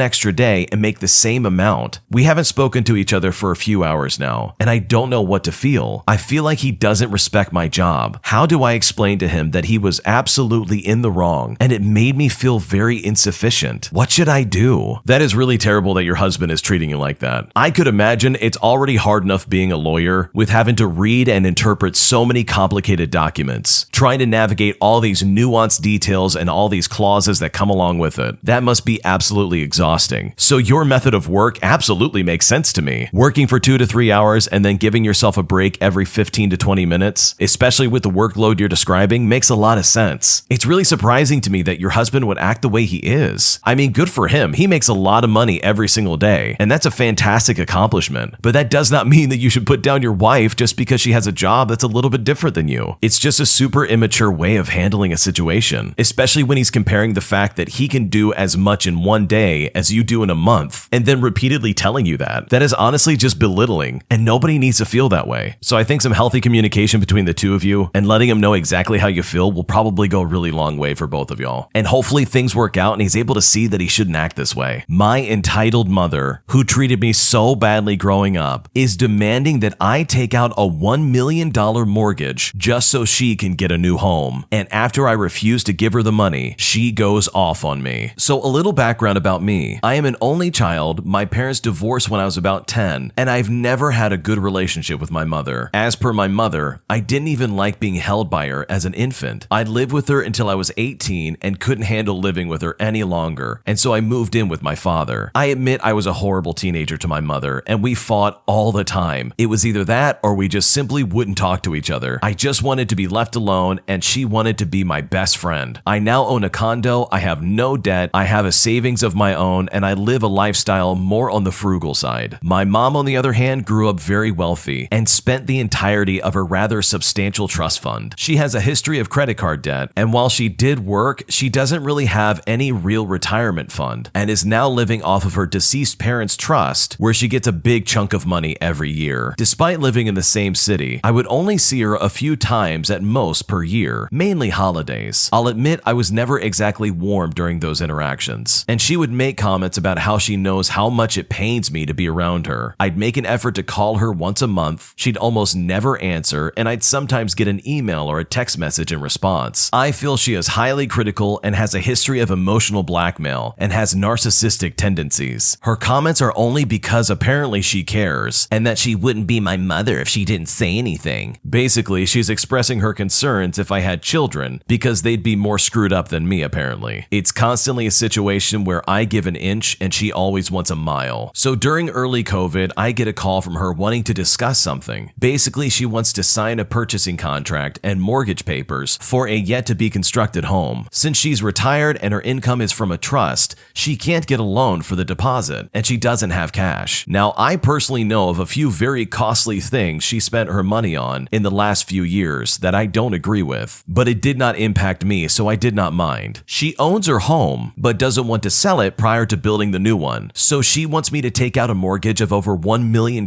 extra day and make the same amount. We haven't spoken to each other for a few hours now, and I don't know what to feel. I feel like he doesn't respect my job. How do I explain to him that he was absolutely in the wrong, and it made me feel very insufficient? What should I do? That is really terrible that your husband is treating you like that. I could imagine it's already hard enough being a lawyer with having to read and interpret so many complicated documents, trying to navigate all these nuanced details and all these clauses that come along with it. That must be absolutely exhausting. So your method of work absolutely makes sense to me. Working for 2 to 3 hours and then giving yourself a break every 15 to 20 minutes, especially with the workload you're describing, makes a lot of sense. It's really surprising to me that your husband would act the way he is. I mean, good for him. He makes a lot of money every single day, and that's a fantastic accomplishment. But that does not mean that you should put down your wife just because she has a job that's a little bit different than you. It's just a super immature way of handling a situation, especially when he's comparing the fact that he can do as much in 1 day as you do in a month, and then repeatedly telling you that. That is honestly just belittling, and nobody needs to feel that way. So I think some healthy communication between the two of you and letting him know exactly how you feel will probably go a really long way for both of y'all. And hopefully things work out and he's able to see that he shouldn't act this way. My entitled mother, who treated me so badly growing up, is demanding that I take out a $1 million mortgage just so she can get a new home. And after I refuse to give her the money, she goes off on me. So a little background about me. I am an only child. My parents divorced when I was about 10, and I've never had a good relationship with my mom. mother. As per my mother, I didn't even like being held by her as an infant. I lived with her until I was 18 and couldn't handle living with her any longer, and so I moved in with my father. I admit I was a horrible teenager to my mother, and we fought all the time. It was either that or we just simply wouldn't talk to each other. I just wanted to be left alone, and she wanted to be my best friend. I now own a condo, I have no debt, I have a savings of my own, and I live a lifestyle more on the frugal side. My mom, on the other hand, grew up very wealthy and spent the entirety of her rather substantial trust fund. She has a history of credit card debt, and while she did work, she doesn't really have any real retirement fund and is now living off of her deceased parents' trust, where she gets a big chunk of money every year. Despite living in the same city, I would only see her a few times at most per year, mainly holidays. I'll admit I was never exactly warm during those interactions, and she would make comments about how she knows how much it pains me to be around her. I'd make an effort to call her once a month, she'd almost never answer, and I'd sometimes get an email or a text message in response. I feel she is highly critical and has a history of emotional blackmail and has narcissistic tendencies. Her comments are only because apparently she cares, and that she wouldn't be my mother if she didn't say anything. Basically, she's expressing her concerns if I had children, because they'd be more screwed up than me apparently. It's constantly a situation where I give an inch and she always wants a mile. So during early COVID, I get a call from her wanting to discuss something. Basically, she wants to sign a purchasing contract and mortgage papers for a yet-to-be constructed home. Since she's retired and her income is from a trust, she can't get a loan for the deposit, and she doesn't have cash. Now, I personally know of a few very costly things she spent her money on in the last few years that I don't agree with, but it did not impact me, so I did not mind. She owns her home, but doesn't want to sell it prior to building the new one, so she wants me to take out a mortgage of over $1 million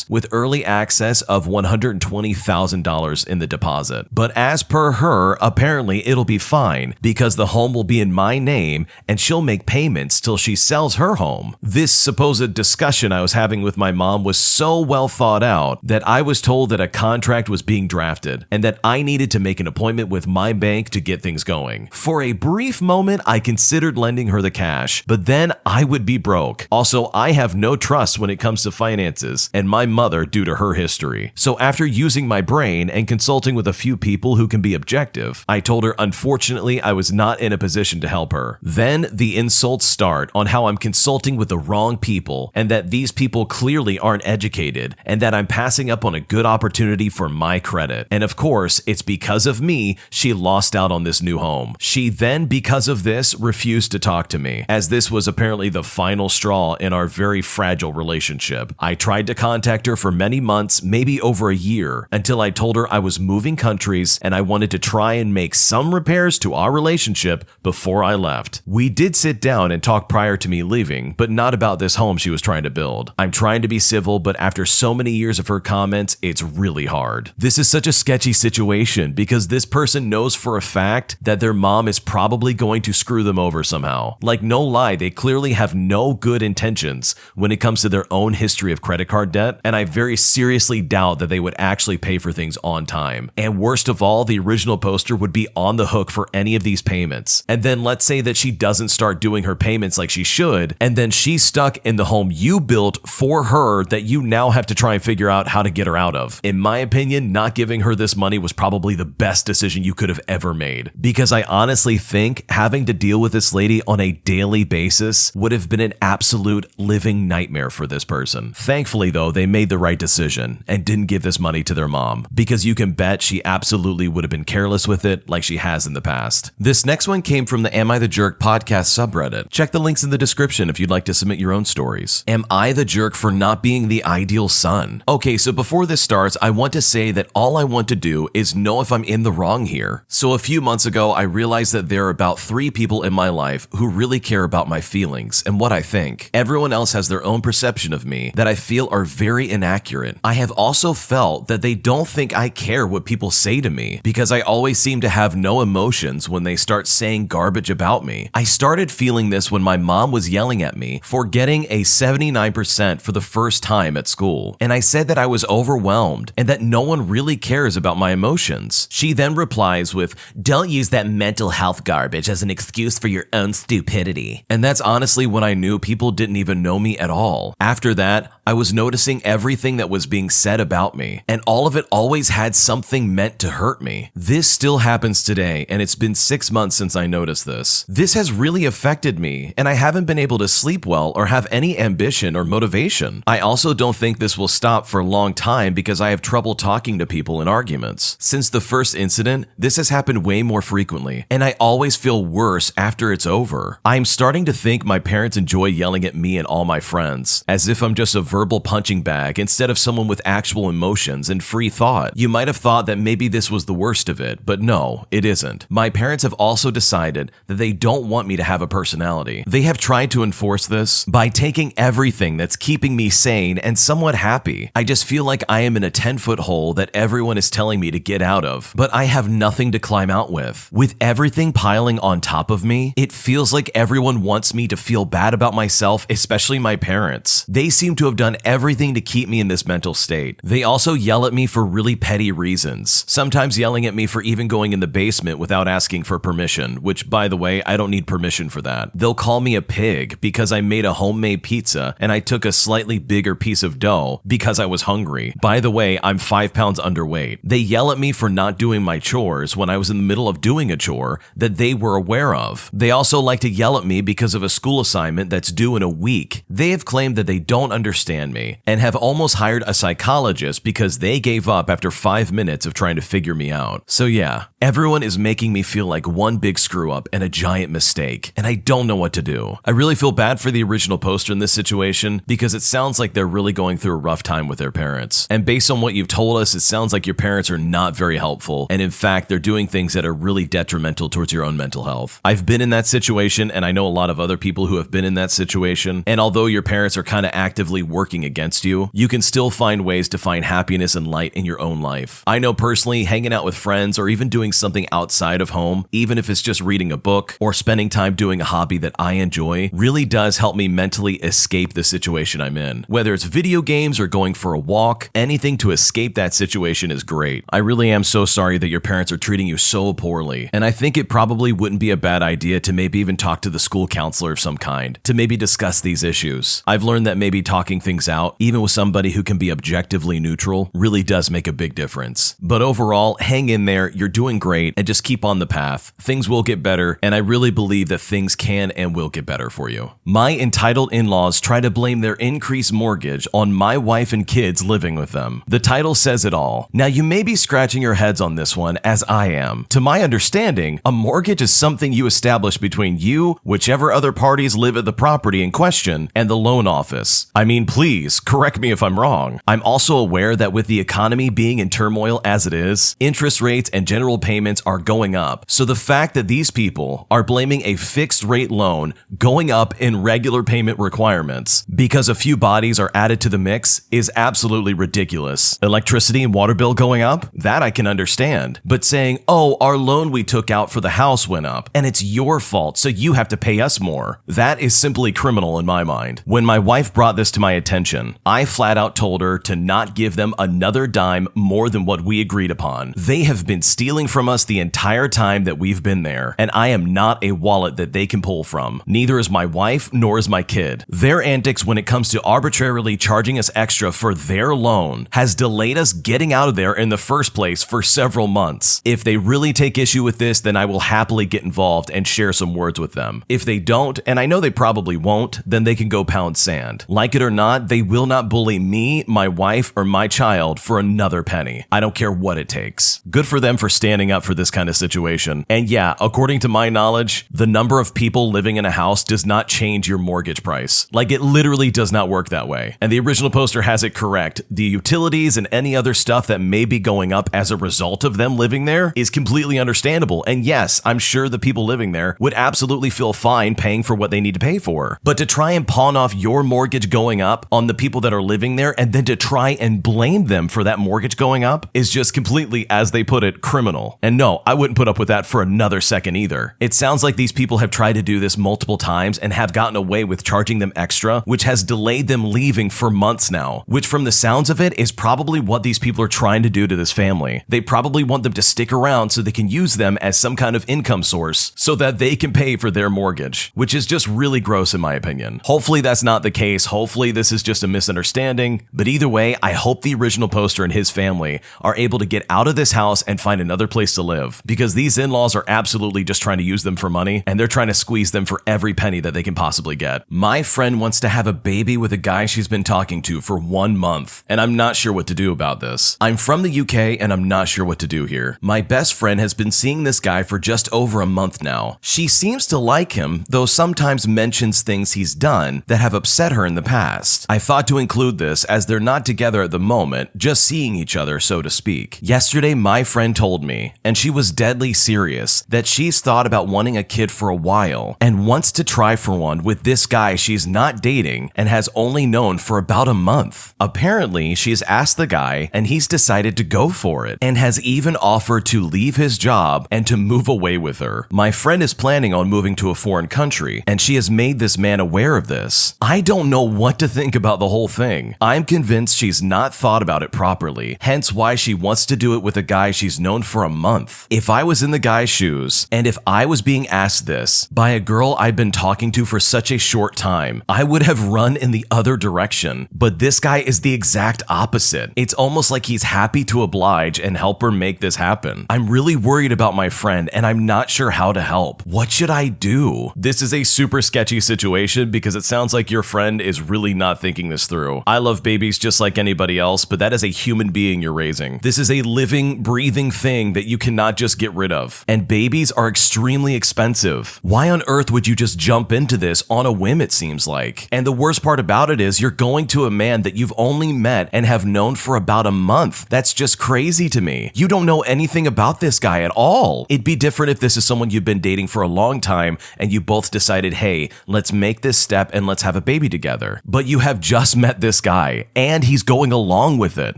with early access of $120,000 in the deposit. But as per her, apparently it'll be fine because the home will be in my name and she'll make payments till she sells her home. This supposed discussion I was having with my mom was so well thought out that I was told that a contract was being drafted and that I needed to make an appointment with my bank to get things going. For a brief moment, I considered lending her the cash, but then I would be broke. Also, I have no trust when it comes to finances, and my mother due to her history. So after using my brain and consulting with a few people who can be objective, I told her unfortunately I was not in a position to help her. Then the insults start on how I'm consulting with the wrong people and that these people clearly aren't educated and that I'm passing up on a good opportunity for my credit. And of course, it's because of me she lost out on this new home. She then, because of this, refused to talk to me, as this was apparently the final straw in our very fragile relationship. I tried to contact her for many months, maybe over a year, until I told her I was moving countries and I wanted to try and make some repairs to our relationship before I left. We did sit down and talk prior to me leaving, but not about this home she was trying to build. I'm trying to be civil, but after so many years of her comments, it's really hard. This is such a sketchy situation because this person knows for a fact that their mom is probably going to screw them over somehow. Like, no lie, they clearly have no good intentions when it comes to their own history of credit card debt, and I very seriously doubt that they would actually pay for things on time. And worst of all, the original poster would be on the hook for any of these payments. And then let's say that she doesn't start doing her payments like she should, and then she's stuck in the home you built for her that you now have to try and figure out how to get her out of. In my opinion, not giving her this money was probably the best decision you could have ever made, because I honestly think having to deal with this lady on a daily basis would have been an absolute living nightmare for this person. Thankfully though, they made the right decision and didn't give this money to their mom, because you can bet she absolutely would have been careless with it like she has in the past. This next one came from the Am I the Jerk podcast subreddit. Check the links in the description if you'd like to submit your own stories. Am I the jerk for not being the ideal son? Okay, so before this starts, I want to say that all I want to do is know if I'm in the wrong here. So a few months ago, I realized that there are about 3 people in my life who really care about my feelings and what I think. Everyone else has their own perception of me that I feel are very inaccurate. I have also felt that they don't think I care what people say to me because I always seem to have no emotions when they start saying garbage about me. I started feeling this when my mom was yelling at me for getting a 79% for the first time at school, and I said that I was overwhelmed and that no one really cares about my emotions. She then replies with, "Don't use that mental health garbage as an excuse for your own stupidity." And that's honestly when I knew people didn't even know me at all. After that, I was noticing everything that was being said about me, and all of it always had something meant to hurt me. This still happens today, and it's been 6 months since I noticed this. This has really affected me, and I haven't been able to sleep well or have any ambition or motivation. I also don't think this will stop for a long time because I have trouble talking to people in arguments. Since the first incident, this has happened way more frequently, and I always feel worse after it's over. I'm starting to think my parents enjoy yelling at me and all my friends, as if I'm just a verbal punching bag instead of someone with actual emotions and free thought. You might have thought that maybe this was the worst of it, but no, it isn't. My parents have also decided that they don't want me to have a personality. They have tried to enforce this by taking everything that's keeping me sane and somewhat happy. I just feel like I am in a 10-foot hole that everyone is telling me to get out of, but I have nothing to climb out with. With everything piling on top of me, it feels like everyone wants me to feel bad about myself, especially my parents. They seem to have done everything to keep me in this mental state. They also yell at me for really petty reasons, sometimes yelling at me for even going in the basement without asking for permission, which, by the way, I don't need permission for that. They'll call me a pig because I made a homemade pizza and I took a slightly bigger piece of dough because I was hungry. By the way, I'm 5 pounds underweight. They yell at me for not doing my chores when I was in the middle of doing a chore that they were aware of. They also like to yell at me because of a school assignment that's due in a week. They have claimed that they don't understand me and have almost hired a psychologist because they gave up after 5 minutes of trying to figure me out. So yeah, everyone is making me feel like one big screw up and a giant mistake, and I don't know what to do. I really feel bad for the original poster in this situation because it sounds like they're really going through a rough time with their parents. And based on what you've told us, it sounds like your parents are not very helpful, and in fact, they're doing things that are really detrimental towards your own mental health. I've been in that situation, and I know a lot of other people who have been in that situation, and although your parents are kind of actively working against you, you can still find ways to find happiness and light in your own life. I know personally, hanging out with friends or even doing something outside of home, even if it's just reading a book or spending time doing a hobby that I enjoy, really does help me mentally escape the situation I'm in. Whether it's video games or going for a walk, anything to escape that situation is great. I really am so sorry that your parents are treating you so poorly, and I think it probably wouldn't be a bad idea to maybe even talk to the school counselor of some kind to maybe discuss these issues. I've learned that maybe talking things out, even with somebody who can be objectively neutral, really does make a big difference. But overall, hang in there, you're doing great, and just keep on the path. Things will get better, and I really believe that things can and will get better for you. My entitled in-laws try to blame their increased mortgage on my wife and kids living with them. The title says it all. Now, you may be scratching your heads on this one, as I am. To my understanding, a mortgage is something you establish between you, whichever other parties live at the property in question, and the loan office. I mean, please, correct me if I'm wrong. I'm also aware that with the economy being in turmoil as it is, interest rates and general payments are going up. So the fact that these people are blaming a fixed rate loan going up in regular payment requirements because a few bodies are added to the mix is absolutely ridiculous. Electricity and water bill going up? That I can understand. But saying, oh, our loan we took out for the house went up and it's your fault, so you have to pay us more. That is simply criminal in my mind. When my wife brought this to my attention, I flat out told her to not give them another dime more than what we agreed upon. They have been stealing from us the entire time that we've been there, and I am not a wallet that they can pull from. Neither is my wife, nor is my kid. Their antics when it comes to arbitrarily charging us extra for their loan has delayed us getting out of there in the first place for several months. If they really take issue with this, then I will happily get involved and share some words with them. If they don't, and I know they probably won't, then they can go pound sand. Like it or not, they will not bully me, my wife, or my child for another penny. I don't care what it takes. Good for them for standing up for this kind of situation. And yeah, according to my knowledge, the number of people living in a house does not change your mortgage price. Like, it literally does not work that way. And the original poster has it correct. The utilities and any other stuff that may be going up as a result of them living there is completely understandable. And yes, I'm sure the people living there would absolutely feel fine paying for what they need to pay for. But to try and pawn off your mortgage going up on the people that are living there and then to try and blame them for that mortgage going up is just completely, as they put it, criminal. And no, I wouldn't put up with that for another second either. It sounds like these people have tried to do this multiple times and have gotten away with charging them extra, which has delayed them leaving for months now, which from the sounds of it is probably what these people are trying to do to this family. They probably want them to stick around so they can use them as some kind of income source so that they can pay for their mortgage, which is just really gross in my opinion. Hopefully that's not the case. Hopefully this is just a misunderstanding, but either way, say, I hope the original poster and his family are able to get out of this house and find another place to live, because these in-laws are absolutely just trying to use them for money, and they're trying to squeeze them for every penny that they can possibly get. My friend wants to have a baby with a guy she's been talking to for 1 month, and I'm not sure what to do about this. I'm from the UK, and I'm not sure what to do here. My best friend has been seeing this guy for just over a month now. She seems to like him, though sometimes mentions things he's done that have upset her in the past. I thought to include this as they're not together at the moment, just seeing each other, so to speak. Yesterday, my friend told me, and she was deadly serious, that she's thought about wanting a kid for a while and wants to try for one with this guy she's not dating and has only known for about a month. Apparently, she's asked the guy and he's decided to go for it and has even offered to leave his job and to move away with her. My friend is planning on moving to a foreign country, and she has made this man aware of this. I don't know what to think about the whole thing. I'm convinced she's not thought about it properly, hence why she wants to do it with a guy she's known for a month. If I was in the guy's shoes, and if I was being asked this by a girl I'd been talking to for such a short time, I would have run in the other direction. But this guy is the exact opposite. It's almost like he's happy to oblige and help her make this happen. I'm really worried about my friend, and I'm not sure how to help. What should I do? This is a super sketchy situation because it sounds like your friend is really not thinking this through. I love babies just like anybody else, but that is a human being you're raising. This is a living, breathing thing that you cannot just get rid of. And babies are extremely expensive. Why on earth would you just jump into this on a whim, it seems like? And the worst part about it is you're going to a man that you've only met and have known for about a month. That's just crazy to me. You don't know anything about this guy at all. It'd be different if this is someone you've been dating for a long time and you both decided, hey, let's make this step and let's have a baby together. But you have just met this guy and he's going along with it.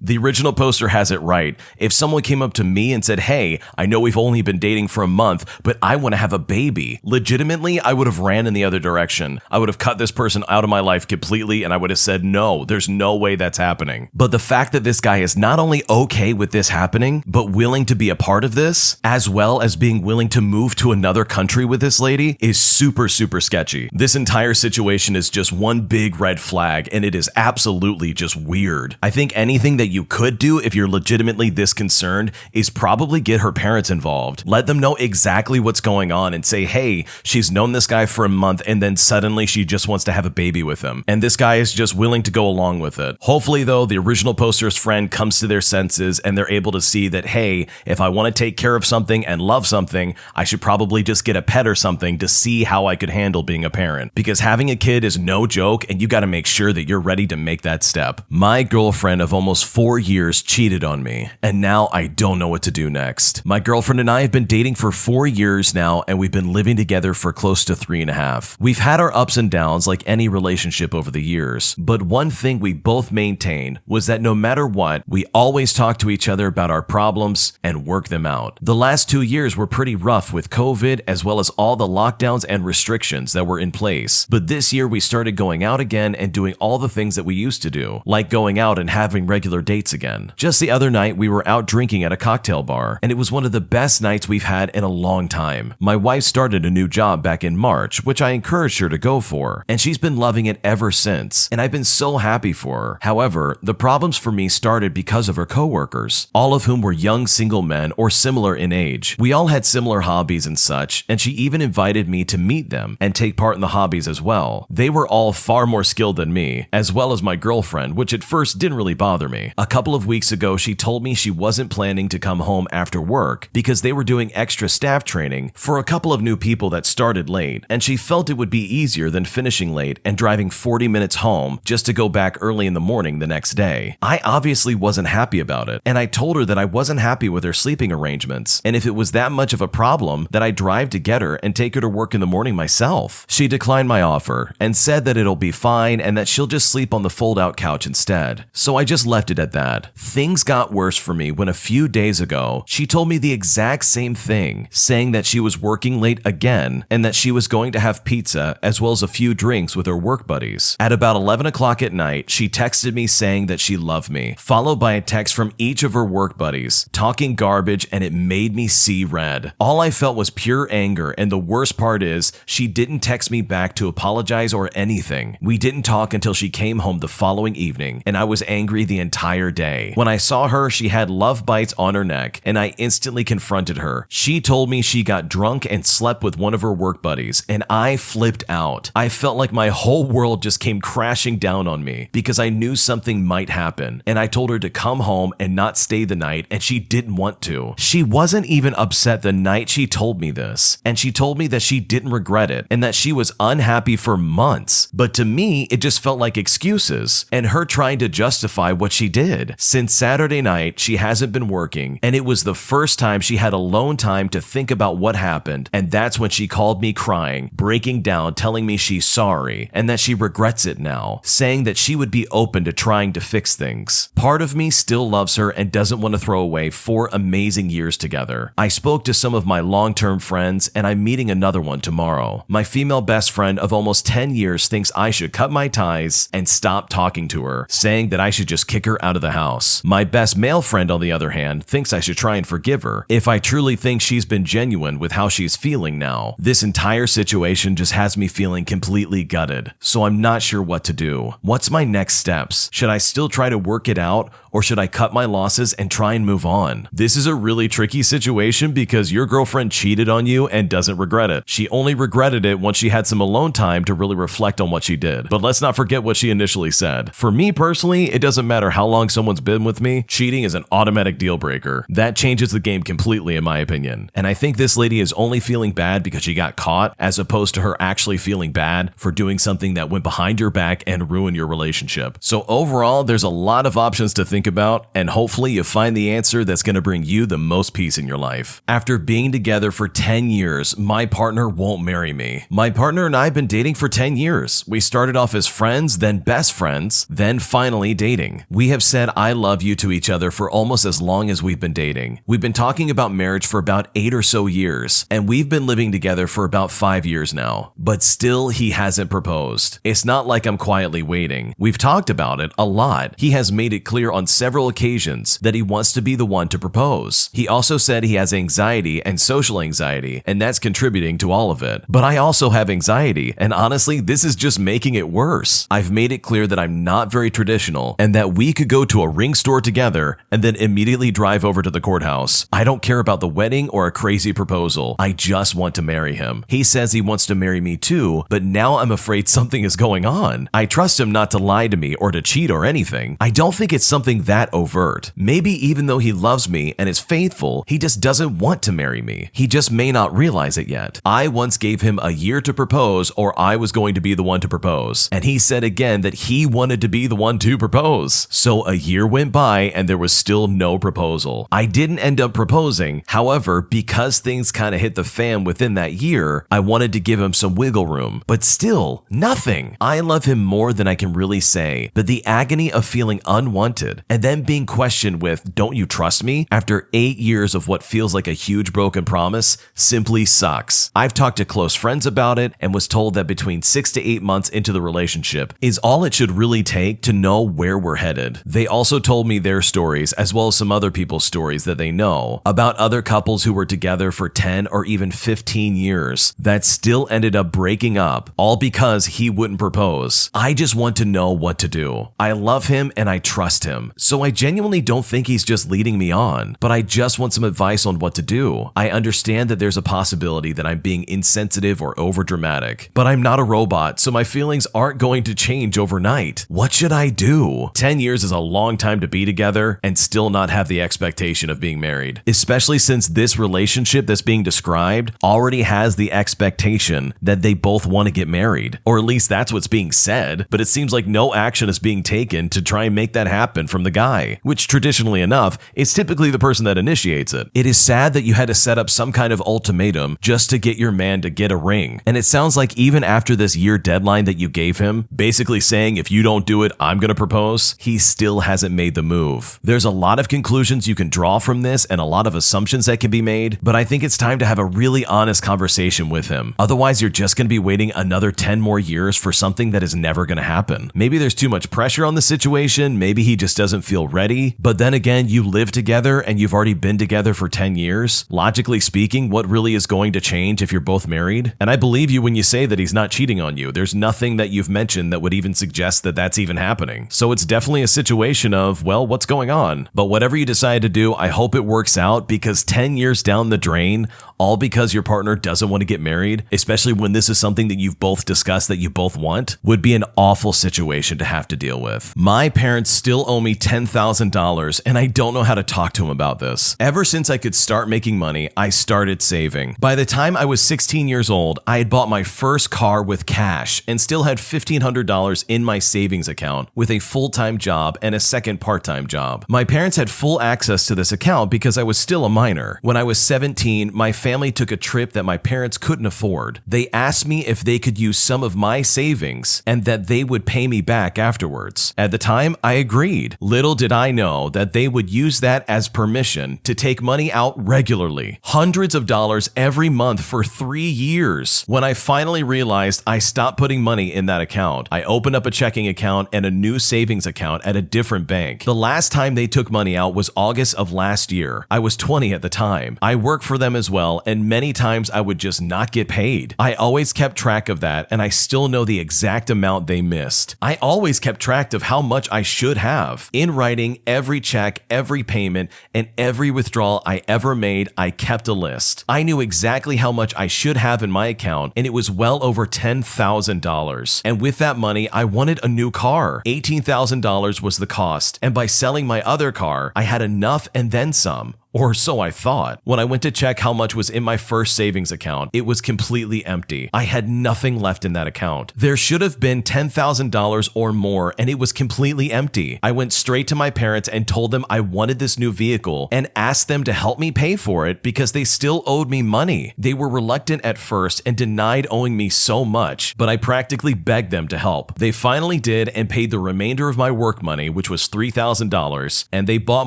The original poster has it right. If someone came up to me and said, hey, I know we've only been dating for a month, but I want to have a baby, legitimately, I would have ran in the other direction. I would have cut this person out of my life completely and I would have said, no, there's no way that's happening. But the fact that this guy is not only okay with this happening, but willing to be a part of this, as well as being willing to move to another country with this lady, is super, super sketchy. This entire situation is just one big red flag, and it is absolutely just weird. I think anything that you could do if you're legitimately this concerned is probably get her parents involved. Let them know exactly what's going on and say, hey, she's known this guy for a month and then suddenly she just wants to have a baby with him. And this guy is just willing to go along with it. Hopefully though, the original poster's friend comes to their senses and they're able to see that, hey, if I want to take care of something and love something, I should probably just get a pet or something to see how I could handle being a parent. Because having a kid is no joke and you got to make sure that you're ready to make that step. My girlfriend of almost 4 years cheated on me, and now I don't know what to do next. My girlfriend and I have been dating for 4 years now, and we've been living together for close to 3.5. We've had our ups and downs like any relationship over the years, but one thing we both maintained was that no matter what, we always talk to each other about our problems and work them out. The last 2 years were pretty rough with COVID as well as all the lockdowns and restrictions that were in place, but this year we started going out again and doing all the things that we used to do, like going out and having regular dates again. Just the other night, we were out drinking at a cocktail bar, and it was one of the best nights we've had in a long time. My wife started a new job back in March, which I encouraged her to go for, and she's been loving it ever since, and I've been so happy for her. However, the problems for me started because of her coworkers, all of whom were young single men or similar in age. We all had similar hobbies and such, and she even invited me to meet them and take part in the hobbies as well. They were all far more skilled than me, as well as my girlfriend, which at first didn't really bother me. A couple of weeks ago, she told me she wasn't planning to come home after work because they were doing extra staff training for a couple of new people that started late, and she felt it would be easier than finishing late and driving 40 minutes home just to go back early in the morning the next day. I obviously wasn't happy about it, and I told her that I wasn't happy with her sleeping arrangements, and if it was that much of a problem, that I'd drive to get her and take her to work in the morning myself. She declined my offer and said that it'll be fine and that she'll just sleep on the fold-out couch instead. So I just left it at that. Things got worse for me when a few days ago, she told me the exact same thing, saying that she was working late again and that she was going to have pizza as well as a few drinks with her work buddies. At about 11 o'clock at night, she texted me saying that she loved me, followed by a text from each of her work buddies, talking garbage, and it made me see red. All I felt was pure anger, and the worst part is, she didn't text me back to apologize or anything. We didn't talk until she came home the following evening, and I was angry the entire day. When I saw her, she had love bites on her neck, and I instantly confronted her. She told me she got drunk and slept with one of her work buddies, and I flipped out. I felt like my whole world just came crashing down on me because I knew something might happen, and I told her to come home and not stay the night, and she didn't want to. She wasn't even upset the night she told me this, and she told me that she didn't regret it and that she was unhappy for months. But to me, it just felt like excuses and her trying to justify what she did. Since Saturday night, she hasn't been working, and it was the first time she had alone time to think about what happened, and that's when she called me crying, breaking down, telling me she's sorry and that she regrets it now, saying that she would be open to trying to fix things. Part of me still loves her and doesn't want to throw away 4 amazing years together. I spoke to some of my long-term friends, and I'm meeting another one tomorrow. My female best friend of almost 10 years thinks I should cut my ties and stop talking to her, saying that I should just kick her out of the house. My best male friend, on the other hand, thinks I should try and forgive her if I truly think she's been genuine with how she's feeling now. This entire situation just has me feeling completely gutted, so I'm not sure what to do. What's my next steps? Should I still try to work it out, or should I cut my losses and try and move on? This is a really tricky situation because your girlfriend cheated on you and doesn't regret it. She only regretted it once she had some alone time to really reflect on what she did. But let's not forget what she initially said. For me personally, it doesn't matter how long someone's been with me, cheating is an automatic deal breaker. That changes the game completely in my opinion. And I think this lady is only feeling bad because she got caught, as opposed to her actually feeling bad for doing something that went behind your back and ruined your relationship. So overall, there's a lot of options to think about, and hopefully you find the answer that's going to bring you the most peace in your life. After being together for 10 years, my partner won't marry me. My partner and I have been dating for 10 years. We started off as friends, then best friends, then finally dating. We have said I love you to each other for almost as long as we've been dating. We've been talking about marriage for about 8 or so years, and we've been living together for about 5 years now. But still, he hasn't proposed. It's not like I'm quietly waiting. We've talked about it a lot. He has made it clear on several occasions that he wants to be the one to propose. He also said he has anxiety and social anxiety, and that's contributing to all of it. But I also have anxiety, and honestly, this is just making it worse. I've made it clear that I'm not very traditional, and that we could go to a ring store together and then immediately drive over to the courthouse. I don't care about the wedding or a crazy proposal. I just want to marry him. He says he wants to marry me too, but now I'm afraid something is going on. I trust him not to lie to me or to cheat or anything. I don't think it's something that overt. Maybe even though he loves me and is faithful, he just doesn't want to marry me. He just may not realize it yet. I once gave him a year to propose, or I was going to be the one to propose, and he said again that he wanted to be the one to propose. So a year went by and there was still no proposal. I didn't end up proposing. However, because things kind of hit the fan within that year, I wanted to give him some wiggle room, but still nothing. I love him more than I can really say, but the agony of feeling unwanted and then being questioned with, "Don't you trust me?" after 8 years of what feels like a huge broken promise simply sucks. I've talked to close friends about it and was told that between 6 to 8 months into the relationship is all it should really take to know where we're headed. They also told me their stories, as well as some other people's stories that they know, about other couples who were together for 10 or even 15 years that still ended up breaking up, all because he wouldn't propose. I just want to know what to do. I love him and I trust him, so I genuinely don't think he's just leading me on, but I just want some advice on what to do. I understand that there's a possibility that I'm being insensitive or overdramatic, but I'm not a robot, so my feelings aren't going to change overnight. What should I do? 10 years is a long time to be together and still not have the expectation of being married, especially since this relationship that's being described already has the expectation that they both want to get married, or at least that's what's being said, but it seems like no action is being taken to try and make that happen from the guy, which traditionally enough is typically the person that initiates it. It is sad that you had to set up some kind of ultimatum just to get your man to get a ring, and it sounds like even after this year deadline that you gave him, basically saying if you don't do it, I'm gonna propose, he still hasn't made the move. There's a lot of conclusions you can draw from this and a lot of assumptions that can be made, but I think it's time to have a really honest conversation with him. Otherwise, you're just gonna be waiting another 10 more years for something that is never gonna happen. Maybe there's too much pressure on the situation, maybe he just doesn't feel ready, but then again, you live together and you've already been together for 10 years. Logically speaking, what really is going to change if you're both married? And I believe you when you say that he's not cheating on you. There's nothing that you've mentioned that would even suggest that that's even happening. anything. So it's definitely a situation of, well, what's going on? But whatever you decide to do, I hope it works out, because 10 years down the drain, all because your partner doesn't want to get married, especially when this is something that you've both discussed that you both want, would be an awful situation to have to deal with. My parents still owe me $10,000, and I don't know how to talk to them about this. Ever since I could start making money, I started saving. By the time I was 16 years old, I had bought my first car with cash and still had $1,500 in my savings account with a full-time job and a second part-time job. My parents had full access to this account because I was still a minor. When I was 17, my family took a trip that my parents couldn't afford. They asked me if they could use some of my savings and that they would pay me back afterwards. At the time, I agreed. Little did I know that they would use that as permission to take money out regularly, hundreds of dollars every month for 3 years. When I finally realized I stopped putting money in that account, I opened up a checking account and a new savings account at a different bank. The last time they took money out was August of last year. I was 20 at the time. I worked for them as well, and many times I would just not get paid. I always kept track of that, and I still know the exact amount they missed. I always kept track of how much I should have. In writing, every check, every payment, and every withdrawal I ever made, I kept a list. I knew exactly how much I should have in my account, and it was well over $10,000. And with that money, I wanted a new car. $18,000 was the cost, and by selling my other car, I had enough and then some. Or so I thought. When I went to check how much was in my first savings account, it was completely empty. I had nothing left in that account. There should have been $10,000 or more, and it was completely empty. I went straight to my parents and told them I wanted this new vehicle and asked them to help me pay for it because they still owed me money. They were reluctant at first and denied owing me so much, but I practically begged them to help. They finally did and paid the remainder of my work money, which was $3,000, and they bought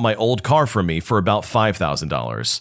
my old car from me for about $5,000.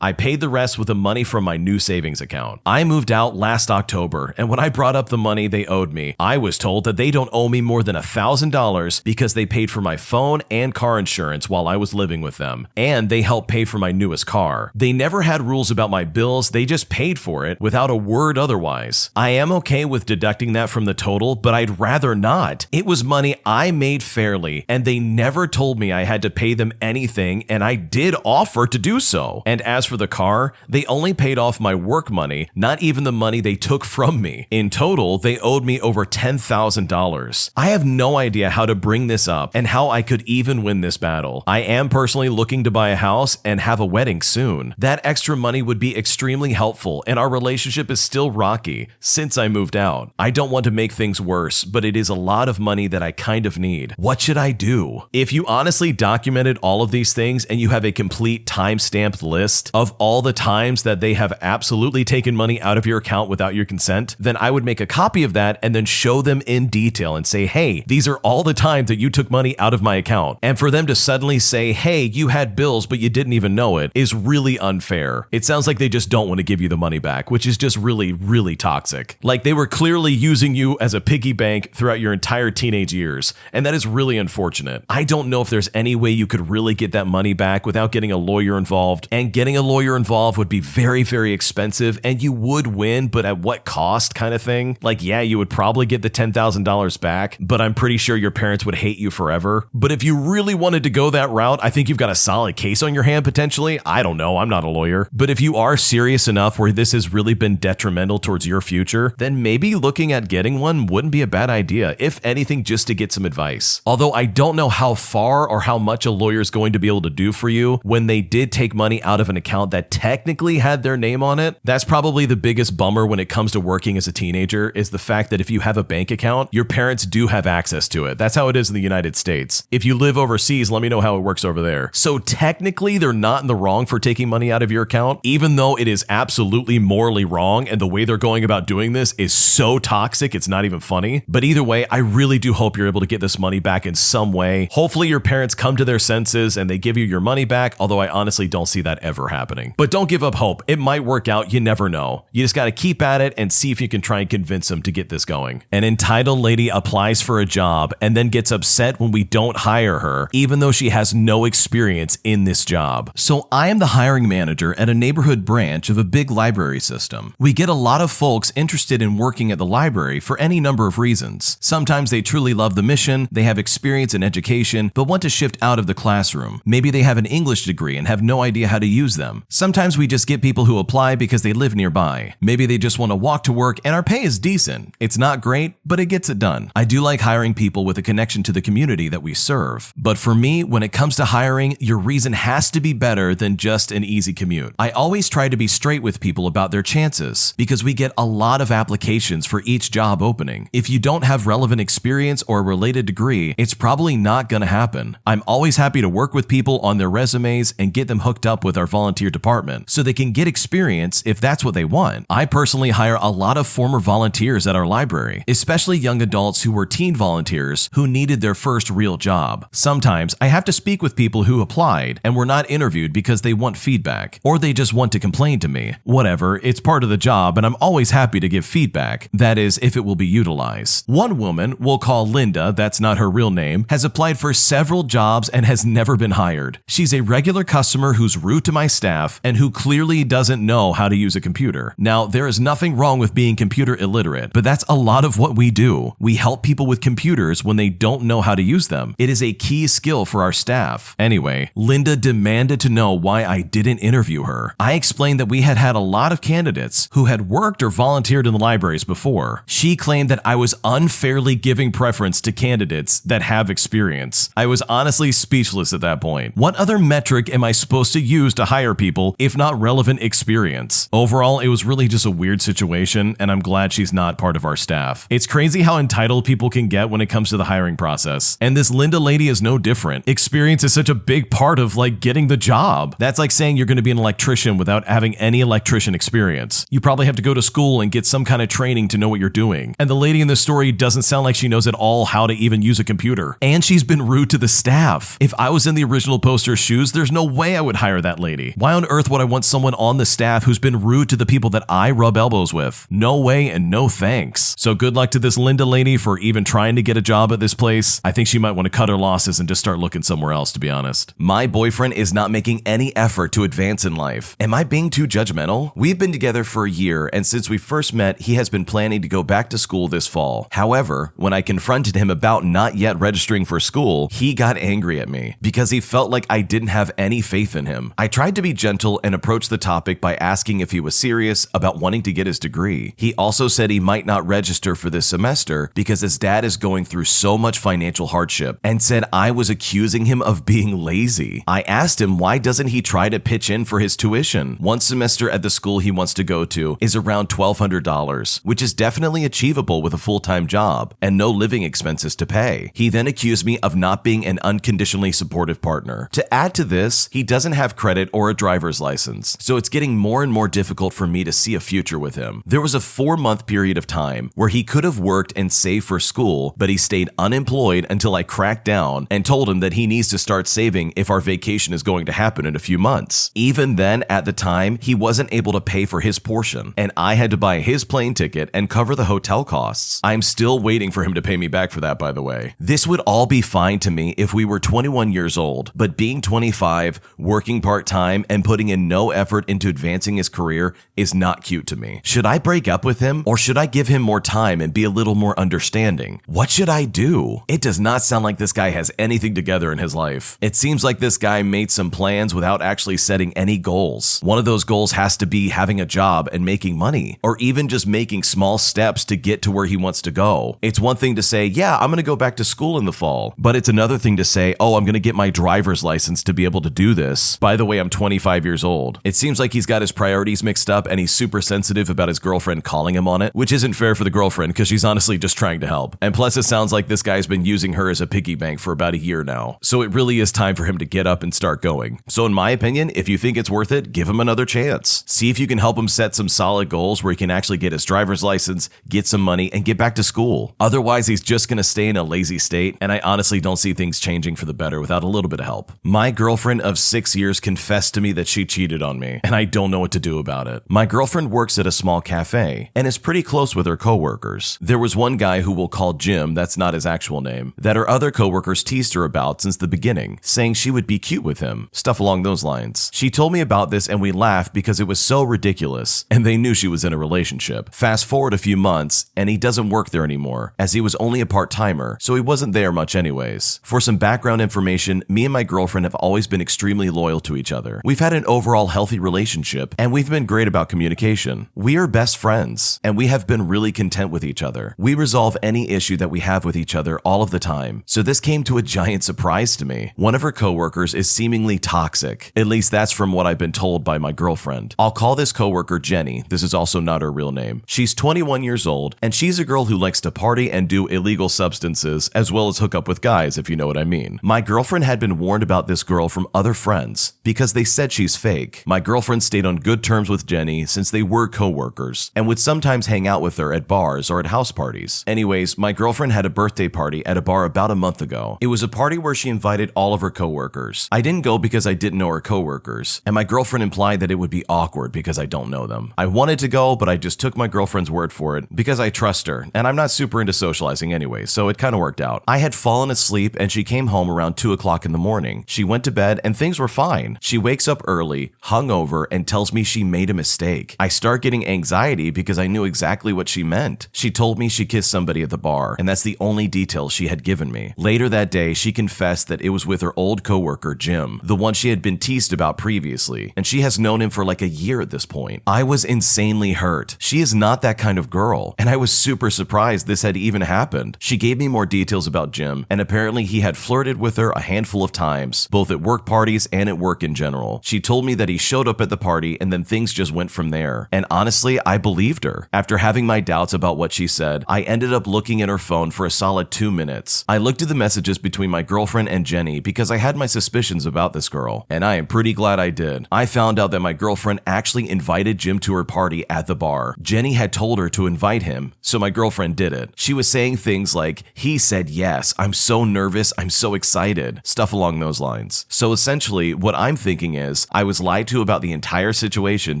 I paid the rest with the money from my new savings account. I moved out last October, and when I brought up the money they owed me, I was told that they don't owe me more than $1,000 because they paid for my phone and car insurance while I was living with them, and they helped pay for my newest car. They never had rules about my bills, they just paid for it without a word otherwise. I am okay with deducting that from the total, but I'd rather not. It was money I made fairly, and they never told me I had to pay them anything, and I did offer to do so. And as for the car, they only paid off my work money, not even the money they took from me. In total, they owed me over $10,000. I have no idea how to bring this up and how I could even win this battle. I am personally looking to buy a house and have a wedding soon. That extra money would be extremely helpful, and our relationship is still rocky since I moved out. I don't want to make things worse, but it is a lot of money that I kind of need. What should I do? If you honestly documented all of these things and you have a complete timestamped list of all the times that they have absolutely taken money out of your account without your consent, then I would make a copy of that and then show them in detail and say, hey, these are all the times that you took money out of my account. And for them to suddenly say, hey, you had bills but you didn't even know it, is really unfair. It sounds like they just don't want to give you the money back, which is just really, really toxic. Like they were clearly using you as a piggy bank throughout your entire teenage years, and that is really unfortunate. I don't know if there's any way you could really get that money back without getting a lawyer involved, and getting a lawyer involved would be very, very expensive, and you would win, but at what cost kind of thing? Like, yeah, you would probably get the $10,000 back, but I'm pretty sure your parents would hate you forever. But if you really wanted to go that route, I think you've got a solid case on your hand potentially. I don't know, I'm not a lawyer. But if you are serious enough where this has really been detrimental towards your future, then maybe looking at getting one wouldn't be a bad idea, if anything, just to get some advice. Although I don't know how far or how much a lawyer is going to be able to do for you when they did take money out of an account that technically had their name on it. That's probably the biggest bummer when it comes to working as a teenager, is the fact that if you have a bank account, your parents do have access to it. That's how it is in the United States. If you live overseas, let me know how it works over there. So technically, they're not in the wrong for taking money out of your account, even though it is absolutely morally wrong, and the way they're going about doing this is so toxic, it's not even funny. But either way, I really do hope you're able to get this money back in some way. Hopefully your parents come to their senses and they give you your money back, although I honestly don't see that ever happening. But don't give up hope. It might work out. You never know. You just got to keep at it and see if you can try and convince them to get this going. An entitled lady applies for a job and then gets upset when we don't hire her, even though she has no experience in this job. So I am the hiring manager at a neighborhood branch of a big library system. We get a lot of folks interested in working at the library for any number of reasons. Sometimes they truly love the mission, they have experience in education, but want to shift out of the classroom. Maybe they have an English degree and have no idea how to use them. Sometimes we just get people who apply because they live nearby. Maybe they just want to walk to work and our pay is decent. It's not great, but it gets it done. I do like hiring people with a connection to the community that we serve. But for me, when it comes to hiring, your reason has to be better than just an easy commute. I always try to be straight with people about their chances because we get a lot of applications for each job opening. If you don't have relevant experience or a related degree, it's probably not going to happen. I'm always happy to work with people on their resumes and get them hooked up with our volunteer department so they can get experience if that's what they want. I personally hire a lot of former volunteers at our library, especially young adults who were teen volunteers who needed their first real job. Sometimes I have to speak with people who applied and were not interviewed because they want feedback or they just want to complain to me. Whatever, it's part of the job and I'm always happy to give feedback. That is, if it will be utilized. One woman, we'll call Linda, that's not her real name, has applied for several jobs and has never been hired. She's a regular customer who's rude to my staff and who clearly doesn't know how to use a computer. Now, there is nothing wrong with being computer illiterate, but that's a lot of what we do. We help people with computers when they don't know how to use them. It is a key skill for our staff. Anyway, Linda demanded to know why I didn't interview her. I explained that we had had a lot of candidates who had worked or volunteered in the libraries before. She claimed that I was unfairly giving preference to candidates that have experience. I was honestly speechless at that point. What other metric am I supposed to use to hire people if not relevant experience? Overall, it was really just a weird situation, and I'm glad she's not part of our staff. It's crazy how entitled people can get when it comes to the hiring process. And this Linda lady is no different. Experience is such a big part of getting the job. That's like saying you're going to be an electrician without having any electrician experience. You probably have to go to school and get some kind of training to know what you're doing. And the lady in the story doesn't sound like she knows at all how to even use a computer. And she's been rude to the staff. If I was in the original poster's shoes, there's no way I would hire that lady. Why on earth would I want someone on the staff who's been rude to the people that I rub elbows with? No way and no thanks. So good luck to this Linda lady for even trying to get a job at this place. I think she might want to cut her losses and just start looking somewhere else, to be honest. My boyfriend is not making any effort to advance in life. Am I being too judgmental? We've been together for a year, and since we first met, he has been planning to go back to school this fall. However, when I confronted him about not yet registering for school, he got angry at me because he felt like I didn't have any faith in him. I tried to be gentle and approach the topic by asking if he was serious about wanting to get his degree. He also said he might not register for this semester because his dad is going through so much financial hardship and said I was accusing him of being lazy. I asked him why doesn't he try to pitch in for his tuition. One semester at the school he wants to go to is around $1,200, which is definitely achievable with a full-time job and no living expenses to pay. He then accused me of not being an unconditionally supportive partner. To add to this, he doesn't have credit or a driver's license, so it's getting more and more difficult for me to see a future with him. There was a 4-month period of time where he could have worked and saved for school, but he stayed unemployed until I cracked down and told him that he needs to start saving if our vacation is going to happen in a few months. Even then, at the time, he wasn't able to pay for his portion, and I had to buy his plane ticket and cover the hotel costs. I'm still waiting for him to pay me back for that, by the way. This would all be fine to me if we were 21 years old, but being 25, working part-time, and putting in no effort into advancing his career is not cute to me. Should I break up with him, or should I give him more time and be a little more understanding? What should I do? It does not sound like this guy has anything together in his life. It seems like this guy made some plans without actually setting any goals. One of those goals has to be having a job and making money, or even just making small steps to get to where he wants to go. It's one thing to say, yeah, I'm going to go back to school in the fall, but it's another thing to say, oh, I'm going to get my driver's license to be able to do this. By the way, I'm 25 years old. It seems like he's got his priorities mixed up and he's super sensitive about his girlfriend calling him on it, which isn't fair for the girlfriend because she's honestly just trying to help. And plus, it sounds like this guy's been using her as a piggy bank for about a year now. So it really is time for him to get up and start going. So in my opinion, if you think it's worth it, give him another chance. See if you can help him set some solid goals where he can actually get his driver's license, get some money, and get back to school. Otherwise, he's just going to stay in a lazy state, and I honestly don't see things changing for the better without a little bit of help. My girlfriend of 6 years tears confessed to me that she cheated on me, and I don't know what to do about it. My girlfriend works at a small cafe and is pretty close with her coworkers. There was one guy who we'll call Jim, that's not his actual name, that her other coworkers teased her about since the beginning, saying she would be cute with him, stuff along those lines. She told me about this and we laughed because it was so ridiculous, and they knew she was in a relationship. Fast forward a few months, and he doesn't work there anymore, as he was only a part-timer, so he wasn't there much anyways. For some background information, me and my girlfriend have always been extremely loyal to each other. We've had an overall healthy relationship, and we've been great about communication. We are best friends, and we have been really content with each other. We resolve any issue that we have with each other all of the time, so this came to a giant surprise to me. One of her coworkers is seemingly toxic. At least that's from what I've been told by my girlfriend. I'll call this coworker Jenny. This is also not her real name. She's 21 years old, and she's a girl who likes to party and do illegal substances, as well as hook up with guys, if you know what I mean. My girlfriend had been warned about this girl from other friends because they said she's fake. My girlfriend stayed on good terms with Jenny since they were coworkers and would sometimes hang out with her at bars or at house parties. Anyways, my girlfriend had a birthday party at a bar about a month ago. It was a party where she invited all of her coworkers. I didn't go because I didn't know her coworkers, and my girlfriend implied that it would be awkward because I don't know them. I wanted to go, but I just took my girlfriend's word for it because I trust her, and I'm not super into socializing anyway, so it kind of worked out. I had fallen asleep and she came home around 2 o'clock in the morning. She went to bed and things were fine. She wakes up early, hungover, and tells me she made a mistake. I start getting anxiety because I knew exactly what she meant. She told me she kissed somebody at the bar, and that's the only detail she had given me. Later that day, she confessed that it was with her old coworker, Jim, the one she had been teased about previously, and she has known him for like a year at this point. I was insanely hurt. She is not that kind of girl, and I was super surprised this had even happened. She gave me more details about Jim, and apparently he had flirted with her a handful of times, both at work parties and at work in general. She told me that he showed up at the party and then things just went from there. And honestly, I believed her. After having my doubts about what she said, I ended up looking at her phone for a solid 2 minutes. I looked at the messages between my girlfriend and Jenny because I had my suspicions about this girl, and I am pretty glad I did. I found out that my girlfriend actually invited Jim to her party at the bar. Jenny had told her to invite him, so my girlfriend did it. She was saying things like, "He said yes, I'm so nervous, I'm so excited," stuff along those lines. So essentially, what I'm thinking is, I was lied to about the entire situation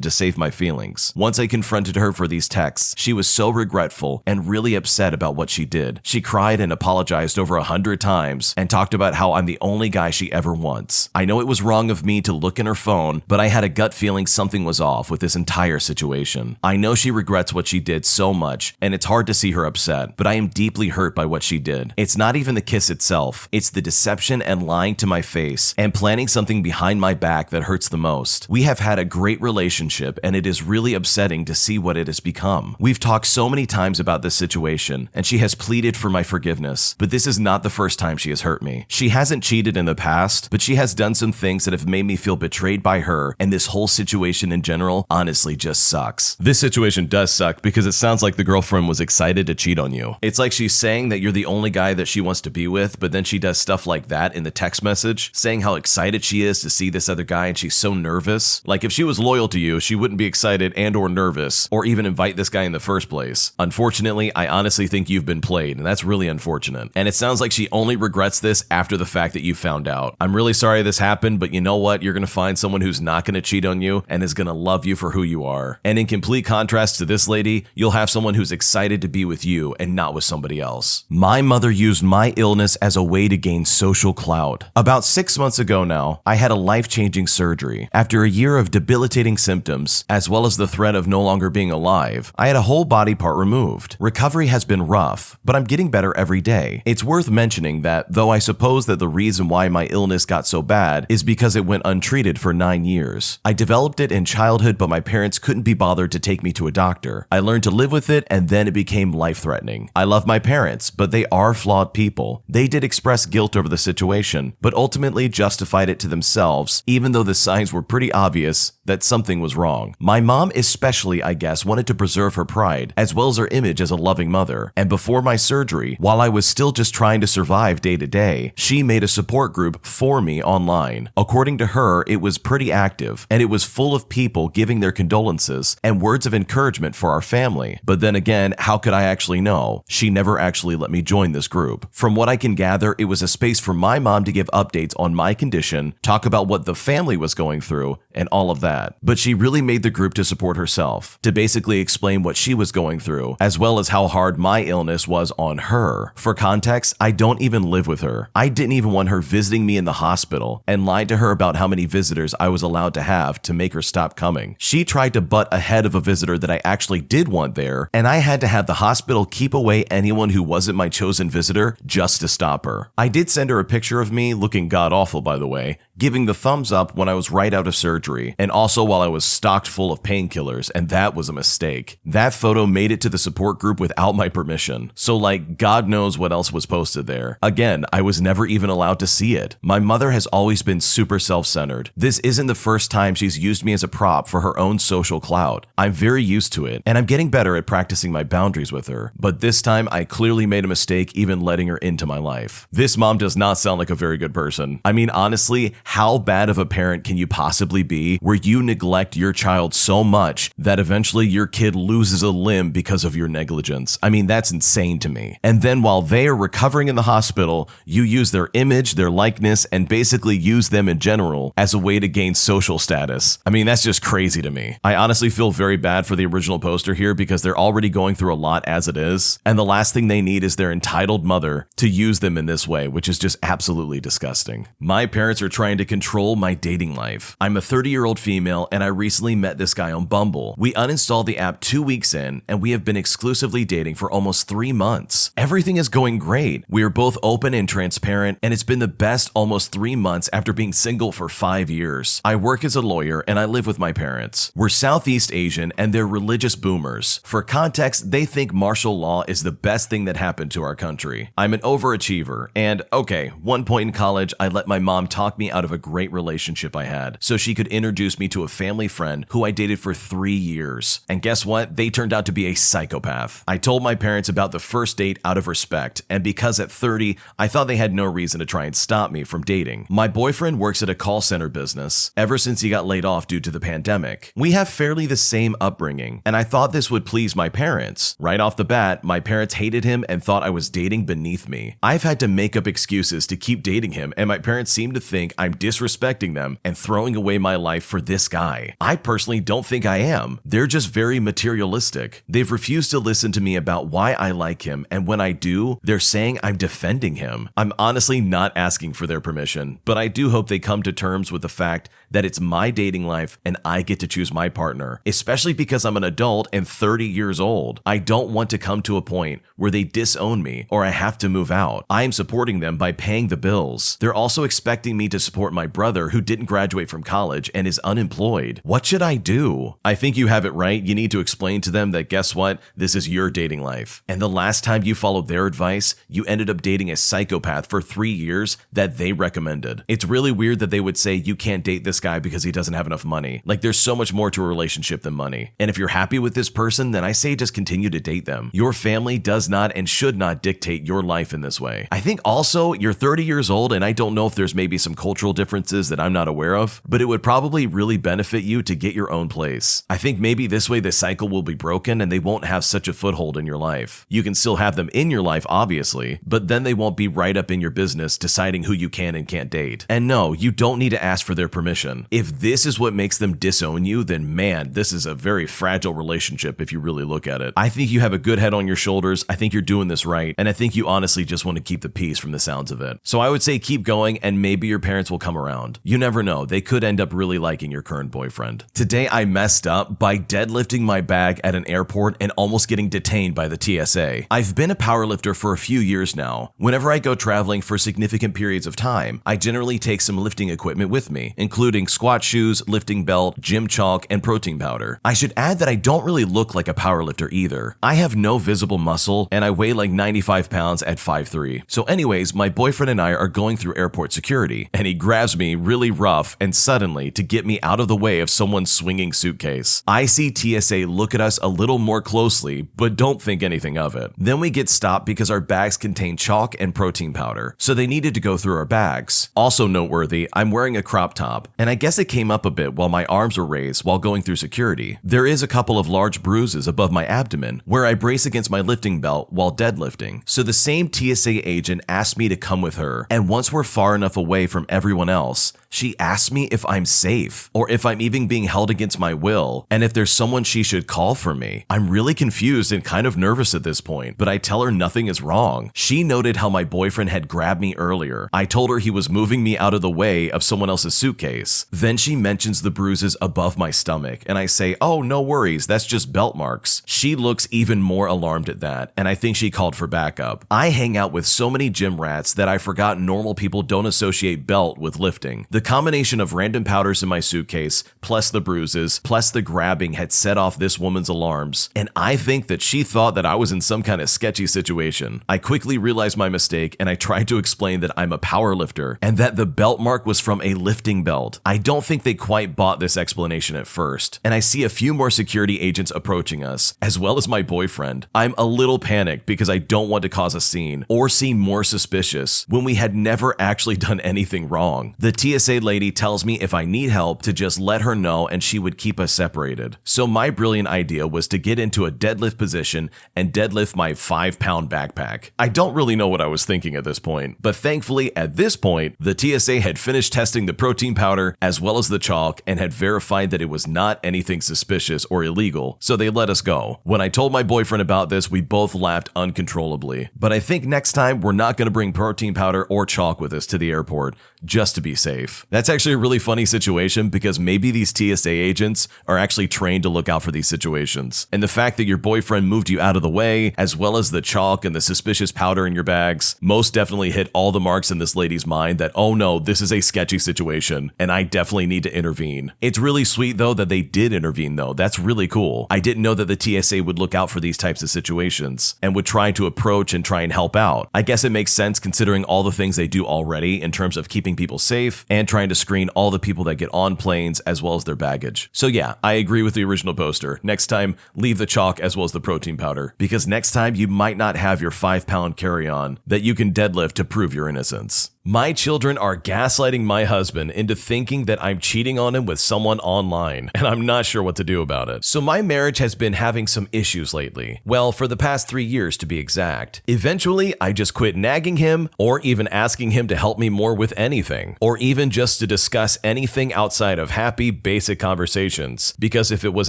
to save my feelings. Once I confronted her for these texts, she was so regretful and really upset about what she did. She cried and apologized over 100 times and talked about how I'm the only guy she ever wants. I know it was wrong of me to look in her phone, but I had a gut feeling something was off with this entire situation. I know she regrets what she did so much, and it's hard to see her upset, but I am deeply hurt by what she did. It's not even the kiss itself, it's the deception and lying to my face and planning something behind my back that hurts the most. We have had a great relationship, and it is really upsetting to see what it has become. We've talked so many times about this situation, and she has pleaded for my forgiveness, but this is not the first time she has hurt me. She hasn't cheated in the past, but she has done some things that have made me feel betrayed by her, and this whole situation in general honestly just sucks. This situation does suck because it sounds like the girlfriend was excited to cheat on you. It's like she's saying that you're the only guy that she wants to be with, but then she does stuff like that in the text message, saying how excited she is to see this other guy and she's so nervous. Like if she was loyal to you, she wouldn't be excited and or nervous or even invite this guy in the first place. Unfortunately, I honestly think you've been played, and that's really unfortunate. And it sounds like she only regrets this after the fact that you found out. I'm really sorry this happened, but you know what? You're gonna find someone who's not gonna cheat on you and is gonna love you for who you are. And in complete contrast to this lady, you'll have someone who's excited to be with you and not with somebody else. My mother used my illness as a way to gain social clout. About 6 months ago now, I had a life-changing surgery. After a year of debilitating symptoms, as well as the threat of no longer being alive, I had a whole body part removed. Recovery has been rough, but I'm getting better every day. It's worth mentioning that, though I suppose that the reason why my illness got so bad is because it went untreated for 9 years. I developed it in childhood, but my parents couldn't be bothered to take me to a doctor. I learned to live with it, and then it became life-threatening. I love my parents, but they are flawed people. They did express guilt over the situation, but ultimately justified it to themselves, even though the signs were pretty obvious that something was wrong. My mom especially, I guess, wanted to preserve her pride, as well as her image as a loving mother. And before my surgery, while I was still just trying to survive day to day, she made a support group for me online. According to her, it was pretty active, and it was full of people giving their condolences and words of encouragement for our family. But then again, how could I actually know? She never actually let me join this group. From what I can gather, it was a space for my mom to give updates on my condition, talk about about what the family was going through and all of that. But she really made the group to support herself, to basically explain what she was going through, as well as how hard my illness was on her. For context, I don't even live with her. I didn't even want her visiting me in the hospital and lied to her about how many visitors I was allowed to have to make her stop coming. She tried to butt ahead of a visitor that I actually did want there, and I had to have the hospital keep away anyone who wasn't my chosen visitor just to stop her. I did send her a picture of me, looking god-awful by the way, giving the thumbs up when I was right out of surgery, and also while I was stocked full of painkillers, and that was a mistake. That photo made it to the support group without my permission, so like God knows what else was posted there. Again, I was never even allowed to see it. My mother has always been super self-centered. This isn't the first time she's used me as a prop for her own social clout. I'm very used to it, and I'm getting better at practicing my boundaries with her, but this time I clearly made a mistake even letting her into my life. This mom does not sound like a very good person. I mean, honestly, how bad of a parent can you possibly be where you neglect your child so much that eventually your kid loses a limb because of your negligence? I mean, that's insane to me. And then while they are recovering in the hospital, you use their image, their likeness, and basically use them in general as a way to gain social status. I mean, that's just crazy to me. I honestly feel very bad for the original poster here because they're already going through a lot as it is, and the last thing they need is their entitled mother to use them in this way, which is just absolutely disgusting. My parents are trying to control my dating life. I'm a 30-year-old female, and I recently met this guy on Bumble. We uninstalled the app 2 weeks in, and we have been exclusively dating for almost 3 months. Everything is going great. We are both open and transparent, and it's been the best almost 3 months after being single for 5 years. I work as a lawyer, and I live with my parents. We're Southeast Asian, and they're religious boomers. For context, they think martial law is the best thing that happened to our country. I'm an overachiever, and okay, one point in college, I let my mom talk me out of a great relationship I had so she could introduce me to a family friend who I dated for 3 years. And guess what? They turned out to be a psychopath. I told my parents about the first date out of respect, and because at 30, I thought they had no reason to try and stop me from dating. My boyfriend works at a call center business ever since he got laid off due to the pandemic. We have fairly the same upbringing, and I thought this would please my parents. Right off the bat, my parents hated him and thought I was dating beneath me. I've had to make up excuses to keep dating him, and my parents seem to think I'm disrespecting them and throwing away my life for this guy. I personally don't think I am. They're just very materialistic. They've refused to listen to me about why I like him, and when I do, they're saying I'm defending him. I'm honestly not asking for their permission, but I do hope they come to terms with the fact that it's my dating life and I get to choose my partner, especially because I'm an adult and 30 years old. I don't want to come to a point where they disown me or I have to move out. I am supporting them by paying the bills. They're also expecting me to support my brother who didn't graduate from college and is unemployed. What should I do? I think you have it right. You need to explain to them that guess what? This is your dating life. And the last time you followed their advice, you ended up dating a psychopath for 3 years that they recommended. It's really weird that they would say you can't date this guy because he doesn't have enough money. Like there's so much more to a relationship than money. And if you're happy with this person, then I say just continue to date them. Your family does not and should not dictate your life in this way. I think also you're 30 years old and I don't know if there's maybe some cultural differences that I'm not aware of, but it would probably really benefit you to get your own place. I think maybe this way the cycle will be broken and they won't have such a foothold in your life. You can still have them in your life, obviously, but then they won't be right up in your business deciding who you can and can't date. And no, you don't need to ask for their permission. If this is what makes them disown you, then man, this is a very fragile relationship if you really look at it. I think you have a good head on your shoulders. I think you're doing this right. And I think you honestly just want to keep the peace from the sounds of it. So I would say keep going and maybe your parents will come around. You never know. They could end up really liking your current boyfriend. Today I messed up by deadlifting my bag at an airport and almost getting detained by the TSA. I've been a powerlifter for a few years now. Whenever I go traveling for significant periods of time, I generally take some lifting equipment with me, including squat shoes, lifting belt, gym chalk, and protein powder. I should add that I don't really look like a powerlifter either. I have no visible muscle and I weigh like 95 pounds at 5'3". So anyways, my boyfriend and I are going through airport security and he grabs me really rough and suddenly to get me out of the way of someone's swinging suitcase. I see TSA look at us a little more closely, but don't think anything of it. Then we get stopped because our bags contain chalk and protein powder, so they needed to go through our bags. Also noteworthy, I'm wearing a crop top, and I guess it came up a bit while my arms were raised while going through security. There is a couple of large bruises above my abdomen where I brace against my lifting belt while deadlifting. So the same TSA agent asked me to come with her, and once we're far enough away from everyone everyone else. She asks me if I'm safe, or if I'm even being held against my will, and if there's someone she should call for me. I'm really confused and kind of nervous at this point, but I tell her nothing is wrong. She noted how my boyfriend had grabbed me earlier. I told her he was moving me out of the way of someone else's suitcase. Then she mentions the bruises above my stomach, and I say, oh, no worries, that's just belt marks. She looks even more alarmed at that, and I think she called for backup. I hang out with so many gym rats that I forgot normal people don't associate belt with lifting. The combination of random powders in my suitcase, plus the bruises, plus the grabbing had set off this woman's alarms, and I think that she thought that I was in some kind of sketchy situation. I quickly realized my mistake, and I tried to explain that I'm a power lifter, and that the belt mark was from a lifting belt. I don't think they quite bought this explanation at first, and I see a few more security agents approaching us, as well as my boyfriend. I'm a little panicked because I don't want to cause a scene, or seem more suspicious, when we had never actually done anything wrong. The TSA lady tells me if I need help to just let her know and she would keep us separated. So my brilliant idea was to get into a deadlift position and deadlift my 5-pound backpack. I don't really know what I was thinking at this point, but thankfully at this point, the TSA had finished testing the protein powder as well as the chalk and had verified that it was not anything suspicious or illegal, so they let us go. When I told my boyfriend about this, we both laughed uncontrollably. But I think next time we're not going to bring protein powder or chalk with us to the airport, just to be safe. That's actually a really funny situation because maybe these TSA agents are actually trained to look out for these situations. And the fact that your boyfriend moved you out of the way, as well as the chalk and the suspicious powder in your bags, most definitely hit all the marks in this lady's mind that, oh no, this is a sketchy situation, and I definitely need to intervene. It's really sweet though that they did intervene though. That's really cool. I didn't know that the TSA would look out for these types of situations and would try to approach and try and help out. I guess it makes sense considering all the things they do already in terms of keeping people safe and trying to screen all the people that get on planes as well as their baggage. So yeah, I agree with the original poster. Next time, leave the chalk as well as the protein powder, because next time you might not have your 5-pound carry-on that you can deadlift to prove your innocence. My children are gaslighting my husband into thinking that I'm cheating on him with someone online, and I'm not sure what to do about it. So my marriage has been having some issues lately. Well, for the past 3 years to be exact. Eventually, I just quit nagging him or even asking him to help me more with anything, or even just to discuss anything outside of happy, basic conversations, because if it was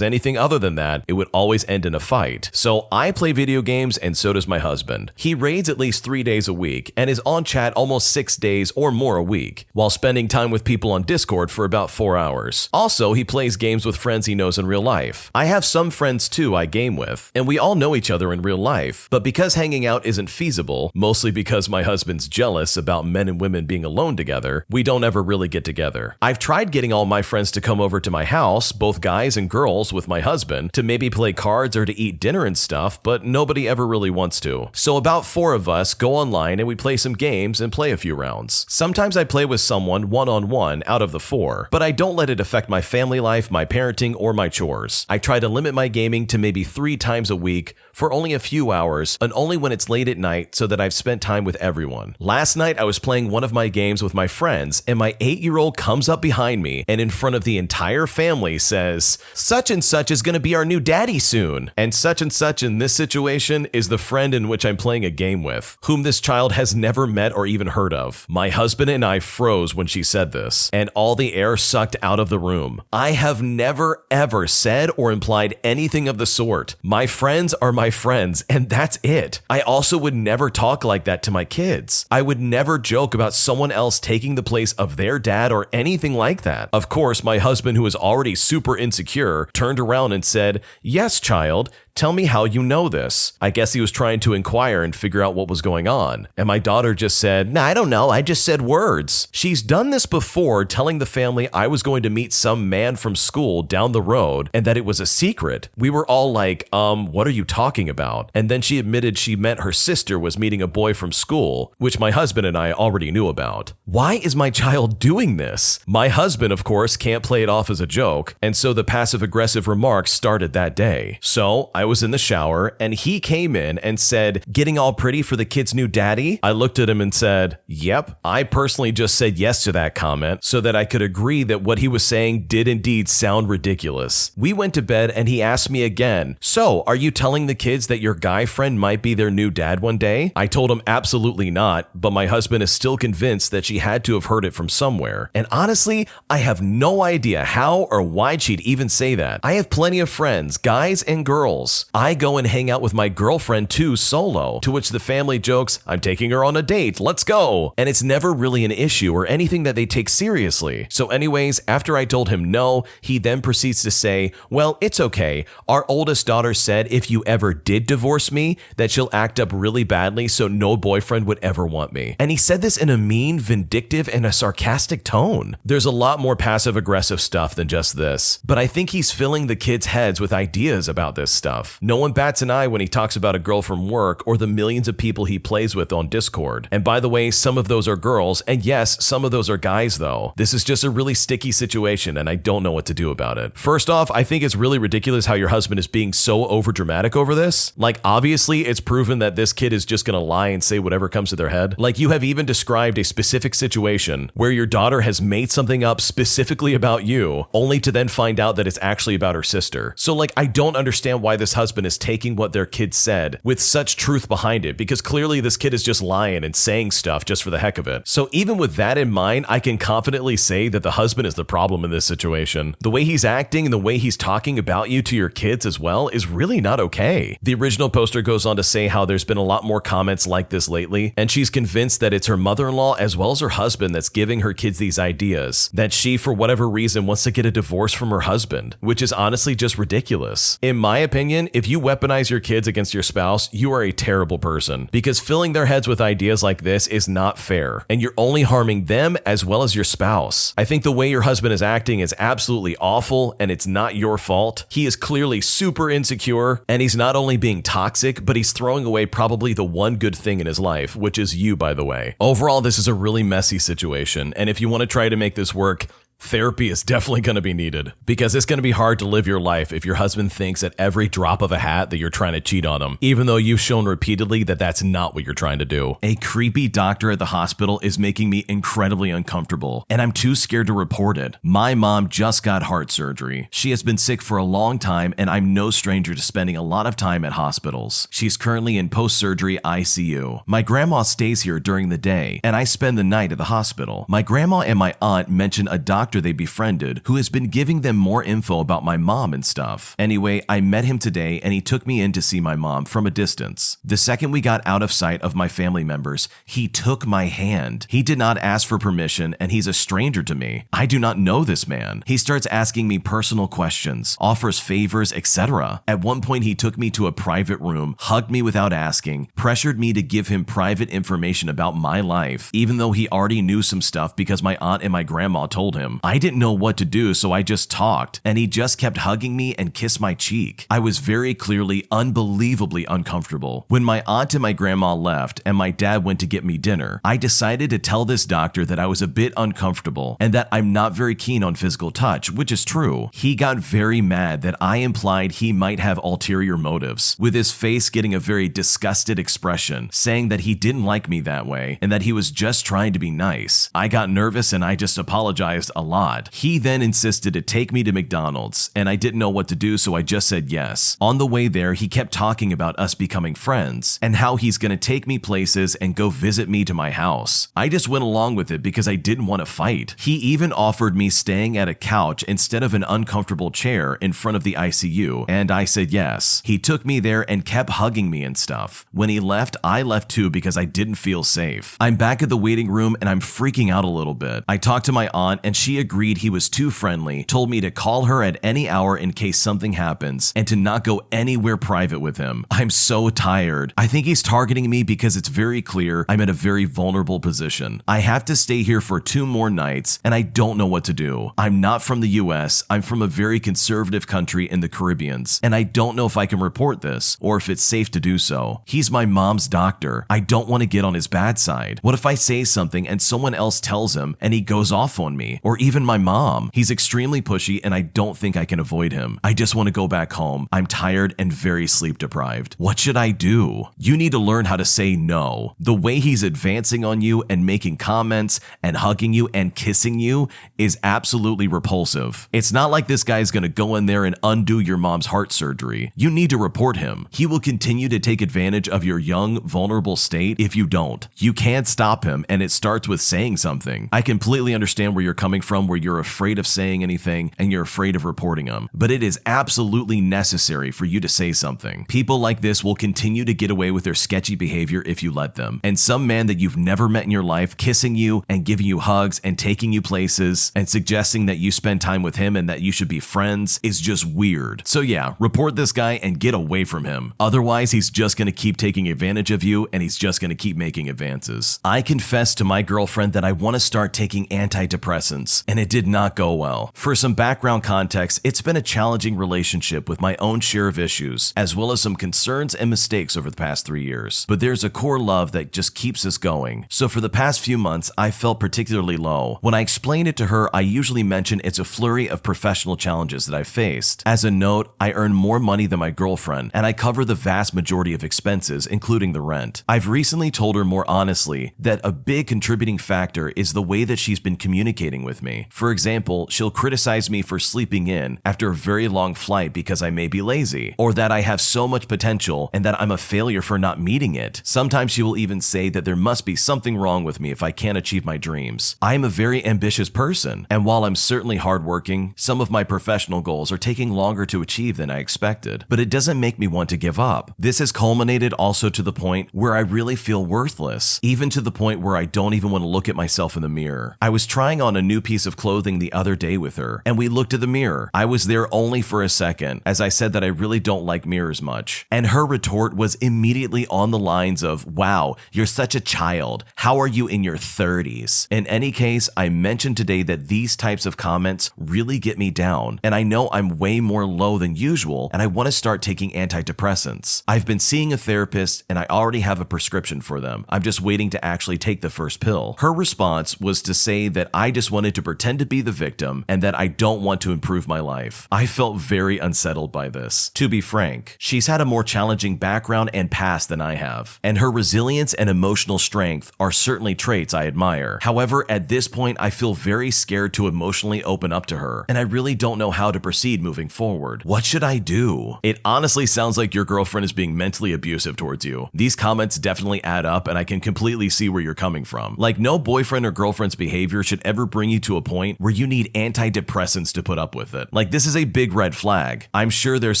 anything other than that, it would always end in a fight. So I play video games and so does my husband. He raids at least 3 days a week and is on chat almost 6 days or more a week, while spending time with people on Discord for about 4 hours. Also, he plays games with friends he knows in real life. I have some friends too I game with, and we all know each other in real life, but because hanging out isn't feasible, mostly because my husband's jealous about men and women being alone together, we don't ever really get together. I've tried getting all my friends to come over to my house, both guys and girls with my husband, to maybe play cards or to eat dinner and stuff, but nobody ever really wants to. So about 4 of us go online and we play some games and play a few rounds. Sometimes I play with someone one-on-one out of the 4, but I don't let it affect my family life, my parenting, or my chores. I try to limit my gaming to maybe 3 times a week for only a few hours, and only when it's late at night so that I've spent time with everyone. Last night I was playing one of my games with my friends, and my 8-year-old comes up behind me and in front of the entire family says, "Such and such is going to be our new daddy soon." And such in this situation is the friend in which I'm playing a game with, whom this child has never met or even heard of. My husband and I froze when she said this, and all the air sucked out of the room. I have never ever said or implied anything of the sort. My friends are my friends, and that's it. I also would never talk like that to my kids. I would never joke about someone else taking the place of their dad or anything like that. Of course, my husband, who is already super insecure, turned around and said, "Yes, child, tell me how you know this." I guess he was trying to inquire and figure out what was going on. And my daughter just said, "Nah, I don't know, I just said words." She's done this before, telling the family I was going to meet some man from school down the road and that it was a secret. We were all like, what are you talking about? And then she admitted she meant her sister was meeting a boy from school, which my husband and I already knew about. Why is my child doing this? My husband, of course, can't play it off as a joke, and so the passive-aggressive remarks started that day. So I was in the shower and he came in and said, "Getting all pretty for the kid's new daddy?" I looked at him and said, "Yep." I personally just said yes to that comment so that I could agree that what he was saying did indeed sound ridiculous. We went to bed and he asked me again, "So, are you telling the kids that your guy friend might be their new dad one day?" I told him absolutely not, but my husband is still convinced that she had to have heard it from somewhere. And honestly, I have no idea how or why she'd even say that. I have plenty of friends, guys and girls. I go and hang out with my girlfriend too solo, to which the family jokes, "I'm taking her on a date, let's go." And it's never really an issue or anything that they take seriously. So anyways, after I told him no, he then proceeds to say, "Well, it's okay. Our oldest daughter said if you ever did divorce me, that she'll act up really badly so no boyfriend would ever want me." And he said this in a mean, vindictive, and a sarcastic tone. There's a lot more passive-aggressive stuff than just this, but I think he's filling the kids' heads with ideas about this stuff. No one bats an eye when he talks about a girl from work or the millions of people he plays with on Discord. And by the way, some of those are girls, and yes, some of those are guys though. This is just a really sticky situation and I don't know what to do about it. First off, I think it's really ridiculous how your husband is being so overdramatic over this. Like, obviously it's proven that this kid is just gonna lie and say whatever comes to their head. Like, you have even described a specific situation where your daughter has made something up specifically about you, only to then find out that it's actually about her sister. So like, I don't understand why this husband is taking what their kid said with such truth behind it, because clearly this kid is just lying and saying stuff just for the heck of it. So even with that in mind, I can confidently say that the husband is the problem in this situation. The way he's acting and the way he's talking about you to your kids as well is really not okay. The original poster goes on to say how there's been a lot more comments like this lately, and she's convinced that it's her mother-in-law as well as her husband that's giving her kids these ideas, that she for whatever reason wants to get a divorce from her husband, which is honestly just ridiculous. In my opinion, if you weaponize your kids against your spouse, you are a terrible person, because filling their heads with ideas like this is not fair, and you're only harming them as well as your spouse. I think the way your husband is acting is absolutely awful, and it's not your fault. He is clearly super insecure, and he's not only being toxic, but he's throwing away probably the one good thing in his life, which is you, by the way. Overall, this is a really messy situation, and if you want to try to make this work, therapy is definitely going to be needed, because it's going to be hard to live your life if your husband thinks at every drop of a hat that you're trying to cheat on him, even though you've shown repeatedly that that's not what you're trying to do. A creepy doctor at the hospital is making me incredibly uncomfortable, and I'm too scared to report it. My mom just got heart surgery. She has been sick for a long time, and I'm no stranger to spending a lot of time at hospitals. She's currently in post-surgery ICU. My grandma stays here during the day, and I spend the night at the hospital. My grandma and my aunt mentioned a doctor they befriended who has been giving them more info about my mom and stuff. Anyway, I met him today and he took me in to see my mom from a distance. The second we got out of sight of my family members, he took my hand. He did not ask for permission and he's a stranger to me. I do not know this man. He starts asking me personal questions, offers favors, etc. At one point, he took me to a private room, hugged me without asking, pressured me to give him private information about my life, even though he already knew some stuff because my aunt and my grandma told him. I didn't know what to do, so I just talked, and he just kept hugging me and kissed my cheek. I was very clearly unbelievably uncomfortable. When my aunt and my grandma left and my dad went to get me dinner, I decided to tell this doctor that I was a bit uncomfortable and that I'm not very keen on physical touch, which is true. He got very mad that I implied he might have ulterior motives, with his face getting a very disgusted expression, saying that he didn't like me that way and that he was just trying to be nice. I got nervous and I just apologized a lot. He then insisted to take me to McDonald's, and I didn't know what to do, so I just said yes. On the way there, he kept talking about us becoming friends and how he's gonna take me places and go visit me to my house. I just went along with it because I didn't want to fight. He even offered me staying at a couch instead of an uncomfortable chair in front of the ICU, and I said yes. He took me there and kept hugging me and stuff. When he left, I left too because I didn't feel safe. I'm back at the waiting room and I'm freaking out a little bit. I talked to my aunt and she agreed he was too friendly, told me to call her at any hour in case something happens, and to not go anywhere private with him. I'm so tired. I think he's targeting me because it's very clear I'm in a very vulnerable position. I have to stay here for 2 more nights, and I don't know what to do. I'm not from the US, I'm from a very conservative country in the Caribbeans, and I don't know if I can report this, or if it's safe to do so. He's my mom's doctor. I don't want to get on his bad side. What if I say something and someone else tells him and he goes off on me, or even my mom. He's extremely pushy and I don't think I can avoid him. I just want to go back home. I'm tired and very sleep deprived. What should I do? You need to learn how to say no. The way he's advancing on you and making comments and hugging you and kissing you is absolutely repulsive. It's not like this guy's gonna go in there and undo your mom's heart surgery. You need to report him. He will continue to take advantage of your young, vulnerable state if you don't. You can't stop him, and it starts with saying something. I completely understand where you're coming from, where you're afraid of saying anything and you're afraid of reporting him, but it is absolutely necessary for you to say something. People like this will continue to get away with their sketchy behavior if you let them. And some man that you've never met in your life kissing you and giving you hugs and taking you places and suggesting that you spend time with him and that you should be friends is just weird. So yeah, report this guy and get away from him. Otherwise, he's just going to keep taking advantage of you and he's just going to keep making advances. I confessed to my girlfriend that I want to start taking antidepressants, and it did not go well. For some background context, it's been a challenging relationship with my own share of issues, as well as some concerns and mistakes over the past 3 years. But there's a core love that just keeps us going. So for the past few months, I felt particularly low. When I explained it to her, I usually mention it's a flurry of professional challenges that I've faced. As a note, I earn more money than my girlfriend, and I cover the vast majority of expenses, including the rent. I've recently told her more honestly that a big contributing factor is the way that she's been communicating with me. For example, she'll criticize me for sleeping in after a very long flight because I may be lazy, or that I have so much potential and that I'm a failure for not meeting it. Sometimes she will even say that there must be something wrong with me if I can't achieve my dreams. I am a very ambitious person, and while I'm certainly hardworking, some of my professional goals are taking longer to achieve than I expected, but it doesn't make me want to give up. This has culminated also to the point where I really feel worthless, even to the point where I don't even want to look at myself in the mirror. I was trying on a new piece of clothing the other day with her, and we looked at the mirror. I was there only for a second, as I said that I really don't like mirrors much. And her retort was immediately on the lines of, "Wow, you're such a child. How are you in your 30s?" In any case, I mentioned today that these types of comments really get me down, and I know I'm way more low than usual, and I want to start taking antidepressants. I've been seeing a therapist, and I already have a prescription for them. I'm just waiting to actually take the first pill. Her response was to say that I just wanted to pretend to be the victim and that I don't want to improve my life. I felt very unsettled by this. To be frank, she's had a more challenging background and past than I have, and her resilience and emotional strength are certainly traits I admire. However, at this point, I feel very scared to emotionally open up to her, and I really don't know how to proceed moving forward. What should I do? It honestly sounds like your girlfriend is being mentally abusive towards you. These comments definitely add up, and I can completely see where you're coming from. Like, no boyfriend or girlfriend's behavior should ever bring you to a point where you need antidepressants to put up with it. Like, this is a big red flag. I'm sure there's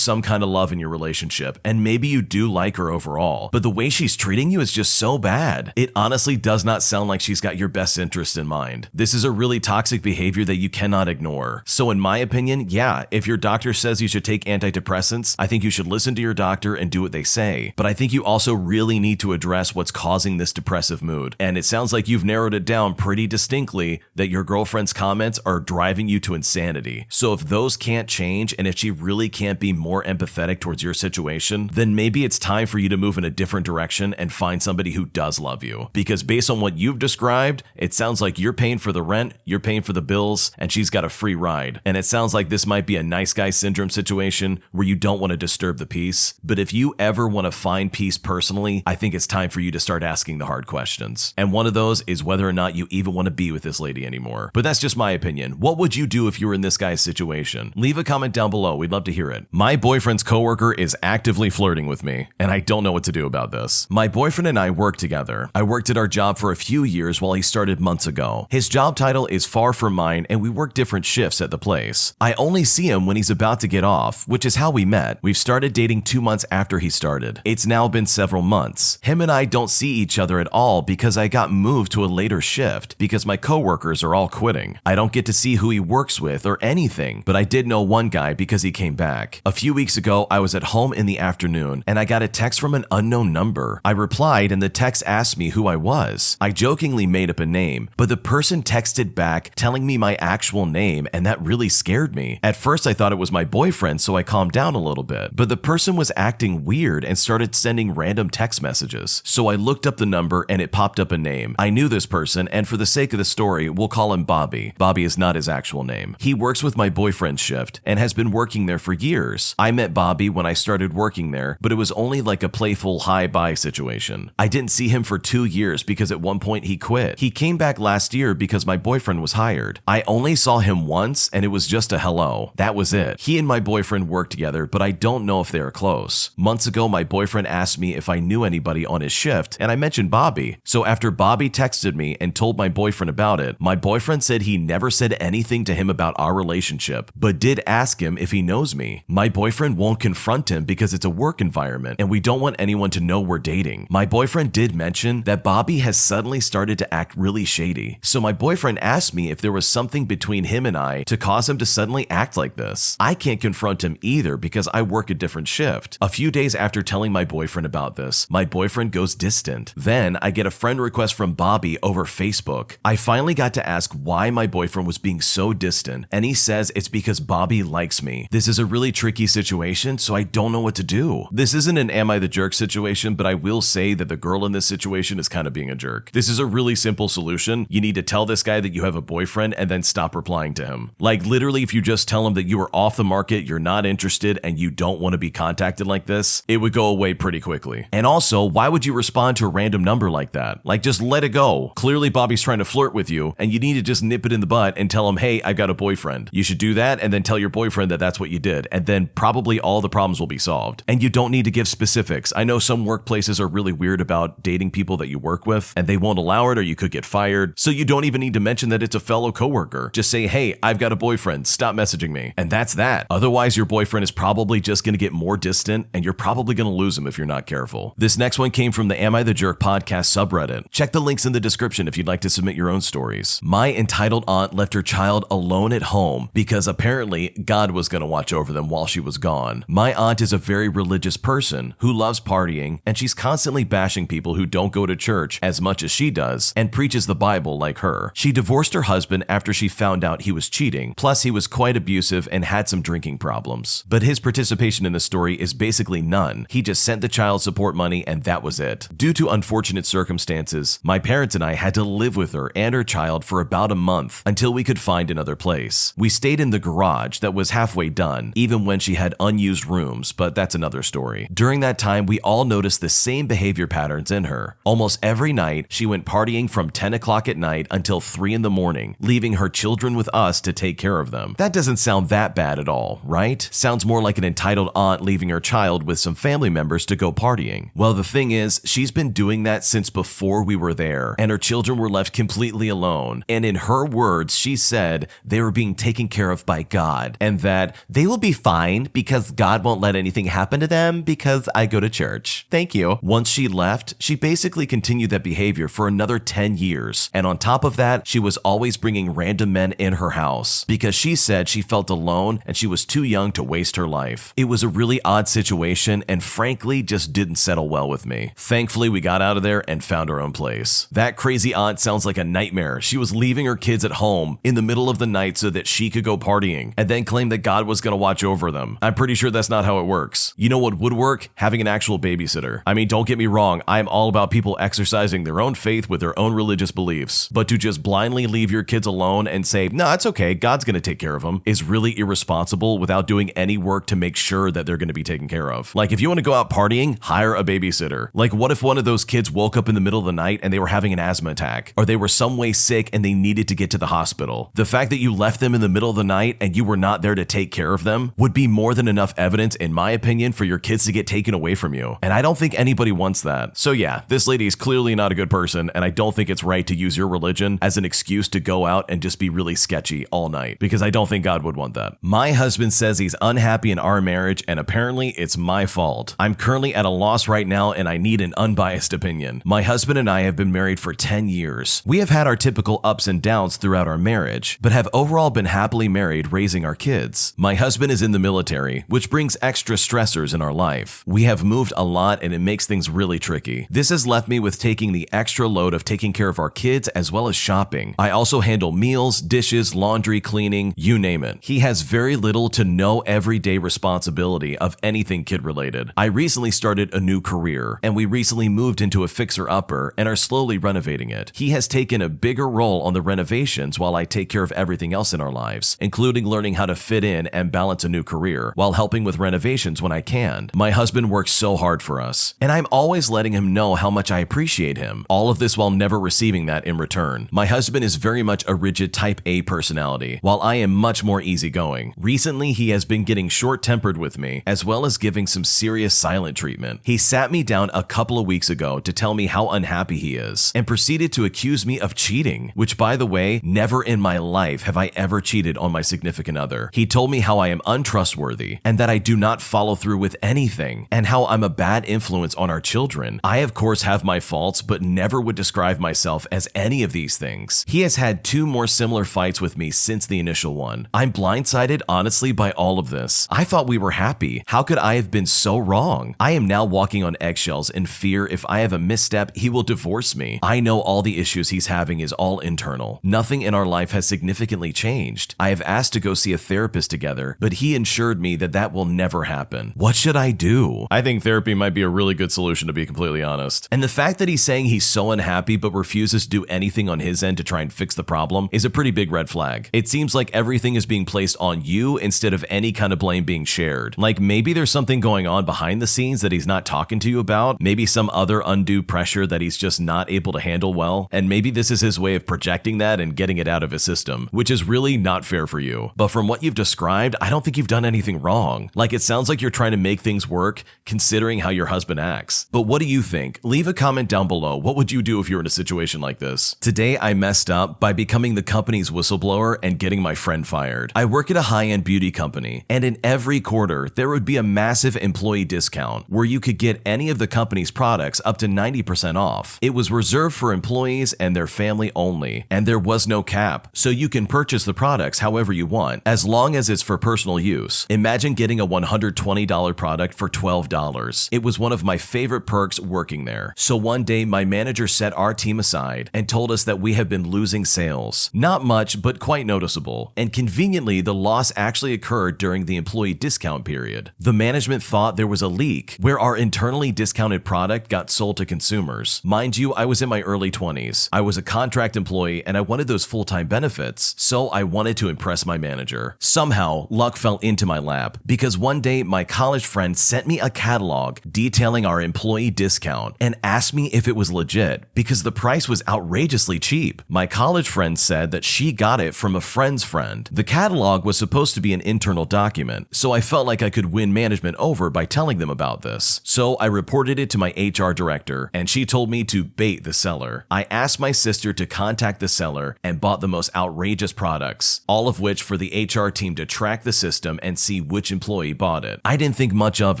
some kind of love in your relationship, and maybe you do like her overall, but the way she's treating you is just so bad. It honestly does not sound like she's got your best interest in mind. This is a really toxic behavior that you cannot ignore. So in my opinion, yeah, if your doctor says you should take antidepressants, I think you should listen to your doctor and do what they say. But I think you also really need to address what's causing this depressive mood. And it sounds like you've narrowed it down pretty distinctly that your girlfriend's comments are driving you to insanity. So if those can't change, and if she really can't be more empathetic towards your situation, then maybe it's time for you to move in a different direction and find somebody who does love you. Because based on what you've described, it sounds like you're paying for the rent, you're paying for the bills, and she's got a free ride. And it sounds like this might be a nice guy syndrome situation where you don't want to disturb the peace. But if you ever want to find peace personally, I think it's time for you to start asking the hard questions. And one of those is whether or not you even want to be with this lady anymore. But that's just my opinion. What would you do if you were in this guy's situation? Leave a comment down below. We'd love to hear it. My boyfriend's coworker is actively flirting with me, and I don't know what to do about this. My boyfriend and I work together. I worked at our job for a few years while he started months ago. His job title is far from mine, and we work different shifts at the place. I only see him when he's about to get off, which is how we met. We've started dating 2 months after he started. It's now been several months. Him and I don't see each other at all because I got moved to a later shift because my coworkers are all quitting. I don't get to see who he works with or anything, but I did know one guy because he came back. A few weeks ago, I was at home in the afternoon and I got a text from an unknown number. I replied and the text asked me who I was. I jokingly made up a name, but the person texted back telling me my actual name, and that really scared me. At first, I thought it was my boyfriend, so I calmed down a little bit, but the person was acting weird and started sending random text messages. So I looked up the number and it popped up a name. I knew this person, and for the sake of the story, we'll call him Bobby. Bobby. Bobby is not his actual name. He works with my boyfriend's shift and has been working there for years. I met Bobby when I started working there, but it was only like a playful hi-bye situation. I didn't see him for 2 years because at one point he quit. He came back last year because my boyfriend was hired. I only saw him once and it was just a hello. That was it. He and my boyfriend work together, but I don't know if they are close. Months ago, my boyfriend asked me if I knew anybody on his shift, and I mentioned Bobby. So after Bobby texted me and told my boyfriend about it, my boyfriend said he never said anything to him about our relationship, but did ask him if he knows me. My boyfriend won't confront him because it's a work environment and we don't want anyone to know we're dating. My boyfriend did mention that Bobby has suddenly started to act really shady. So my boyfriend asked me if there was something between him and I to cause him to suddenly act like this. I can't confront him either because I work a different shift. A few days after telling my boyfriend about this, my boyfriend goes distant. Then I get a friend request from Bobby over Facebook. I finally got to ask why my boyfriend was being so distant, and he says it's because Bobby likes me. This is a really tricky situation, so I don't know what to do. This isn't an am I the jerk situation, but I will say that the girl in this situation is kind of being a jerk. This is a really simple solution. You need to tell this guy that you have a boyfriend and then stop replying to him. Like literally, if you just tell him that you are off the market, you're not interested, and you don't want to be contacted like this, it would go away pretty quickly. And also, why would you respond to a random number like that? Like just let it go. Clearly Bobby's trying to flirt with you and you need to just nip it in the butt and tell him, hey, I've got a boyfriend. You should do that and then tell your boyfriend that that's what you did, and then probably all the problems will be solved. And you don't need to give specifics. I know some workplaces are really weird about dating people that you work with and they won't allow it or you could get fired. So you don't even need to mention that it's a fellow coworker. Just say, hey, I've got a boyfriend. Stop messaging me. And that's that. Otherwise, your boyfriend is probably just going to get more distant and you're probably going to lose him if you're not careful. This next one came from the Am I the Jerk podcast subreddit. Check the links in the description if you'd like to submit your own stories. My entitled aunt left her child alone at home because apparently God was going to watch over them while she was gone. My aunt is a very religious person who loves partying, and she's constantly bashing people who don't go to church as much as she does and preaches the Bible like her. She divorced her husband after she found out he was cheating, plus he was quite abusive and had some drinking problems. But his participation in the story is basically none. He just sent the child support money and that was it. Due to unfortunate circumstances, my parents and I had to live with her and her child for about a month until we could find another place. We stayed in the garage that was halfway done, even when she had unused rooms, but that's another story. During that time, we all noticed the same behavior patterns in her. Almost every night, she went partying from 10 o'clock at night until 3 in the morning, leaving her children with us to take care of them. That doesn't sound that bad at all, right? Sounds more like an entitled aunt leaving her child with some family members to go partying. Well, the thing is, she's been doing that since before we were there, and her children were left completely alone. And in her words, she said they were being taken care of by God, and that they will be fine because God won't let anything happen to them because I go to church. Thank you. Once she left, she basically continued that behavior for another 10 years. And on top of that, she was always bringing random men in her house because she said she felt alone and she was too young to waste her life. It was a really odd situation and frankly just didn't settle well with me. Thankfully, we got out of there and found our own place. That crazy aunt sounds like a nightmare. She was leaving her kids at home in the middle of the night so that she could go partying and then claim that God was going to watch over them. I'm pretty sure that's not how it works. You know what would work? Having an actual babysitter. I mean, don't get me wrong. I'm all about people exercising their own faith with their own religious beliefs, but to just blindly leave your kids alone and say, no, it's okay, God's going to take care of them, is really irresponsible without doing any work to make sure that they're going to be taken care of. Like if you want to go out partying, hire a babysitter. Like what if one of those kids woke up in the middle of the night and they were having an asthma attack, or they were some way sick and they needed to get to the hospital? The fact that you left them in the middle of the night and you were not there to take care of them would be more than enough evidence, in my opinion, for your kids to get taken away from you. And I don't think anybody wants that. So yeah, this lady is clearly not a good person, and I don't think it's right to use your religion as an excuse to go out and just be really sketchy all night, because I don't think God would want that. My husband says he's unhappy in our marriage, and apparently it's my fault. I'm currently at a loss right now, and I need an unbiased opinion. My husband and I have been married for 10 years. We have had our typical ups and downs throughout our marriage, but have overall been happily married, raising our kids. My husband is in the military, which brings extra stressors in our life. We have moved a lot and it makes things really tricky. This has left me with taking the extra load of taking care of our kids as well as shopping. I also handle meals, dishes, laundry, cleaning, you name it. He has very little to no everyday responsibility of anything kid related. I recently started a new career and we recently moved into a fixer-upper and are slowly renovating it. He has taken a bigger role on the renovation renovations while I take care of everything else in our lives, including learning how to fit in and balance a new career while helping with renovations when I can. My husband works so hard for us, and I'm always letting him know how much I appreciate him. All of this while never receiving that in return. My husband is very much a rigid type A personality, while I am much more easygoing. Recently, he has been getting short-tempered with me, as well as giving some serious silent treatment. He sat me down a couple of weeks ago to tell me how unhappy he is, and proceeded to accuse me of cheating, which, by the way, never in my life have I ever cheated on my significant other. He told me how I am untrustworthy, and that I do not follow through with anything, and how I'm a bad influence on our children. I, of course, have my faults, but never would describe myself as any of these things. He has had 2 more similar fights with me since the initial one. I'm blindsided, honestly, by all of this. I thought we were happy. How could I have been so wrong? I am now walking on eggshells in fear if I have a misstep, he will divorce me. I know all the issues he's having is all internal. Nothing in our life has significantly changed. I have asked to go see a therapist together, but he assured me that that will never happen. What should I do? I think therapy might be a really good solution, to be completely honest. And the fact that he's saying he's so unhappy but refuses to do anything on his end to try and fix the problem is a pretty big red flag. It seems like everything is being placed on you instead of any kind of blame being shared. Like maybe there's something going on behind the scenes that he's not talking to you about, maybe some other undue pressure that he's just not able to handle well, and maybe this is his way of projecting that and getting it out of his system, which is really not fair for you. But from what you've described, I don't think you've done anything wrong. Like it sounds like you're trying to make things work considering how your husband acts. But what do you think? Leave a comment down below. What would you do if you were in a situation like this? Today, I messed up by becoming the company's whistleblower and getting my friend fired. I work at a high-end beauty company, and in every quarter, there would be a massive employee discount where you could get any of the company's products up to 90% off. It was reserved for employees and their family only, and there was no cap, so you can purchase the products however you want, as long as it's for personal use. Imagine getting a $120 product for $12. It was one of my favorite perks working there. So one day, my manager set our team aside and told us that we have been losing sales. Not much, but quite noticeable. And conveniently, the loss actually occurred during the employee discount period. The management thought there was a leak where our internally discounted product got sold to consumers. Mind you, I was in my early 20s. I was a contract employee and I wanted those full-time benefits, so I wanted to impress my manager. Somehow, luck fell into my lap because one day my college friend sent me a catalog detailing our employee discount and asked me if it was legit because the price was outrageously cheap. My college friend said that she got it from a friend's friend. The catalog was supposed to be an internal document, so I felt like I could win management over by telling them about this. So I reported it to my HR director, and she told me to bait the seller. I asked my sister to contact the seller and bought the most outrageous products, all of which for the HR team to track the system and see which employee bought it. I didn't think much of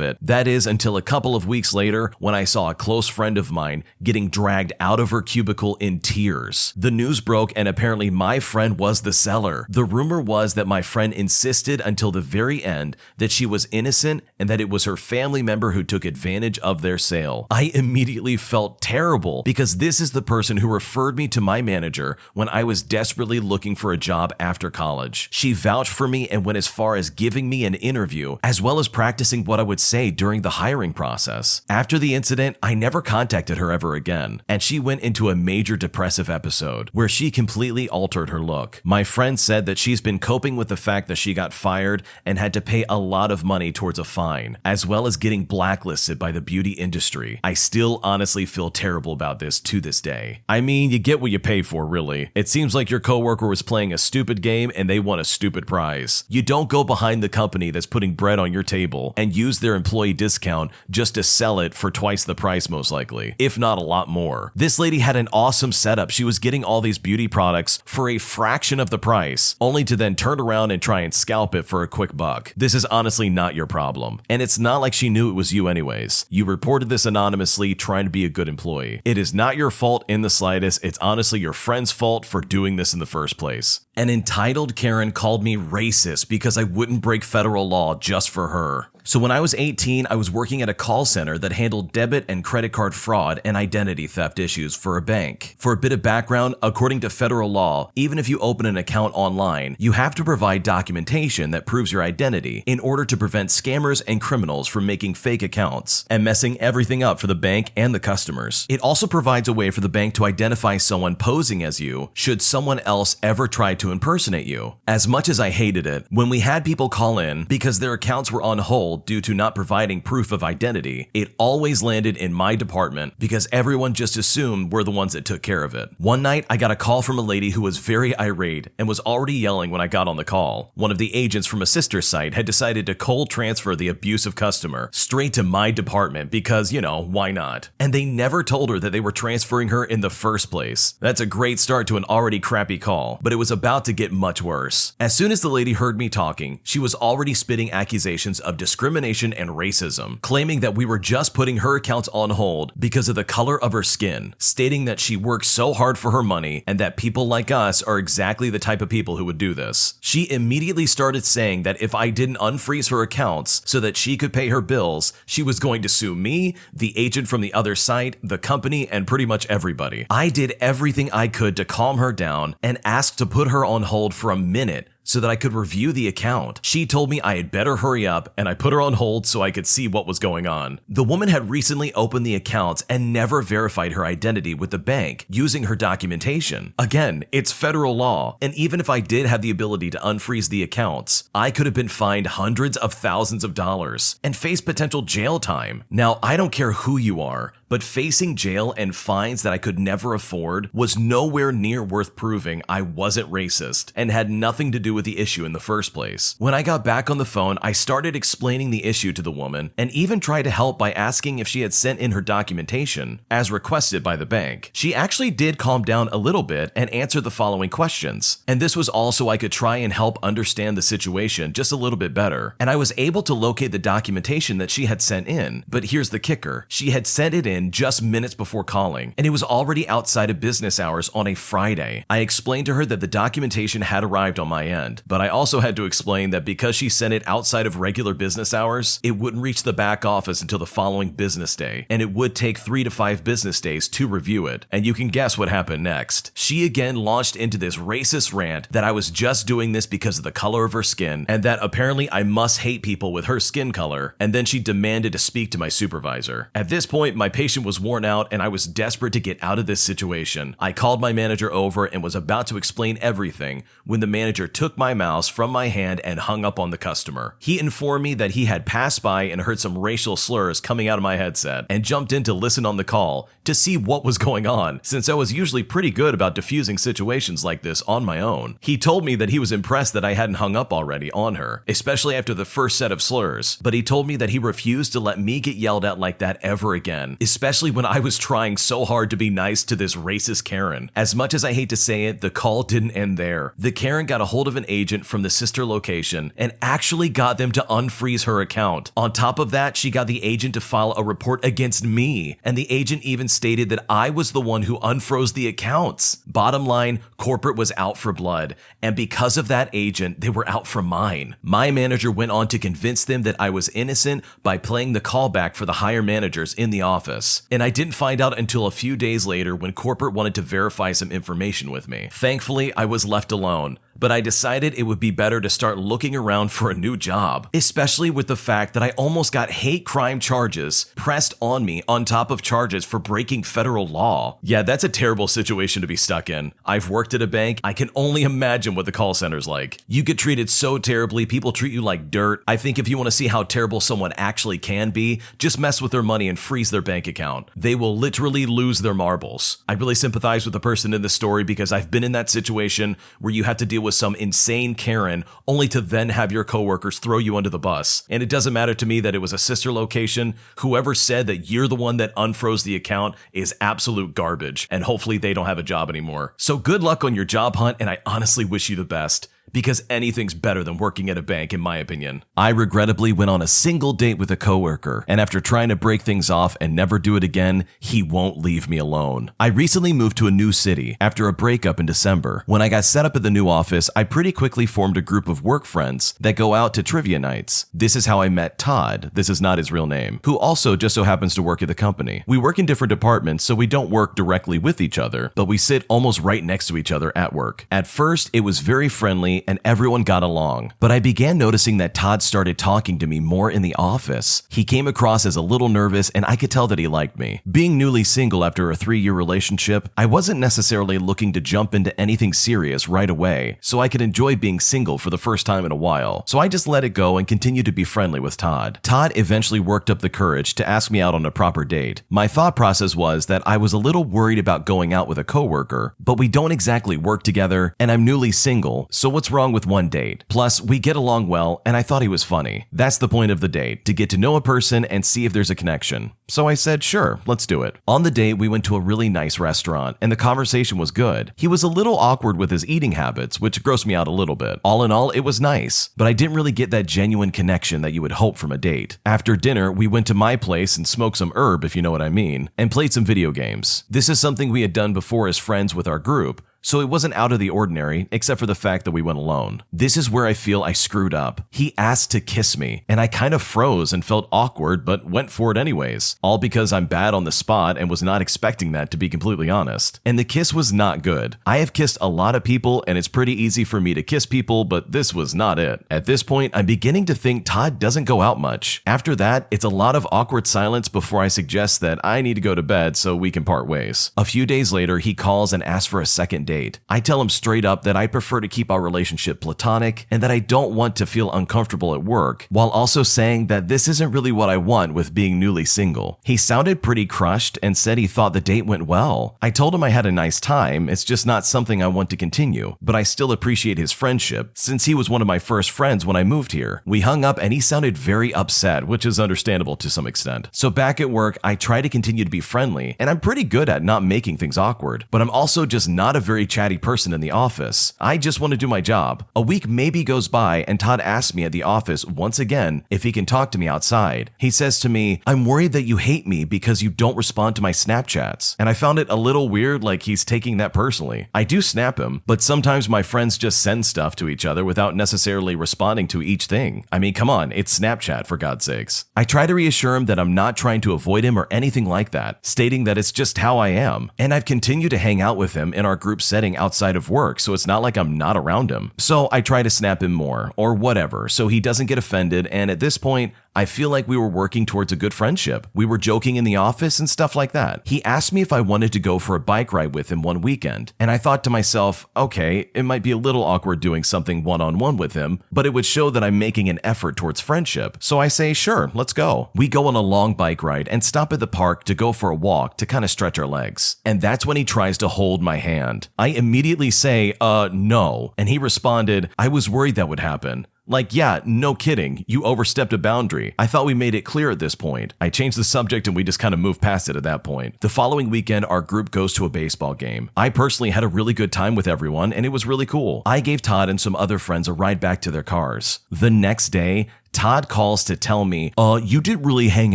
it. That is until a couple of weeks later when I saw a close friend of mine getting dragged out of her cubicle in tears. The news broke and apparently my friend was the seller. The rumor was that my friend insisted until the very end that she was innocent and that it was her family member who took advantage of their sale. I immediately felt terrible because this is the person who referred me to my manager when I was desperately looking for a job after college. She vouched for me and went as far as giving me an interview, as well as practicing what I would say during the hiring process. After the incident, I never contacted her ever again, and she went into a major depressive episode where she completely altered her look. My friend said that she's been coping with the fact that she got fired and had to pay a lot of money towards a fine, as well as getting blacklisted by the beauty industry. I still honestly feel terrible about this to this day. I mean, you get what you pay for, really. It seems like your coworker was playing a stupid game and they won a stupid prize. You don't go behind the company that's putting bread on your table and use their employee discount just to sell it for twice the price most likely, if not a lot more. This lady had an awesome setup. She was getting all these beauty products for a fraction of the price, only to then turn around and try and scalp it for a quick buck. This is honestly not your problem. And it's not like she knew it was you anyways. You reported this anonymously trying to be a good employee. It is not your fault in the slightest. It's honestly your friend's fault for doing this in the first place. An entitled Karen called me racist because I wouldn't break federal law just for her. So when I was 18, I was working at a call center that handled debit and credit card fraud and identity theft issues for a bank. For a bit of background, according to federal law, even if you open an account online, you have to provide documentation that proves your identity in order to prevent scammers and criminals from making fake accounts and messing everything up for the bank and the customers. It also provides a way for the bank to identify someone posing as you should someone else ever try to impersonate you. As much as I hated it, when we had people call in because their accounts were on hold due to not providing proof of identity, it always landed in my department because everyone just assumed we're the ones that took care of it. One night, I got a call from a lady who was very irate and was already yelling when I got on the call. One of the agents from a sister site had decided to cold transfer the abusive customer straight to my department because, why not? And they never told her that they were transferring her in the first place. That's a great start to an already crappy call, but it was about to get much worse. As soon as the lady heard me talking, she was already spitting accusations of discrimination and racism, claiming that we were just putting her accounts on hold because of the color of her skin, stating that she works so hard for her money and that people like us are exactly the type of people who would do this. She immediately started saying that if I didn't unfreeze her accounts so that she could pay her bills, she was going to sue me, the agent from the other site, the company, and pretty much everybody. I did everything I could to calm her down and asked to put her on hold for a minute so that I could review the account. She told me I had better hurry up, and I put her on hold so I could see what was going on. The woman had recently opened the accounts and never verified her identity with the bank using her documentation. Again, it's federal law, and even if I did have the ability to unfreeze the accounts, I could have been fined hundreds of thousands of dollars and face potential jail time. Now, I don't care who you are, but facing jail and fines that I could never afford was nowhere near worth proving I wasn't racist and had nothing to do with the issue in the first place. When I got back on the phone, I started explaining the issue to the woman and even tried to help by asking if she had sent in her documentation as requested by the bank. She actually did calm down a little bit and answer the following questions. And this was all so I could try and help understand the situation just a little bit better. And I was able to locate the documentation that she had sent in. But here's the kicker. She had sent it in just minutes before calling, and it was already outside of business hours on a Friday. I explained to her that the documentation had arrived on my end, but I also had to explain that because she sent it outside of regular business hours, it wouldn't reach the back office until the following business day, and it would take 3 to 5 business days to review it. And you can guess what happened next. She again launched into this racist rant that I was just doing this because of the color of her skin, and that apparently I must hate people with her skin color, and then she demanded to speak to my supervisor. At this point, my patient was worn out and I was desperate to get out of this situation. I called my manager over and was about to explain everything when the manager took my mouse from my hand and hung up on the customer. He informed me that he had passed by and heard some racial slurs coming out of my headset and jumped in to listen on the call to see what was going on, since I was usually pretty good about diffusing situations like this on my own. He told me that he was impressed that I hadn't hung up already on her, especially after the first set of slurs, but he told me that he refused to let me get yelled at like that ever again, especially when I was trying so hard to be nice to this racist Karen. As much as I hate to say it, the call didn't end there. The Karen got a hold of an agent from the sister location and actually got them to unfreeze her account. On top of that, she got the agent to file a report against me, and the agent even stated that I was the one who unfroze the accounts. Bottom line, corporate was out for blood, and because of that agent, they were out for mine. My manager went on to convince them that I was innocent by playing the callback for the higher managers in the office, and I didn't find out until a few days later when corporate wanted to verify some information with me. Thankfully, I was left alone, but I decided it would be better to start looking around for a new job, especially with the fact that I almost got hate crime charges pressed on me on top of charges for breaking federal law. Yeah, that's a terrible situation to be stuck in. I've worked at a bank. I can only imagine what the call center's like. You get treated so terribly, people treat you like dirt. I think if you want to see how terrible someone actually can be, just mess with their money and freeze their bank account. They will literally lose their marbles. I really sympathize with the person in this story because I've been in that situation where you have to deal with some insane Karen only to then have your coworkers throw you under the bus. And it doesn't matter to me that it was a sister location. Whoever said that you're the one that unfroze the account is absolute garbage, and hopefully they don't have a job anymore. So good luck on your job hunt, and I honestly wish you the best. because anything's better than working at a bank in my opinion. I regrettably went on a single date with a coworker, and after trying to break things off and never do it again, he won't leave me alone. I recently moved to a new city after a breakup in December. When I got set up at the new office, I pretty quickly formed a group of work friends that go out to trivia nights. This is how I met Todd, this is not his real name, who also just so happens to work at the company. We work in different departments, so we don't work directly with each other, but we sit almost right next to each other at work. At first, it was very friendly and everyone got along, but I began noticing that Todd started talking to me more in the office. He came across as a little nervous and I could tell that he liked me. Being newly single after a 3-year relationship, I wasn't necessarily looking to jump into anything serious right away, so I could enjoy being single for the first time in a while. So I just let it go and continued to be friendly with Todd. Todd eventually worked up the courage to ask me out on a proper date. My thought process was that I was a little worried about going out with a coworker, but we don't exactly work together and I'm newly single, so what's wrong with one date? Plus, we get along well and I thought he was funny. That's the point of the date, to get to know a person and see if there's a connection. So I said, sure, let's do it. On the date, we went to a really nice restaurant and the conversation was good. He was a little awkward with his eating habits, which grossed me out a little bit. All in all, it was nice, but I didn't really get that genuine connection that you would hope from a date. After dinner, we went to my place and smoked some herb, if you know what I mean, and played some video games. This is something we had done before as friends with our group, so it wasn't out of the ordinary, except for the fact that we went alone. This is where I feel I screwed up. He asked to kiss me, and I kind of froze and felt awkward, but went for it anyways. All because I'm bad on the spot and was not expecting that, to be completely honest. And the kiss was not good. I have kissed a lot of people, and it's pretty easy for me to kiss people, but this was not it. At this point, I'm beginning to think Todd doesn't go out much. After that, it's a lot of awkward silence before I suggest that I need to go to bed so we can part ways. A few days later, he calls and asks for a second date. I tell him straight up that I prefer to keep our relationship platonic and that I don't want to feel uncomfortable at work, while also saying that this isn't really what I want with being newly single. He sounded pretty crushed and said he thought the date went well. I told him I had a nice time, it's just not something I want to continue, but I still appreciate his friendship since he was one of my first friends when I moved here. We hung up and he sounded very upset, which is understandable to some extent. So back at work, I try to continue to be friendly, and I'm pretty good at not making things awkward, but I'm also just not a very chatty person in the office. I just want to do my job. A week maybe goes by and Todd asks me at the office once again if he can talk to me outside. He says to me, "I'm worried that you hate me because you don't respond to my Snapchats." And I found it a little weird, like he's taking that personally. I do snap him, but sometimes my friends just send stuff to each other without necessarily responding to each thing. I mean, come on, it's Snapchat for God's sakes. I try to reassure him that I'm not trying to avoid him or anything like that, stating that it's just how I am. And I've continued to hang out with him in our group setting outside of work, so it's not like I'm not around him. So I try to snap him more, or whatever, so he doesn't get offended, and at this point, I feel like we were working towards a good friendship. We were joking in the office and stuff like that. He asked me if I wanted to go for a bike ride with him one weekend, and I thought to myself, okay, it might be a little awkward doing something one-on-one with him, but it would show that I'm making an effort towards friendship. So I say, sure, let's go. We go on a long bike ride and stop at the park to go for a walk to kind of stretch our legs. And that's when he tries to hold my hand. I immediately say, no. And he responded, "I was worried that would happen." Like, yeah, no kidding, you overstepped a boundary. I thought we made it clear at this point. I changed the subject and we just kind of moved past it at that point. The following weekend, our group goes to a baseball game. I personally had a really good time with everyone and it was really cool. I gave Todd and some other friends a ride back to their cars. The next day, Todd calls to tell me, you didn't really hang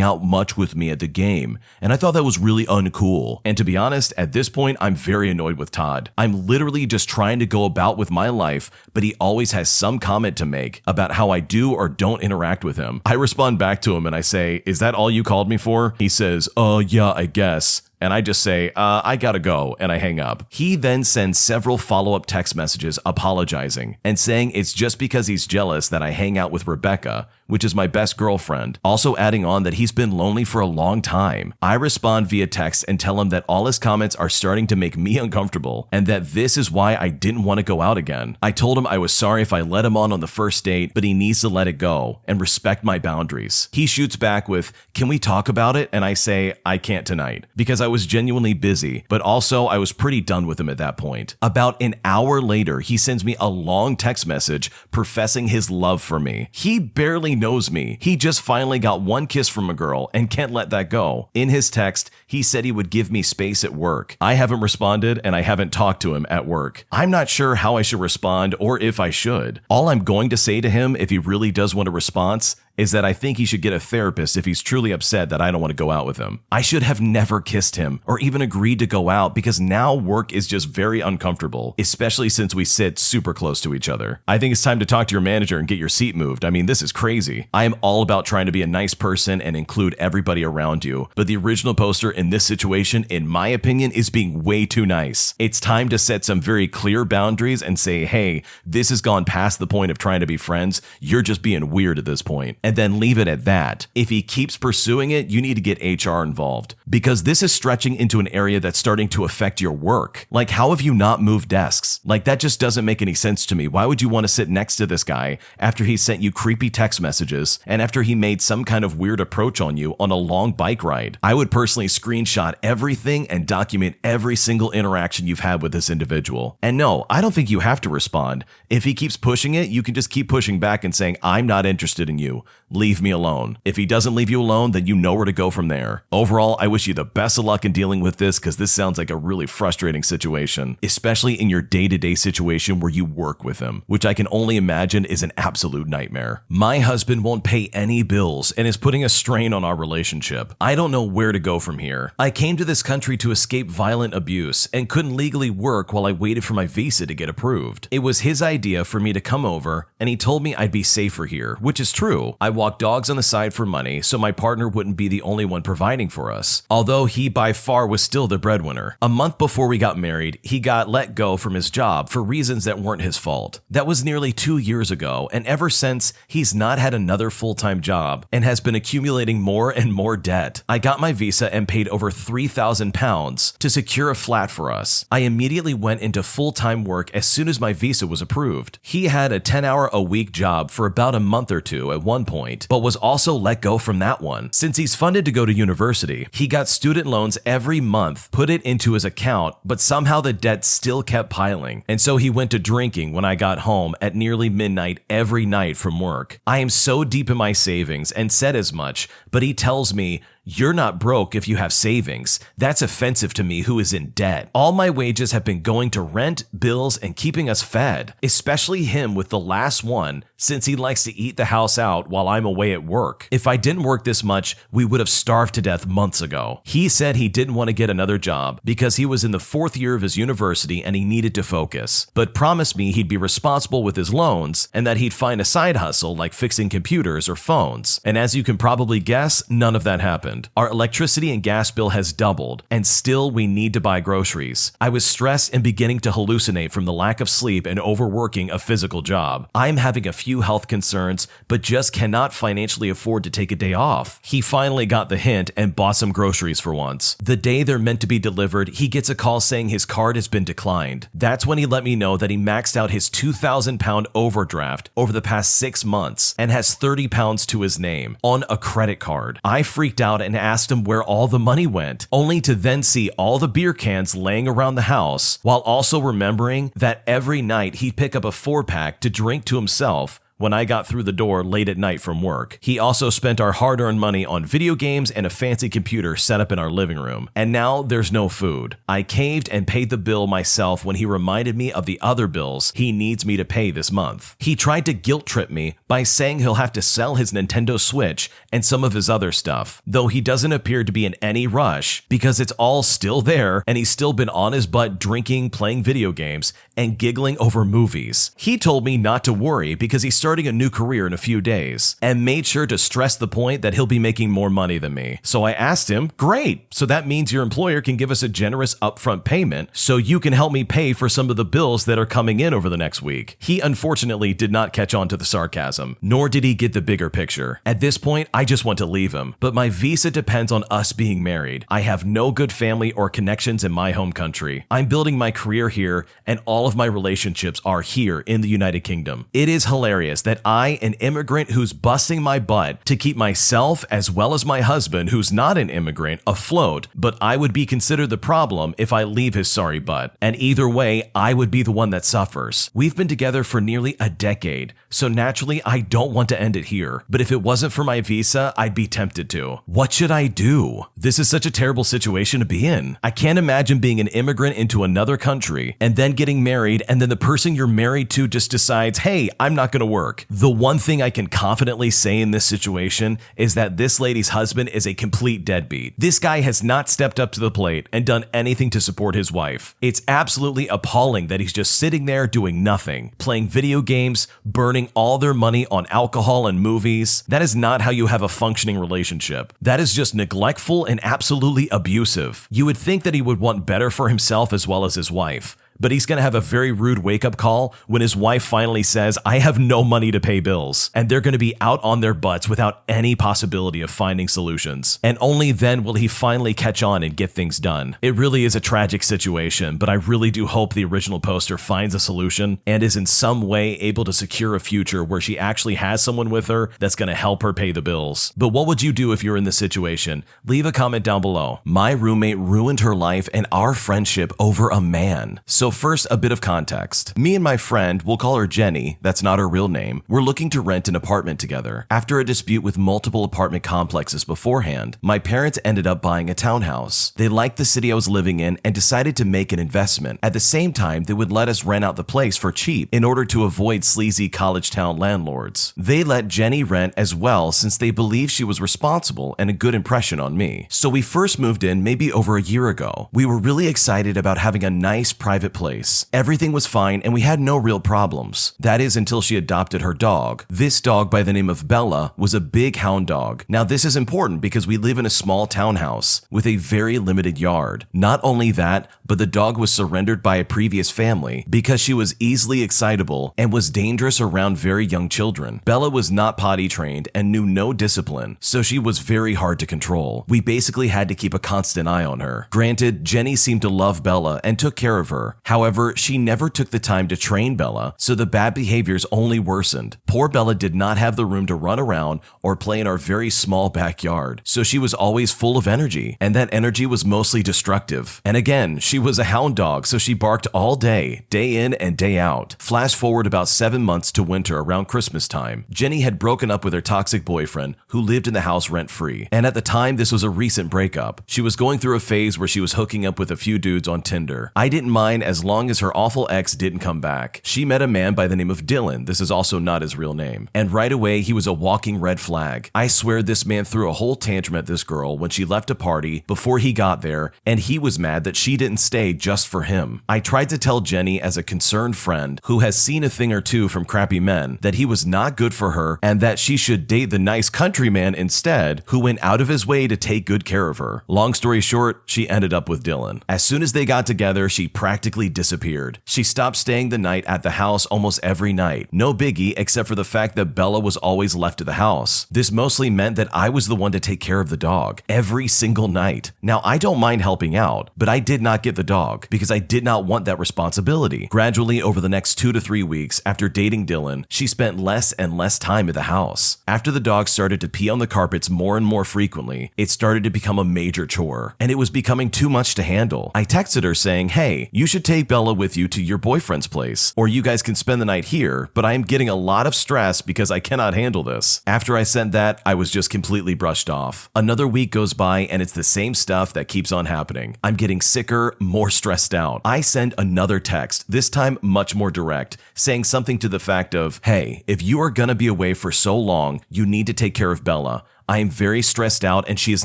out much with me at the game, and I thought that was really uncool. And to be honest, at this point, I'm very annoyed with Todd. I'm literally just trying to go about with my life, but he always has some comment to make about how I do or don't interact with him. I respond back to him and I say, "Is that all you called me for?" He says, yeah, I guess. And I just say, I gotta go, and I hang up. He then sends several follow-up text messages apologizing and saying it's just because he's jealous that I hang out with Rebecca, which is my best girlfriend, also adding on that he's been lonely for a long time. I respond via text and tell him that all his comments are starting to make me uncomfortable and that this is why I didn't want to go out again. I told him I was sorry if I let him on the first date, but he needs to let it go and respect my boundaries. He shoots back with, "Can we talk about it?" And I say, "I can't tonight," because I was genuinely busy, but also I was pretty done with him at that point. About an hour later, he sends me a long text message professing his love for me. He barely knows me. He just finally got one kiss from a girl and can't let that go. In his text, he said he would give me space at work. I haven't responded and I haven't talked to him at work. I'm not sure how I should respond or if I should. All I'm going to say to him if he really does want a response is that I think he should get a therapist if he's truly upset that I don't want to go out with him. I should have never kissed him or even agreed to go out because now work is just very uncomfortable, especially since we sit super close to each other. I think it's time to talk to your manager and get your seat moved. I mean, this is crazy. I am all about trying to be a nice person and include everybody around you, but the original poster in this situation, in my opinion, is being way too nice. It's time to set some very clear boundaries and say, hey, this has gone past the point of trying to be friends. You're just being weird at this point. And then leave it at that. If he keeps pursuing it, you need to get HR involved because this is stretching into an area that's starting to affect your work. Like, how have you not moved desks? Like, that just doesn't make any sense to me. Why would you want to sit next to this guy after he sent you creepy text messages and after he made some kind of weird approach on you on a long bike ride? I would personally screenshot everything and document every single interaction you've had with this individual. And no, I don't think you have to respond. If he keeps pushing it, you can just keep pushing back and saying, I'm not interested in you. Leave me alone. If he doesn't leave you alone, then you know where to go from there. Overall, I wish you the best of luck in dealing with this because this sounds like a really frustrating situation, especially in your day-to-day situation where you work with him, which I can only imagine is an absolute nightmare. My husband won't pay any bills and is putting a strain on our relationship. I don't know where to go from here. I came to this country to escape violent abuse and couldn't legally work while I waited for my visa to get approved. It was his idea for me to come over and he told me I'd be safer here, which is true. I walk dogs on the side for money so my partner wouldn't be the only one providing for us, although he by far was still the breadwinner. A month before we got married, he got let go from his job for reasons that weren't his fault. That was nearly 2 years ago, and ever since, he's not had another full-time job and has been accumulating more and more debt. I got my visa and paid over £3,000 to secure a flat for us. I immediately went into full-time work as soon as my visa was approved. He had a 10-hour-a-week job for about a month or two at one point, but was also let go from that one. Since he's funded to go to university, he got student loans every month, put it into his account, but somehow the debt still kept piling. And so he went to drinking when I got home at nearly midnight every night from work. I am so deep in my savings and said as much, but he tells me, you're not broke if you have savings. That's offensive to me who is in debt. All my wages have been going to rent, bills, and keeping us fed, especially him with the last one since he likes to eat the house out while I'm away at work. If I didn't work this much, we would have starved to death months ago. He said he didn't want to get another job because he was in the 4th year of his university and he needed to focus, but promised me he'd be responsible with his loans and that he'd find a side hustle like fixing computers or phones. And as you can probably guess, none of that happened. Our electricity and gas bill has doubled, and still we need to buy groceries. I was stressed and beginning to hallucinate from the lack of sleep and overworking a physical job. I'm having a few health concerns, but just cannot financially afford to take a day off. He finally got the hint and bought some groceries for once. The day they're meant to be delivered, he gets a call saying his card has been declined. That's when he let me know that he maxed out his £2,000 overdraft over the past 6 months and has £30 to his name on a credit card. I freaked out and asked him where all the money went, only to then see all the beer cans laying around the house, while also remembering that every night he'd pick up a 4-pack to drink to himself when I got through the door late at night from work. He also spent our hard-earned money on video games and a fancy computer set up in our living room. And now there's no food. I caved and paid the bill myself when he reminded me of the other bills he needs me to pay this month. He tried to guilt trip me by saying he'll have to sell his Nintendo Switch and some of his other stuff, though he doesn't appear to be in any rush because it's all still there and he's still been on his butt drinking, playing video games, and giggling over movies. He told me not to worry because he started a new career in a few days and made sure to stress the point that he'll be making more money than me. So I asked him, great, so that means your employer can give us a generous upfront payment so you can help me pay for some of the bills that are coming in over the next week. He unfortunately did not catch on to the sarcasm, nor did he get the bigger picture. At this point, I just want to leave him, but my visa depends on us being married. I have no good family or connections in my home country. I'm building my career here and all of my relationships are here in the United Kingdom. It is hilarious hilarious that I, an immigrant who's busting my butt to keep myself as well as my husband, who's not an immigrant, afloat, but I would be considered the problem if I leave his sorry butt. And either way, I would be the one that suffers. We've been together for nearly a decade, so naturally I don't want to end it here. But if it wasn't for my visa, I'd be tempted to. What should I do? This is such a terrible situation to be in. I can't imagine being an immigrant into another country and then getting married, and then the person you're married to just decides, hey, I'm not going to work. The one thing I can confidently say in this situation is that this lady's husband is a complete deadbeat. This guy has not stepped up to the plate and done anything to support his wife. It's absolutely appalling that he's just sitting there doing nothing, playing video games, burning all their money on alcohol and movies. That is not how you have a functioning relationship. That is just neglectful and absolutely abusive. You would think that he would want better for himself as well as his wife. But he's going to have a very rude wake-up call when his wife finally says, I have no money to pay bills, and they're going to be out on their butts without any possibility of finding solutions. And only then will he finally catch on and get things done. It really is a tragic situation, but I really do hope the original poster finds a solution and is in some way able to secure a future where she actually has someone with her that's going to help her pay the bills. But what would you do if you're in this situation? Leave a comment down below. My roommate ruined her life and our friendship over a man. So first, a bit of context. Me and my friend, we'll call her Jenny, that's not her real name, we're looking to rent an apartment together. After a dispute with multiple apartment complexes beforehand, my parents ended up buying a townhouse. They liked the city I was living in and decided to make an investment. At the same time, they would let us rent out the place for cheap in order to avoid sleazy college town landlords. They let Jenny rent as well since they believed she was responsible and a good impression on me. So we first moved in maybe over a year ago. We were really excited about having a nice private place. Everything was fine and we had no real problems. That is until she adopted her dog. This dog by the name of Bella was a big hound dog. Now this is important because we live in a small townhouse with a very limited yard. Not only that, but the dog was surrendered by a previous family because she was easily excitable and was dangerous around very young children. Bella was not potty trained and knew no discipline, so she was very hard to control. We basically had to keep a constant eye on her. Granted, Jenny seemed to love Bella and took care of her. However, she never took the time to train Bella, so the bad behaviors only worsened. Poor Bella did not have the room to run around or play in our very small backyard, so she was always full of energy, and that energy was mostly destructive. And again, she was a hound dog, so she barked all day in and day out. Flash forward about 7 months to winter around Christmas time. Jenny had broken up with her toxic boyfriend, who lived in the house rent-free. And at the time, this was a recent breakup. She was going through a phase where she was hooking up with a few dudes on Tinder. I didn't mind as long as her awful ex didn't come back. She met a man by the name of Dylan. This is also not his real name. And right away, he was a walking red flag. I swear this man threw a whole tantrum at this girl when she left a party before he got there, and he was mad that she didn't stay just for him. I tried to tell Jenny as a concerned friend who has seen a thing or two from crappy men that he was not good for her and that she should date the nice country man instead who went out of his way to take good care of her. Long story short, she ended up with Dylan. As soon as they got together, she practically disappeared. She stopped staying the night at the house almost every night. No biggie except for the fact that Bella was always left at the house. This mostly meant that I was the one to take care of the dog every single night. Now, I don't mind helping out, but I did not get the dog because I did not want that responsibility. Gradually, over the next 2 to 3 weeks after dating Dylan, she spent less and less time at the house. After the dog started to pee on the carpets more and more frequently, it started to become a major chore, and it was becoming too much to handle. I texted her saying, hey, you should take Bella with you to your boyfriend's place, or you guys can spend the night here, but I am getting a lot of stress because I cannot handle this. After I sent that, I was just completely brushed off. Another week goes by and it's the same stuff that keeps on happening. I'm getting sicker, more stressed out. I send another text, this time much more direct, saying something to the fact of, hey, if you are gonna be away for so long, you need to take care of Bella. I am very stressed out and she is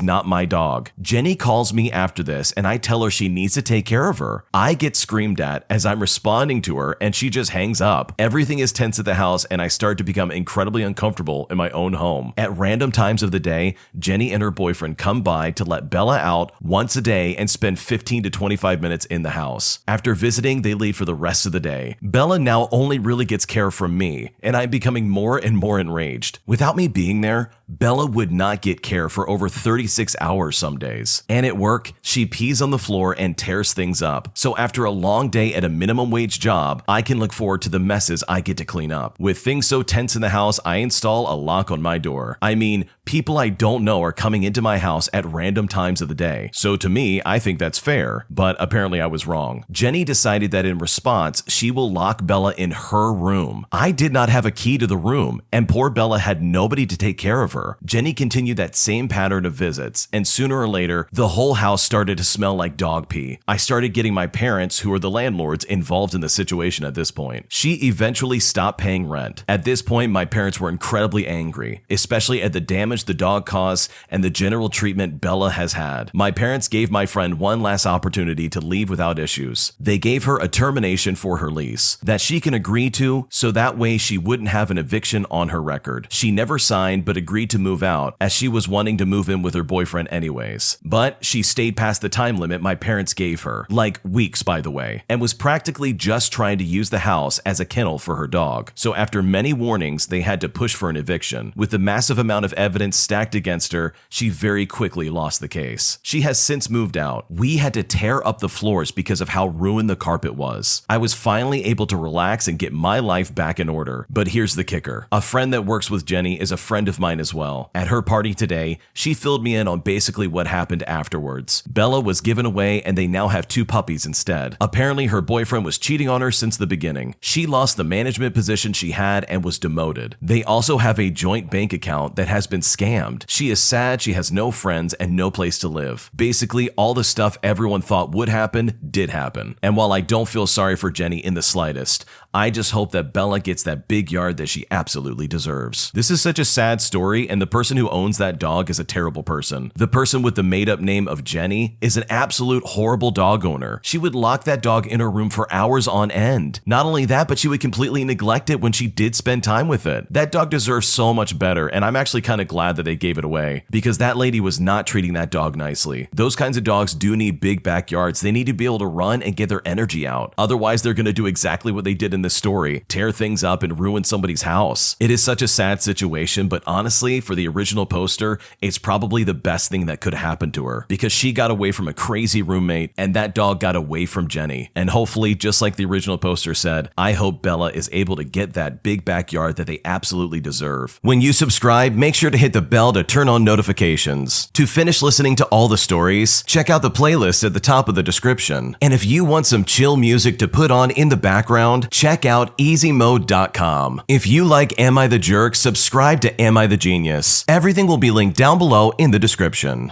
not my dog. Jenny calls me after this and I tell her she needs to take care of her. I get screamed at as I'm responding to her and she just hangs up. Everything is tense at the house and I start to become incredibly uncomfortable in my own home. At random times of the day, Jenny and her boyfriend come by to let Bella out once a day and spend 15 to 25 minutes in the house. After visiting, they leave for the rest of the day. Bella now only really gets care from me and I'm becoming more and more enraged. Without me being there, Bella would would not get care for over 36 hours some days. And at work, she pees on the floor and tears things up. So after a long day at a minimum wage job, I can look forward to the messes I get to clean up. With things so tense in the house, I install a lock on my door. I mean, people I don't know are coming into my house at random times of the day. So to me, I think that's fair, but apparently I was wrong. Jenny decided that in response, she will lock Bella in her room. I did not have a key to the room, and poor Bella had nobody to take care of her. Jenny continued that same pattern of visits, and sooner or later, the whole house started to smell like dog pee. I started getting my parents, who are the landlords, involved in the situation at this point. She eventually stopped paying rent. At this point, my parents were incredibly angry, especially at the damage the dog caused and the general treatment Bella has had. My parents gave my friend one last opportunity to leave without issues. They gave her a termination for her lease that she can agree to, so that way she wouldn't have an eviction on her record. She never signed but agreed to move out, as she was wanting to move in with her boyfriend anyways. But she stayed past the time limit my parents gave her, like weeks by the way, and was practically just trying to use the house as a kennel for her dog. So after many warnings, they had to push for an eviction. With the massive amount of evidence stacked against her, she very quickly lost the case. She has since moved out. We had to tear up the floors because of how ruined the carpet was. I was finally able to relax and get my life back in order. But here's the kicker. A friend that works with Jenny is a friend of mine as well. At her party today, she filled me in on basically what happened afterwards. Bella was given away and they now have 2 puppies instead. Apparently her boyfriend was cheating on her since the beginning. She lost the management position she had and was demoted. They also have a joint bank account that has been scammed. She is sad she has no friends and no place to live. Basically, all the stuff everyone thought would happen did happen. And while I don't feel sorry for Jenny in the slightest, I just hope that Bella gets that big yard that she absolutely deserves. This is such a sad story, and the person who owns that dog is a terrible person. The person with the made-up name of Jenny is an absolute horrible dog owner. She would lock that dog in her room for hours on end. Not only that, but she would completely neglect it when she did spend time with it. That dog deserves so much better, and I'm actually kind of glad that they gave it away, because that lady was not treating that dog nicely. Those kinds of dogs do need big backyards. They need to be able to run and get their energy out. Otherwise, they're going to do exactly what they did in this story, tear things up and ruin somebody's house. It is such a sad situation, but honestly, for the original poster, it's probably the best thing that could happen to her, because she got away from a crazy roommate and that dog got away from Jenny. And hopefully, just like the original poster said, I hope Bella is able to get that big backyard that they absolutely deserve. When you subscribe, make sure to hit the bell to turn on notifications. To finish listening to all the stories, check out the playlist at the top of the description. And if you want some chill music to put on in the background, check out easymode.com. If you like Am I the Jerk, subscribe to Am I the Genius. Everything will be linked down below in the description.